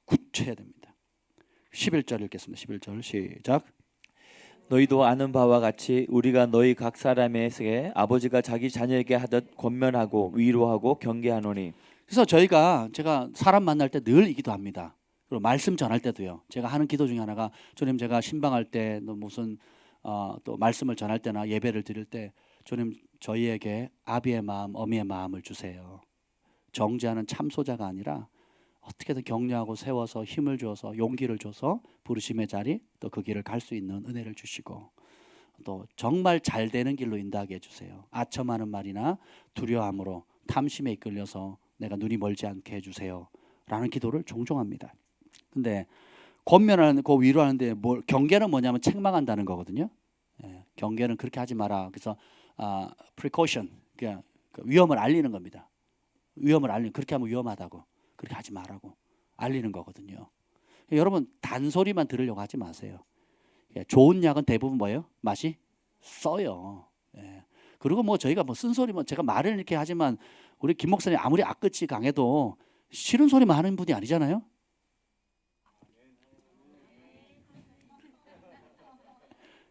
굳혀야 됩니다. 11절 읽겠습니다. 11절 시작. 너희도 아는 바와 같이 우리가 너희 각 사람에게 아버지가 자기 자녀에게 하듯 권면하고 위로하고 경계하노니. 그래서 제가 사람 만날 때 늘 이 기도합니다. 그리고 말씀 전할 때도요. 제가 하는 기도 중에 하나가 주님, 제가 신방할 때 무슨 또 말씀을 전할 때나 예배를 드릴 때 주님, 저희에게 아비의 마음, 어미의 마음을 주세요. 정죄하는 참소자가 아니라 어떻게든 격려하고 세워서 힘을 줘서 용기를 줘서 부르심의 자리, 또 그 길을 갈 수 있는 은혜를 주시고 또 정말 잘 되는 길로 인도하게 해주세요. 아첨하는 말이나 두려움으로 탐심에 이끌려서 내가 눈이 멀지 않게 해주세요 라는 기도를 종종 합니다. 근데 권면하는 거 위로하는데 경계는 뭐냐면 책망한다는 거거든요. 경계는 그렇게 하지 마라. 그래서 precaution, 그냥 위험을 알리는 겁니다. 위험을 알리는, 그렇게 하면 위험하다고, 그렇게 하지 말라고 알리는 거거든요. 여러분, 단소리만 들으려고 하지 마세요. 좋은 약은 대부분 뭐예요? 맛이 써요. 그리고 저희가 쓴소리만, 제가 말을 이렇게 하지만 우리 김 목사님 아무리 악끝이 강해도 싫은 소리만 하는 분이 아니잖아요.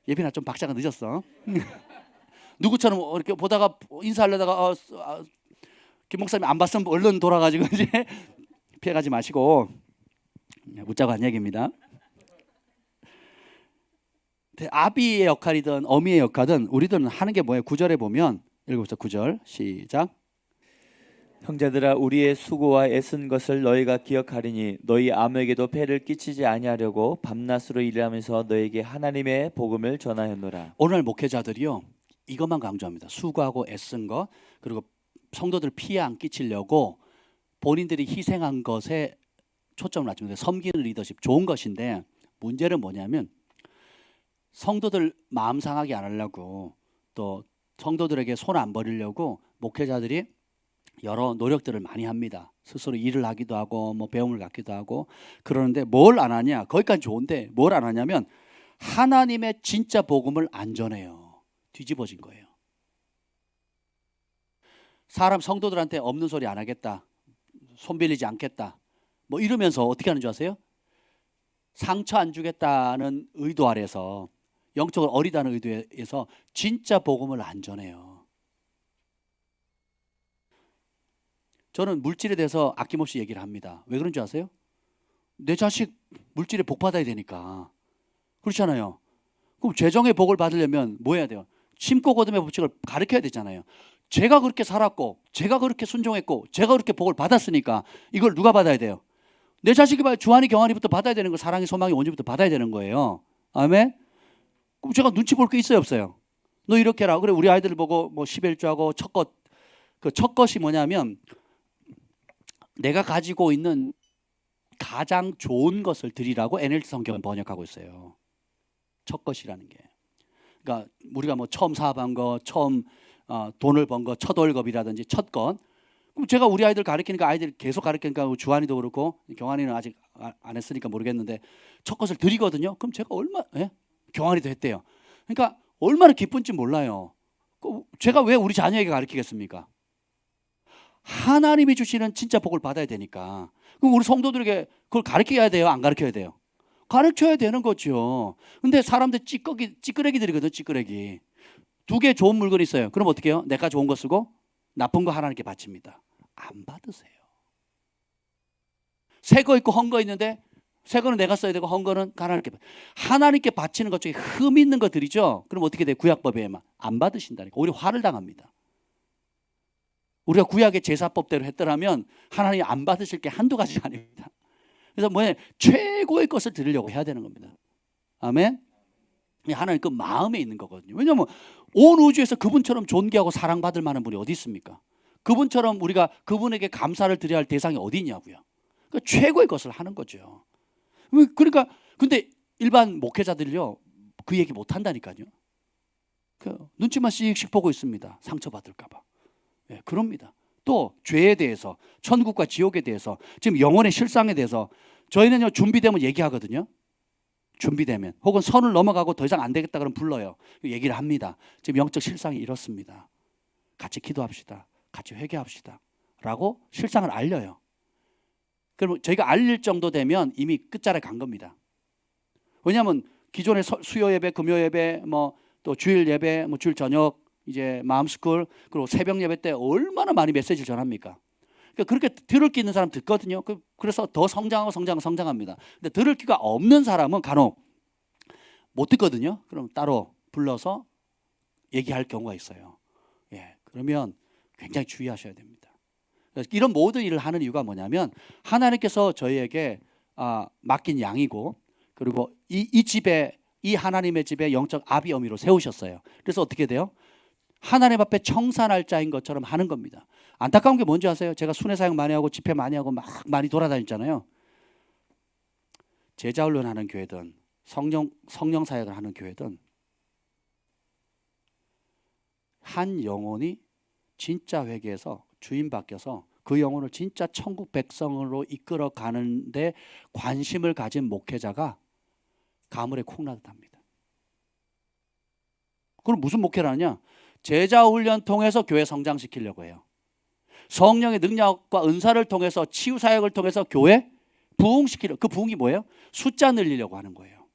예빈아, 좀 박자가 늦었어. 누구처럼 이렇게 보다가 인사하려다가 김 목사님 안 봤으면 얼른 돌아가지고 이제 피해가지 마시고 웃자고 한 얘기입니다. 아비의 역할이든 어미의 역할이든 우리들은 하는 게 뭐예요? 9절에 보면 읽어보세요. 9절 시작. 형제들아, 우리의 수고와 애쓴 것을 너희가 기억하리니 너희 아무에게도 폐를 끼치지 아니하려고 밤낮으로 일하면서 너에게 하나님의 복음을 전하였노라. 오늘 목회자들이요, 이것만 강조합니다. 수고하고 애쓴 것, 그리고 성도들 피해 안 끼치려고 본인들이 희생한 것에 초점을 맞춥니다. 섬기는 리더십 좋은 것인데 문제는 뭐냐면 성도들 마음 상하게 안 하려고, 또 성도들에게 손 안 버리려고 목회자들이 여러 노력들을 많이 합니다. 스스로 일을 하기도 하고 배움을 갖기도 하고 그러는데 뭘 안 하냐? 거기까지 좋은데 뭘 안 하냐면 하나님의 진짜 복음을 안 전해요. 뒤집어진 거예요. 사람 성도들한테 없는 소리 안 하겠다, 손 빌리지 않겠다 이러면서 어떻게 하는 줄 아세요? 상처 안 주겠다는 의도 아래서, 영적으로 어리다는 의도에서 진짜 복음을 안 전해요. 저는 물질에 대해서 아낌없이 얘기를 합니다. 왜 그런 줄 아세요? 내 자식 물질에 복 받아야 되니까. 그렇잖아요. 그럼 재정의 복을 받으려면 뭐 해야 돼요? 심고 거듭의 법칙을 가르쳐야 되잖아요. 제가 그렇게 살았고, 제가 그렇게 순종했고, 제가 그렇게 복을 받았으니까 이걸 누가 받아야 돼요? 내 자식이 주한이 경한이부터 받아야 되는 거, 사랑이 소망이 온전부터 받아야 되는 거예요. 아멘. 그럼 제가 눈치 볼 게 있어요, 없어요? 너 이렇게 해라. 그래, 우리 아이들 보고 11조하고 첫 것이 뭐냐면 내가 가지고 있는 가장 좋은 것을 드리라고 NLT 성경은 번역하고 있어요. 첫 것이라는 게. 그러니까 우리가 처음 사업한 거, 처음 돈을 번 거, 첫 월급이라든지 첫 것. 그럼 제가 우리 아이들 가르치니까, 아이들 계속 가르치니까 주한이도 그렇고 경한이는 아직 안 했으니까 모르겠는데 첫 것을 드리거든요. 그럼 제가 경한이도 했대요. 그러니까 얼마나 기쁜지 몰라요. 제가 왜 우리 자녀에게 가르치겠습니까? 하나님이 주시는 진짜 복을 받아야 되니까. 그럼 우리 성도들에게 그걸 가르쳐야 돼요? 안 가르쳐야 돼요? 가르쳐야 되는 거죠. 근데 사람들 찌끄레기들이거든, 찌끄레기. 두 개 좋은 물건이 있어요. 그럼 어떻게 해요? 내가 좋은 거 쓰고 나쁜 거 하나님께 바칩니다. 안 받으세요. 새 거 있고 헌 거 있는데 새 거는 내가 써야 되고 헌 거는 하나님께 바치는 것 중에 흠 있는 것들이죠. 그럼 어떻게 돼요? 구약법에만 안 받으신다니까. 오히려 화를 당합니다. 우리가 구약의 제사법대로 했더라면 하나님 안 받으실 게 한두 가지가 아닙니다. 그래서 뭐냐, 최고의 것을 드리려고 해야 되는 겁니다. 아멘. 하나님 그 마음에 있는 거거든요. 왜냐하면 온 우주에서 그분처럼 존귀하고 사랑받을 만한 분이 어디 있습니까? 그분처럼 우리가 그분에게 감사를 드려야 할 대상이 어디 있냐고요. 그러니까 최고의 것을 하는 거죠. 그러니까 근데 일반 목회자들이요 그 얘기 못 한다니까요. 그 눈치만 씩씩 보고 있습니다. 상처받을까 봐. 예, 그럽니다. 또 죄에 대해서, 천국과 지옥에 대해서, 지금 영혼의 실상에 대해서 저희는요 준비되면 얘기하거든요. 준비되면 혹은 선을 넘어가고 더 이상 안 되겠다 그러면 불러요. 얘기를 합니다. 지금 영적 실상이 이렇습니다. 같이 기도합시다. 같이 회개합시다. 라고 실상을 알려요. 그럼 저희가 알릴 정도 되면 이미 끝자락에 간 겁니다. 왜냐하면 기존의 수요 예배, 금요 예배, 뭐 또 주일 예배, 뭐 주일 저녁, 이제 마음스쿨, 그리고 새벽 예배 때 얼마나 많이 메시지를 전합니까? 그러니까 그렇게 들을 기 있는 사람 듣거든요. 그래서 더 성장합니다. 근데 들을 기가 없는 사람은 간혹 못 듣거든요. 그럼 따로 불러서 얘기할 경우가 있어요. 예, 그러면 굉장히 주의하셔야 됩니다. 이런 모든 일을 하는 이유가 뭐냐면 하나님께서 저희에게 맡긴 양이고, 그리고 이 집에, 이 하나님의 집에 영적 아비 어미로 세우셨어요. 그래서 어떻게 돼요? 하나님 앞에 청산할 자인 것처럼 하는 겁니다. 안타까운 게 뭔지 아세요? 제가 순회 사역 많이 하고 집회 많이 하고 막 많이 돌아다녔잖아요. 제자 훈련하는 교회든 성령 사역을 하는 교회든 한 영혼이 진짜 회개해서 주인 바뀌어서 그 영혼을 진짜 천국 백성으로 이끌어 가는데 관심을 가진 목회자가 가물에 콩나듯 합니다. 그럼 무슨 목회를 하냐? 제자 훈련 통해서 교회 성장시키려고 해요. 성령의 능력과 은사를 통해서, 치유 사역을 통해서 교회 부흥시키려고. 그 부흥이 뭐예요? 숫자 늘리려고 하는 거예요.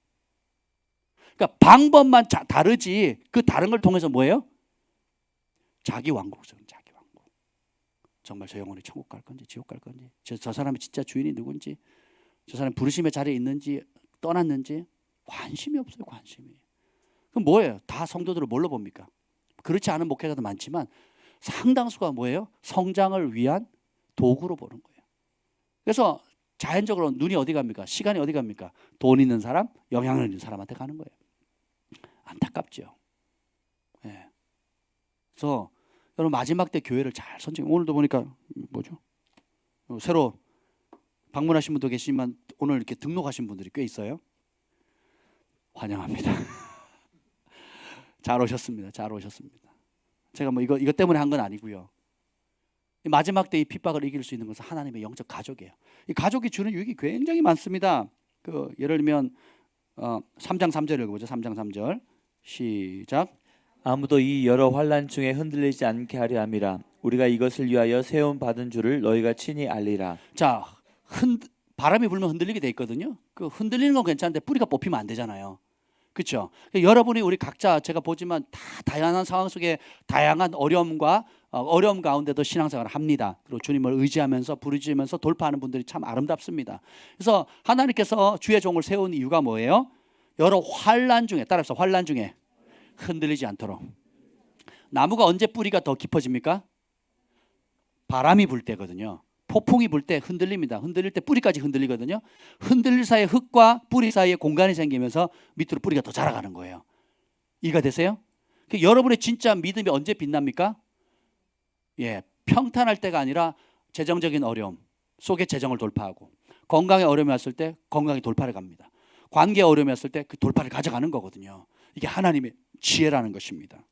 그러니까 방법만 다르지 그 다른 걸 통해서 뭐예요? 자기 왕국이죠. 자기 왕국. 정말 저 영혼이 천국 갈 건지 지옥 갈 건지, 저 사람이 진짜 주인이 누군지, 저 사람이 부르심의 자리에 있는지 떠났는지 관심이 없어요. 관심이. 그럼 뭐예요? 다 성도들을 뭘로 봅니까? 그렇지 않은 목회자도 많지만 상당수가 뭐예요? 성장을 위한 도구로 보는 거예요. 그래서 자연적으로 눈이 어디 갑니까? 시간이 어디 갑니까? 돈 있는 사람, 영향을 있는 사람한테 가는 거예요. 안타깝죠. 예. 그래서 여러분 마지막 때 교회를 잘 선정. 오늘도 보니까 뭐죠? 새로 방문하신 분도 계시지만 오늘 이렇게 등록하신 분들이 꽤 있어요. 환영합니다. 잘 오셨습니다. 잘 오셨습니다. 제가 뭐 이거 때문에 한 건 아니고요. 마지막 때 이 핍박을 이길 수 있는 것은 하나님의 영적 가족이에요. 이 가족이 주는 유익이 굉장히 많습니다. 예를 들면 3장 3절 읽어보죠. 3장 3절 시작. 아무도 이 여러 환난 중에 흔들리지 않게 하려 함이라. 우리가 이것을 위하여 세움 받은 줄을 너희가 친히 알리라. 자, 바람이 불면 흔들리게 돼 있거든요. 그 흔들리는 건 괜찮은데 뿌리가 뽑히면 안 되잖아요. 그렇죠? 여러분이 우리 각자 제가 보지만 다 다양한 상황 속에 다양한 어려움 가운데도 신앙생활을 합니다. 그리고 주님을 의지하면서 부르짖으면서 돌파하는 분들이 참 아름답습니다. 그래서 하나님께서 주의 종을 세운 이유가 뭐예요? 여러 환난 중에, 따라서 환난 중에 흔들리지 않도록. 나무가 언제 뿌리가 더 깊어집니까? 바람이 불 때거든요. 폭풍이 불 때 흔들립니다. 흔들릴 때 뿌리까지 흔들리거든요. 흔들릴 사이에 흙과 뿌리 사이에 공간이 생기면서 밑으로 뿌리가 더 자라가는 거예요. 이해가 되세요? 여러분의 진짜 믿음이 언제 빛납니까? 예, 평탄할 때가 아니라 재정적인 어려움 속에 재정을 돌파하고, 건강에 어려움이 왔을 때 건강에 돌파를 갑니다. 관계에 어려움이 왔을 때 그 돌파를 가져가는 거거든요. 이게 하나님의 지혜라는 것입니다.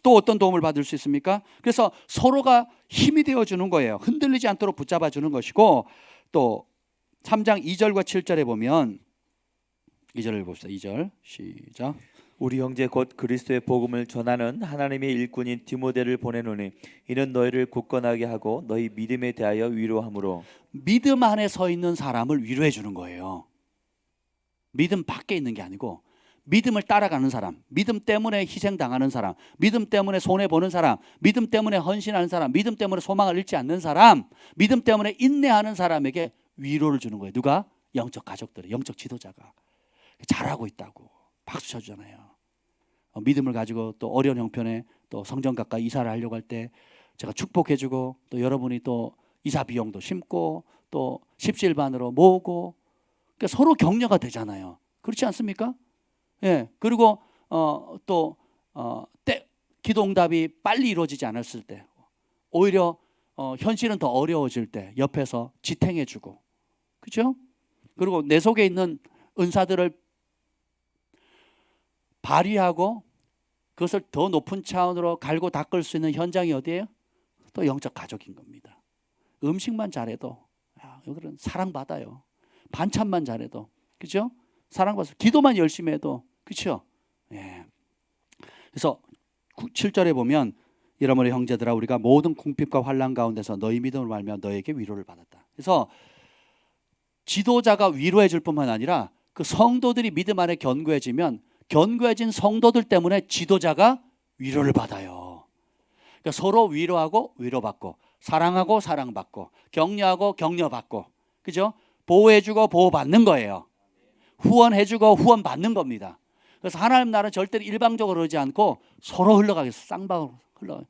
또 어떤 도움을 받을 수 있습니까? 그래서 서로가 힘이 되어주는 거예요. 흔들리지 않도록 붙잡아 주는 것이고, 또 3장 2절과 7절에 보면 2절을 봅시다. 2절 시작. 우리 형제 곧 그리스도의 복음을 전하는 하나님의 일꾼인 디모데를 보내노니 이는 너희를 굳건하게 하고 너희 믿음에 대하여 위로하므로. 믿음 안에 서 있는 사람을 위로해 주는 거예요. 믿음 밖에 있는 게 아니고 믿음을 따라가는 사람, 믿음 때문에 희생당하는 사람, 믿음 때문에 손해보는 사람, 믿음 때문에 헌신하는 사람, 믿음 때문에 소망을 잃지 않는 사람, 믿음 때문에 인내하는 사람에게 위로를 주는 거예요. 누가? 영적 가족들이, 영적 지도자가. 잘하고 있다고 박수 쳐주잖아요. 믿음을 가지고 또 어려운 형편에 또 성전 가까이 이사를 하려고 할 때 제가 축복해주고 또 여러분이 또 이사 비용도 심고 또 십시일반으로 모으고 그러니까 서로 격려가 되잖아요. 그렇지 않습니까? 예. 그리고 기도 응답이 빨리 이루어지지 않았을 때 오히려 현실은 더 어려워질 때 옆에서 지탱해주고 그렇죠? 그리고 내 속에 있는 은사들을 발휘하고 그것을 더 높은 차원으로 갈고 닦을 수 있는 현장이 어디예요? 또 영적 가족인 겁니다. 음식만 잘해도 여기는 사랑받아요. 반찬만 잘해도 그렇죠? 사랑받아서 기도만 열심히 해도 그렇죠? 예. 그래서 7절에 보면 이러므로 형제들아 우리가 모든 궁핍과 환난 가운데서 너희 믿음을 말며 너에게 위로를 받았다. 그래서 지도자가 위로해 줄 뿐만 아니라 그 성도들이 믿음 안에 견고해지면 견고해진 성도들 때문에 지도자가 위로를 받아요. 그러니까 서로 위로하고 위로받고 사랑하고 사랑받고 격려하고 격려받고 그죠? 보호해주고 보호받는 거예요. 후원해주고 후원받는 겁니다. 그래서 하나님 나라는 절대로 일방적으로 그러지 않고 서로 흘러가겠어. 쌍방으로 흘러가.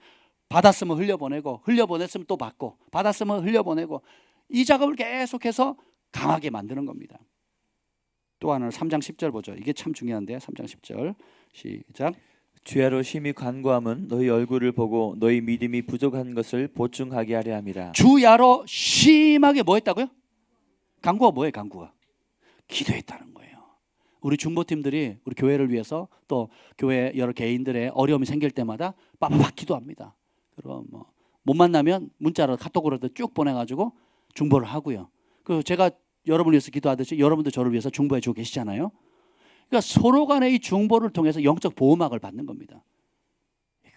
받았으면 흘려보내고 흘려보냈으면 또 받고 받았으면 흘려보내고 이 작업을 계속해서 강하게 만드는 겁니다. 또 하나는 3장 10절 보죠. 이게 참 중요한데요. 3장 10절 시작. 주야로 심히 간구함은 너희 얼굴을 보고 너희 믿음이 부족한 것을 보충하게 하려 함이라. 주야로 심하게 뭐 했다고요? 간구가 뭐예요? 간구가 기도했다는 거예요. 우리 중보팀들이 우리 교회를 위해서 또 교회 여러 개인들의 어려움이 생길 때마다 빠바박 기도합니다. 그리고 못 만나면 문자로 카톡으로도 쭉 보내가지고 중보를 하고요. 그 제가 여러분을 위해서 기도하듯이 여러분도 저를 위해서 중보해 주고 계시잖아요. 그러니까 서로 간의 이 중보를 통해서 영적 보호막을 받는 겁니다.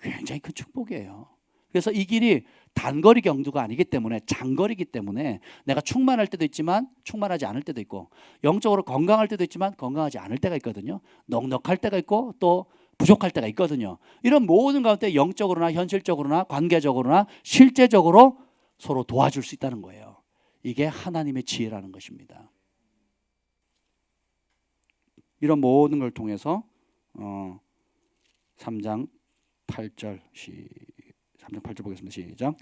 굉장히 큰 축복이에요. 그래서 이 길이 단거리 경주가 아니기 때문에 장거리이기 때문에 내가 충만할 때도 있지만 충만하지 않을 때도 있고 영적으로 건강할 때도 있지만 건강하지 않을 때가 있거든요. 넉넉할 때가 있고 또 부족할 때가 있거든요. 이런 모든 가운데 영적으로나 현실적으로나 관계적으로나 실제적으로 서로 도와줄 수 있다는 거예요. 이게 하나님의 지혜라는 것입니다. 이런 모든 걸 통해서 3장 8절 3장 8절 보겠습니다. 시작.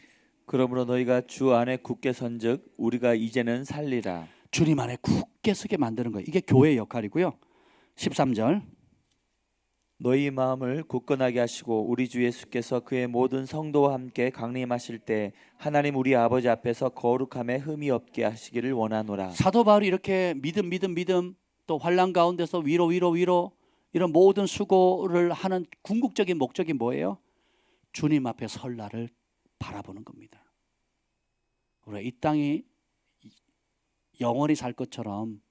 그러므로 너희가 주 안에 굳게 선즉 우리가 이제는 살리라. 주님 안에 굳게 서게 만드는 거예요. 이게 교회의 역할이고요. 13절 너희 마음을 굳건하게 하시고 우리 주 예수께서 그의 모든 성도와 함께 강림하실 때 하나님 우리 아버지 앞에서 거룩함에 흠이 없게 하시기를 원하노라. 사도 바울이 이렇게 믿음 또 환난 가운데서 위로 이런 모든 수고를 하는 궁극적인 목적이 뭐예요? 주님 앞에 설 날을 바라보는 겁니다. 우리가 이 땅이 영원히 살 것처럼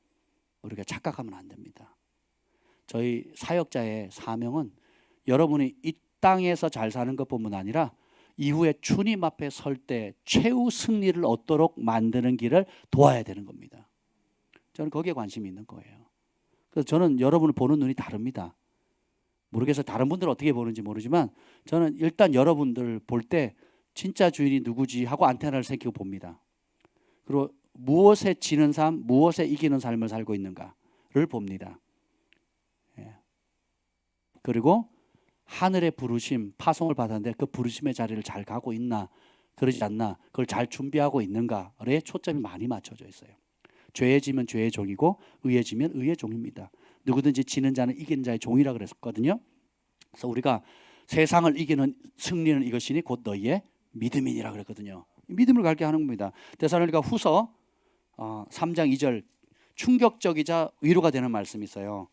우리가 착각하면 안 됩니다. 저희 사역자의 사명은 여러분이 이 땅에서 잘 사는 것뿐만 아니라 이후에 주님 앞에 설 때 최후 승리를 얻도록 만드는 길을 도와야 되는 겁니다. 저는 거기에 관심이 있는 거예요. 그래서 저는 여러분을 보는 눈이 다릅니다. 모르겠어요. 다른 분들은 어떻게 보는지 모르지만 저는 일단 여러분들 볼 때 진짜 주인이 누구지 하고 안테나를 새기고 봅니다. 그리고 무엇에 지는 삶, 무엇에 이기는 삶을 살고 있는가를 봅니다. 그리고 하늘의 부르심, 파송을 받았는데 그 부르심의 자리를 잘 가고 있나 그러지 않나 그걸 잘 준비하고 있는가에 초점이 많이 맞춰져 있어요. 죄에 지면 죄의 종이고 의에 지면 의의 종입니다. 누구든지 지는 자는 이기는 자의 종이라 그랬거든요. 그래서 우리가 세상을 이기는 승리는 이것이니 곧 너희의 믿음이니라 그랬거든요. 믿음을 갖게 하는 겁니다. 데살로니가 후서 3장 2절 충격적이자 위로가 되는 말씀이 있어요.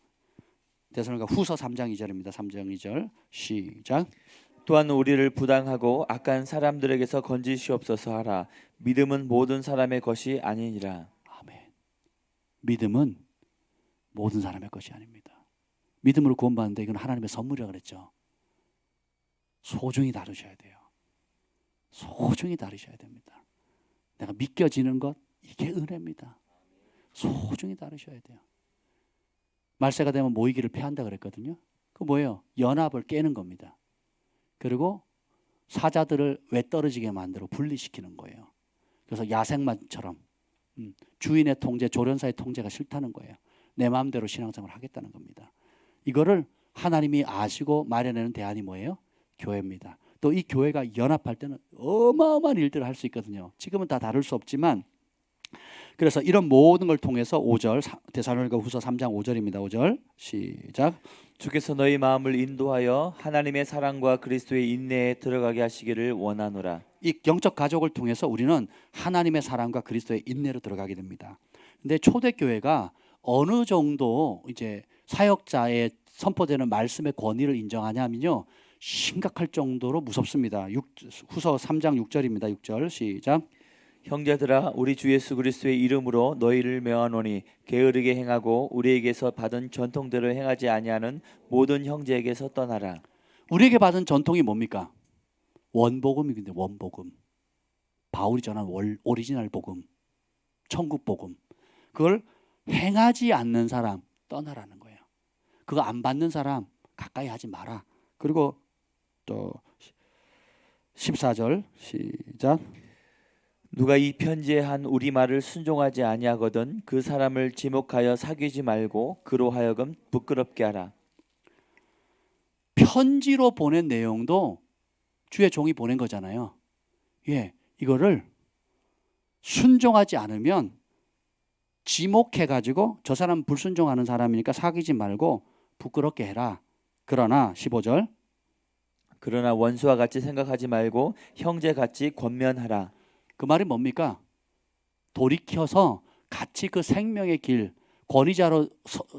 데살로니가 후서 3장 2절입니다. 3장 2절 시작. 또한 우리를 부당하고 악한 사람들에게서 건지시옵소서 하라. 믿음은 모든 사람의 것이 아니니라. 아멘. 믿음은 모든 사람의 것이 아닙니다. 믿음으로 구원받는데 이건 하나님의 선물이라고 그랬죠. 소중히 다루셔야 돼요. 소중히 다루셔야 됩니다. 내가 믿겨지는 것 이게 은혜입니다. 소중히 다루셔야 돼요. 말세가 되면 모이기를 패한다 그랬거든요. 그 뭐예요? 연합을 깨는 겁니다. 그리고 사자들을 외떨어지게 만들어 분리시키는 거예요. 그래서 야생마처럼 주인의 통제, 조련사의 통제가 싫다는 거예요. 내 마음대로 신앙생활을 하겠다는 겁니다. 이거를 하나님이 아시고 마련하는 대안이 뭐예요? 교회입니다. 또 이 교회가 연합할 때는 어마어마한 일들을 할 수 있거든요. 지금은 다 다룰 수 없지만, 그래서 이런 모든 걸 통해서 5절 데살로니가후서 3장 5절입니다. 5절 시작. 주께서 너희 마음을 인도하여 하나님의 사랑과 그리스도의 인내에 들어가게 하시기를 원하노라. 이 영적 가족을 통해서 우리는 하나님의 사랑과 그리스도의 인내로 들어가게 됩니다. 근데 초대교회가 어느 정도 이제 사역자의 선포되는 말씀의 권위를 인정하냐면요, 심각할 정도로 무섭습니다. 후서 3장 6절입니다. 6절 시작. 형제들아 우리 주 예수 그리스도의 이름으로 너희를 명하노니 게으르게 행하고 우리에게서 받은 전통대로 행하지 아니하는 모든 형제에게서 떠나라. 우리에게 받은 전통이 뭡니까? 원복음이근데 원복음. 바울이 전한 오리지널 복음, 천국 복음. 그걸 행하지 않는 사람 떠나라는 거예요. 그거 안 받는 사람 가까이 하지 마라. 그리고 또 14절 시작. 누가 이 편지에 한 우리 말을 순종하지 아니하거든 그 사람을 지목하여 사귀지 말고 그로 하여금 부끄럽게 하라. 편지로 보낸 내용도 주의 종이 보낸 거잖아요. 예, 이거를 순종하지 않으면 지목해가지고 저 사람 불순종하는 사람이니까 사귀지 말고 부끄럽게 해라. 그러나 15절. 그러나 원수와 같이 생각하지 말고 형제같이 권면하라. 그 말이 뭡니까? 돌이켜서 같이 그 생명의 길, 권위자로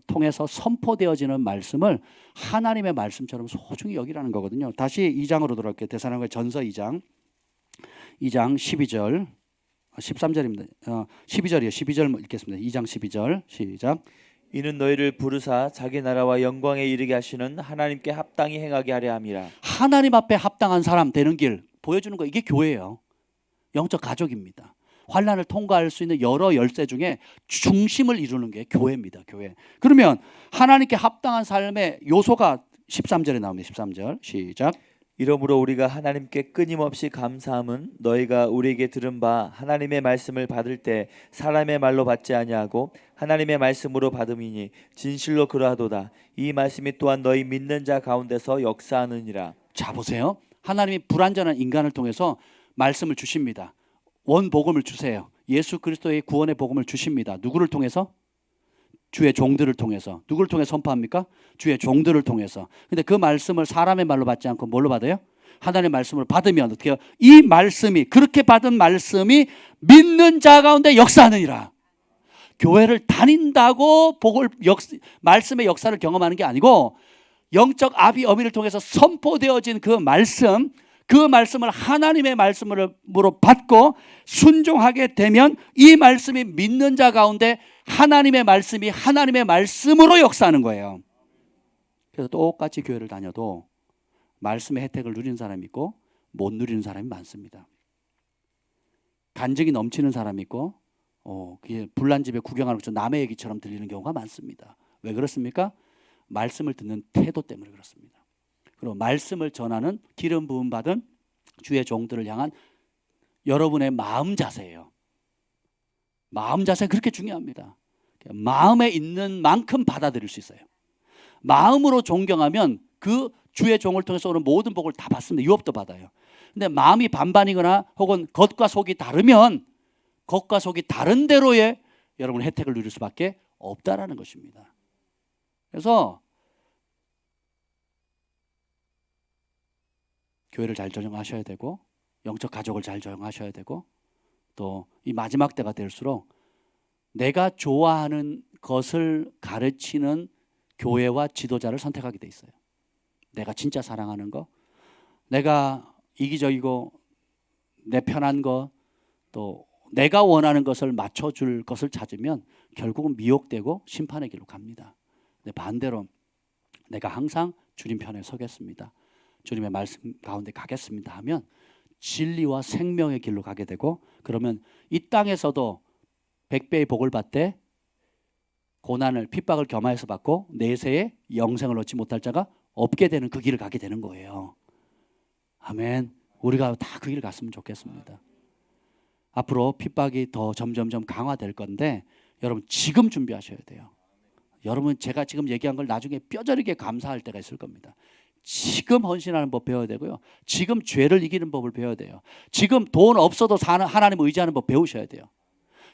통해서 선포되어지는 말씀을 하나님의 말씀처럼 소중히 여기라는 거거든요. 다시 2장으로 돌아갈게요. 데살로니가 전서 2장 12절 13절입니다. 12절이에요. 12절 읽겠습니다. 2장 12절 시작. 이는 너희를 부르사 자기 나라와 영광에 이르게 하시는 하나님께 합당히 행하게 하려 함이라. 하나님 앞에 합당한 사람 되는 길 보여주는 거, 이게 교회예요. 영적 가족입니다. 환난을 통과할 수 있는 여러 열쇠 중에 중심을 이루는 게 교회입니다. 교회. 그러면 하나님께 합당한 삶의 요소가 13절에 나옵니다. 13절 시작. 이러므로 우리가 하나님께 끊임없이 감사함은 너희가 우리에게 들은 바 하나님의 말씀을 받을 때 사람의 말로 받지 아니하고 하나님의 말씀으로 받음이니 진실로 그러하도다. 이 말씀이 또한 너희 믿는 자 가운데서 역사하느니라. 자 보세요. 하나님이 불완전한 인간을 통해서 말씀을 주십니다. 원복음을 주세요. 예수 그리스도의 구원의 복음을 주십니다. 누구를 통해서? 주의 종들을 통해서. 누구를 통해 선포합니까? 주의 종들을 통해서. 근데 그 말씀을 사람의 말로 받지 않고 뭘로 받아요? 하나님의 말씀을 받으면 어떻게 해요? 이 말씀이, 그렇게 받은 말씀이 믿는 자 가운데 역사하느니라. 교회를 다닌다고 말씀의 역사를 경험하는 게 아니고 영적 아비 어미를 통해서 선포되어진 그 말씀을 하나님의 말씀으로 받고 순종하게 되면 이 말씀이 믿는 자 가운데 하나님의 말씀이 하나님의 말씀으로 역사하는 거예요. 그래서 똑같이 교회를 다녀도 말씀의 혜택을 누리는 사람이 있고 못 누리는 사람이 많습니다. 간증이 넘치는 사람이 있고 그게 불난 집에 구경하는 것처럼 남의 얘기처럼 들리는 경우가 많습니다. 왜 그렇습니까? 말씀을 듣는 태도 때문에 그렇습니다. 그리고 말씀을 전하는 기름 부음 받은 주의 종들을 향한 여러분의 마음 자세예요. 마음 자세 그렇게 중요합니다. 마음에 있는 만큼 받아들일 수 있어요. 마음으로 존경하면 그 주의 종을 통해서 오는 모든 복을 다 받습니다. 유업도 받아요. 근데 마음이 반반이거나 혹은 겉과 속이 다르면 겉과 속이 다른 대로의 여러분 혜택을 누릴 수밖에 없다라는 것입니다. 그래서 교회를 잘 조정하셔야 되고 영적 가족을 잘 조정하셔야 되고 또 이 마지막 때가 될수록 내가 좋아하는 것을 가르치는 교회와 지도자를 선택하게 돼 있어요. 내가 진짜 사랑하는 거, 내가 이기적이고 내 편한 거, 또 내가 원하는 것을 맞춰줄 것을 찾으면 결국은 미혹되고 심판의 길로 갑니다. 근데 반대로 내가 항상 주님 편에 서겠습니다, 주님의 말씀 가운데 가겠습니다 하면 진리와 생명의 길로 가게 되고, 그러면 이 땅에서도 100배의 복을 받되 고난을 핍박을 겸하여서 받고 내세에 영생을 얻지 못할 자가 없게 되는 그 길을 가게 되는 거예요. 아멘. 우리가 다 그 길을 갔으면 좋겠습니다. 앞으로 핍박이 더 점점점 강화될 건데 여러분 지금 준비하셔야 돼요. 여러분 제가 지금 얘기한 걸 나중에 뼈저리게 감사할 때가 있을 겁니다. 지금 헌신하는 법 배워야 되고요. 지금 죄를 이기는 법을 배워야 돼요. 지금 돈 없어도 사는 하나님 의지하는 법 배우셔야 돼요.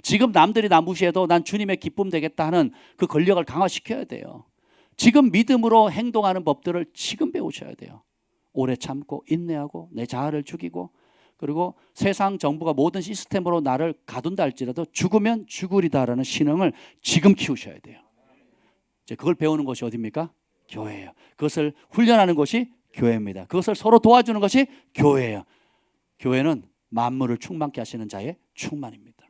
지금 남들이 나 무시해도 난 주님의 기쁨 되겠다 하는 그 권력을 강화시켜야 돼요. 지금 믿음으로 행동하는 법들을 지금 배우셔야 돼요. 오래 참고 인내하고 내 자아를 죽이고, 그리고 세상 정부가 모든 시스템으로 나를 가둔다 할지라도 죽으면 죽으리다라는 신앙을 지금 키우셔야 돼요. 이제 그걸 배우는 것이 어디입니까? 교회예요. 그것을 훈련하는 것이 교회입니다. 그것을 서로 도와주는 것이 교회예요. 교회는 만물을 충만케 하시는 자의 충만입니다.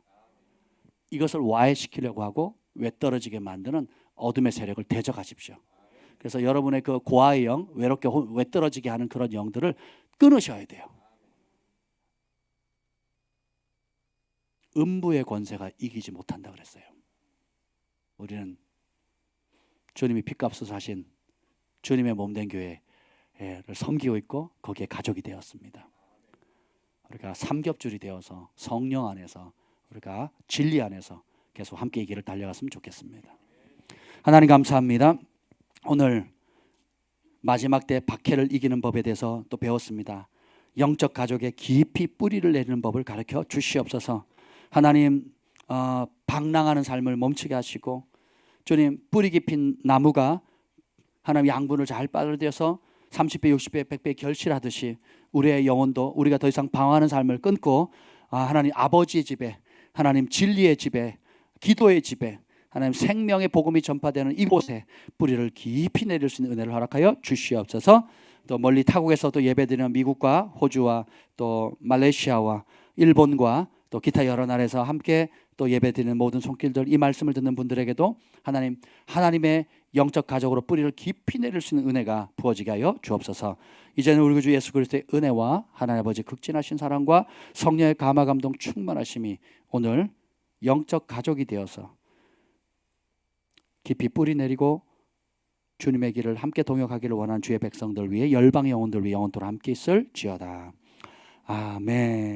이것을 와해시키려고 하고 외떨어지게 만드는 어둠의 세력을 대적하십시오. 그래서 여러분의 그 고아의 영, 외롭게 외떨어지게 하는 그런 영들을 끊으셔야 돼요. 음부의 권세가 이기지 못한다 그랬어요. 우리는 주님이 핏값을 사신 주님의 몸된 교회를 섬기고 있고 거기에 가족이 되었습니다. 우리가 삼겹줄이 되어서 성령 안에서, 우리가 진리 안에서 계속 함께 이 길을 달려갔으면 좋겠습니다. 하나님 감사합니다. 오늘 마지막 때 박해를 이기는 법에 대해서 또 배웠습니다. 영적 가족에 깊이 뿌리를 내리는 법을 가르쳐 주시옵소서. 하나님, 방랑하는 삶을 멈추게 하시고, 주님, 뿌리 깊인 나무가 하나님 양분을 잘 빨아들여서 30배, 60배, 100배 결실하듯이 우리의 영혼도 우리가 더 이상 방황하는 삶을 끊고 하나님 아버지의 집에, 하나님 진리의 집에, 기도의 집에, 하나님 생명의 복음이 전파되는 이곳에 뿌리를 깊이 내릴 수 있는 은혜를 허락하여 주시옵소서. 또 멀리 타국에서도 예배드리는 미국과 호주와 또 말레이시아와 일본과 또 기타 여러 나라에서 함께 또 예배드리는 모든 손길들, 이 말씀을 듣는 분들에게도 하나님, 하나님의 영적 가족으로 뿌리를 깊이 내릴 수 있는 은혜가 부어지게 하여 주옵소서. 이제는 우리 주 예수 그리스도의 은혜와 하나님 아버지 극진하신 사랑과 성령의 감화 감동 충만하심이 오늘 영적 가족이 되어서 깊이 뿌리 내리고 주님의 길을 함께 동역하기를 원하는 주의 백성들 위해, 열방의 영혼들 위해 영원토록 함께 있을지어다. 아멘.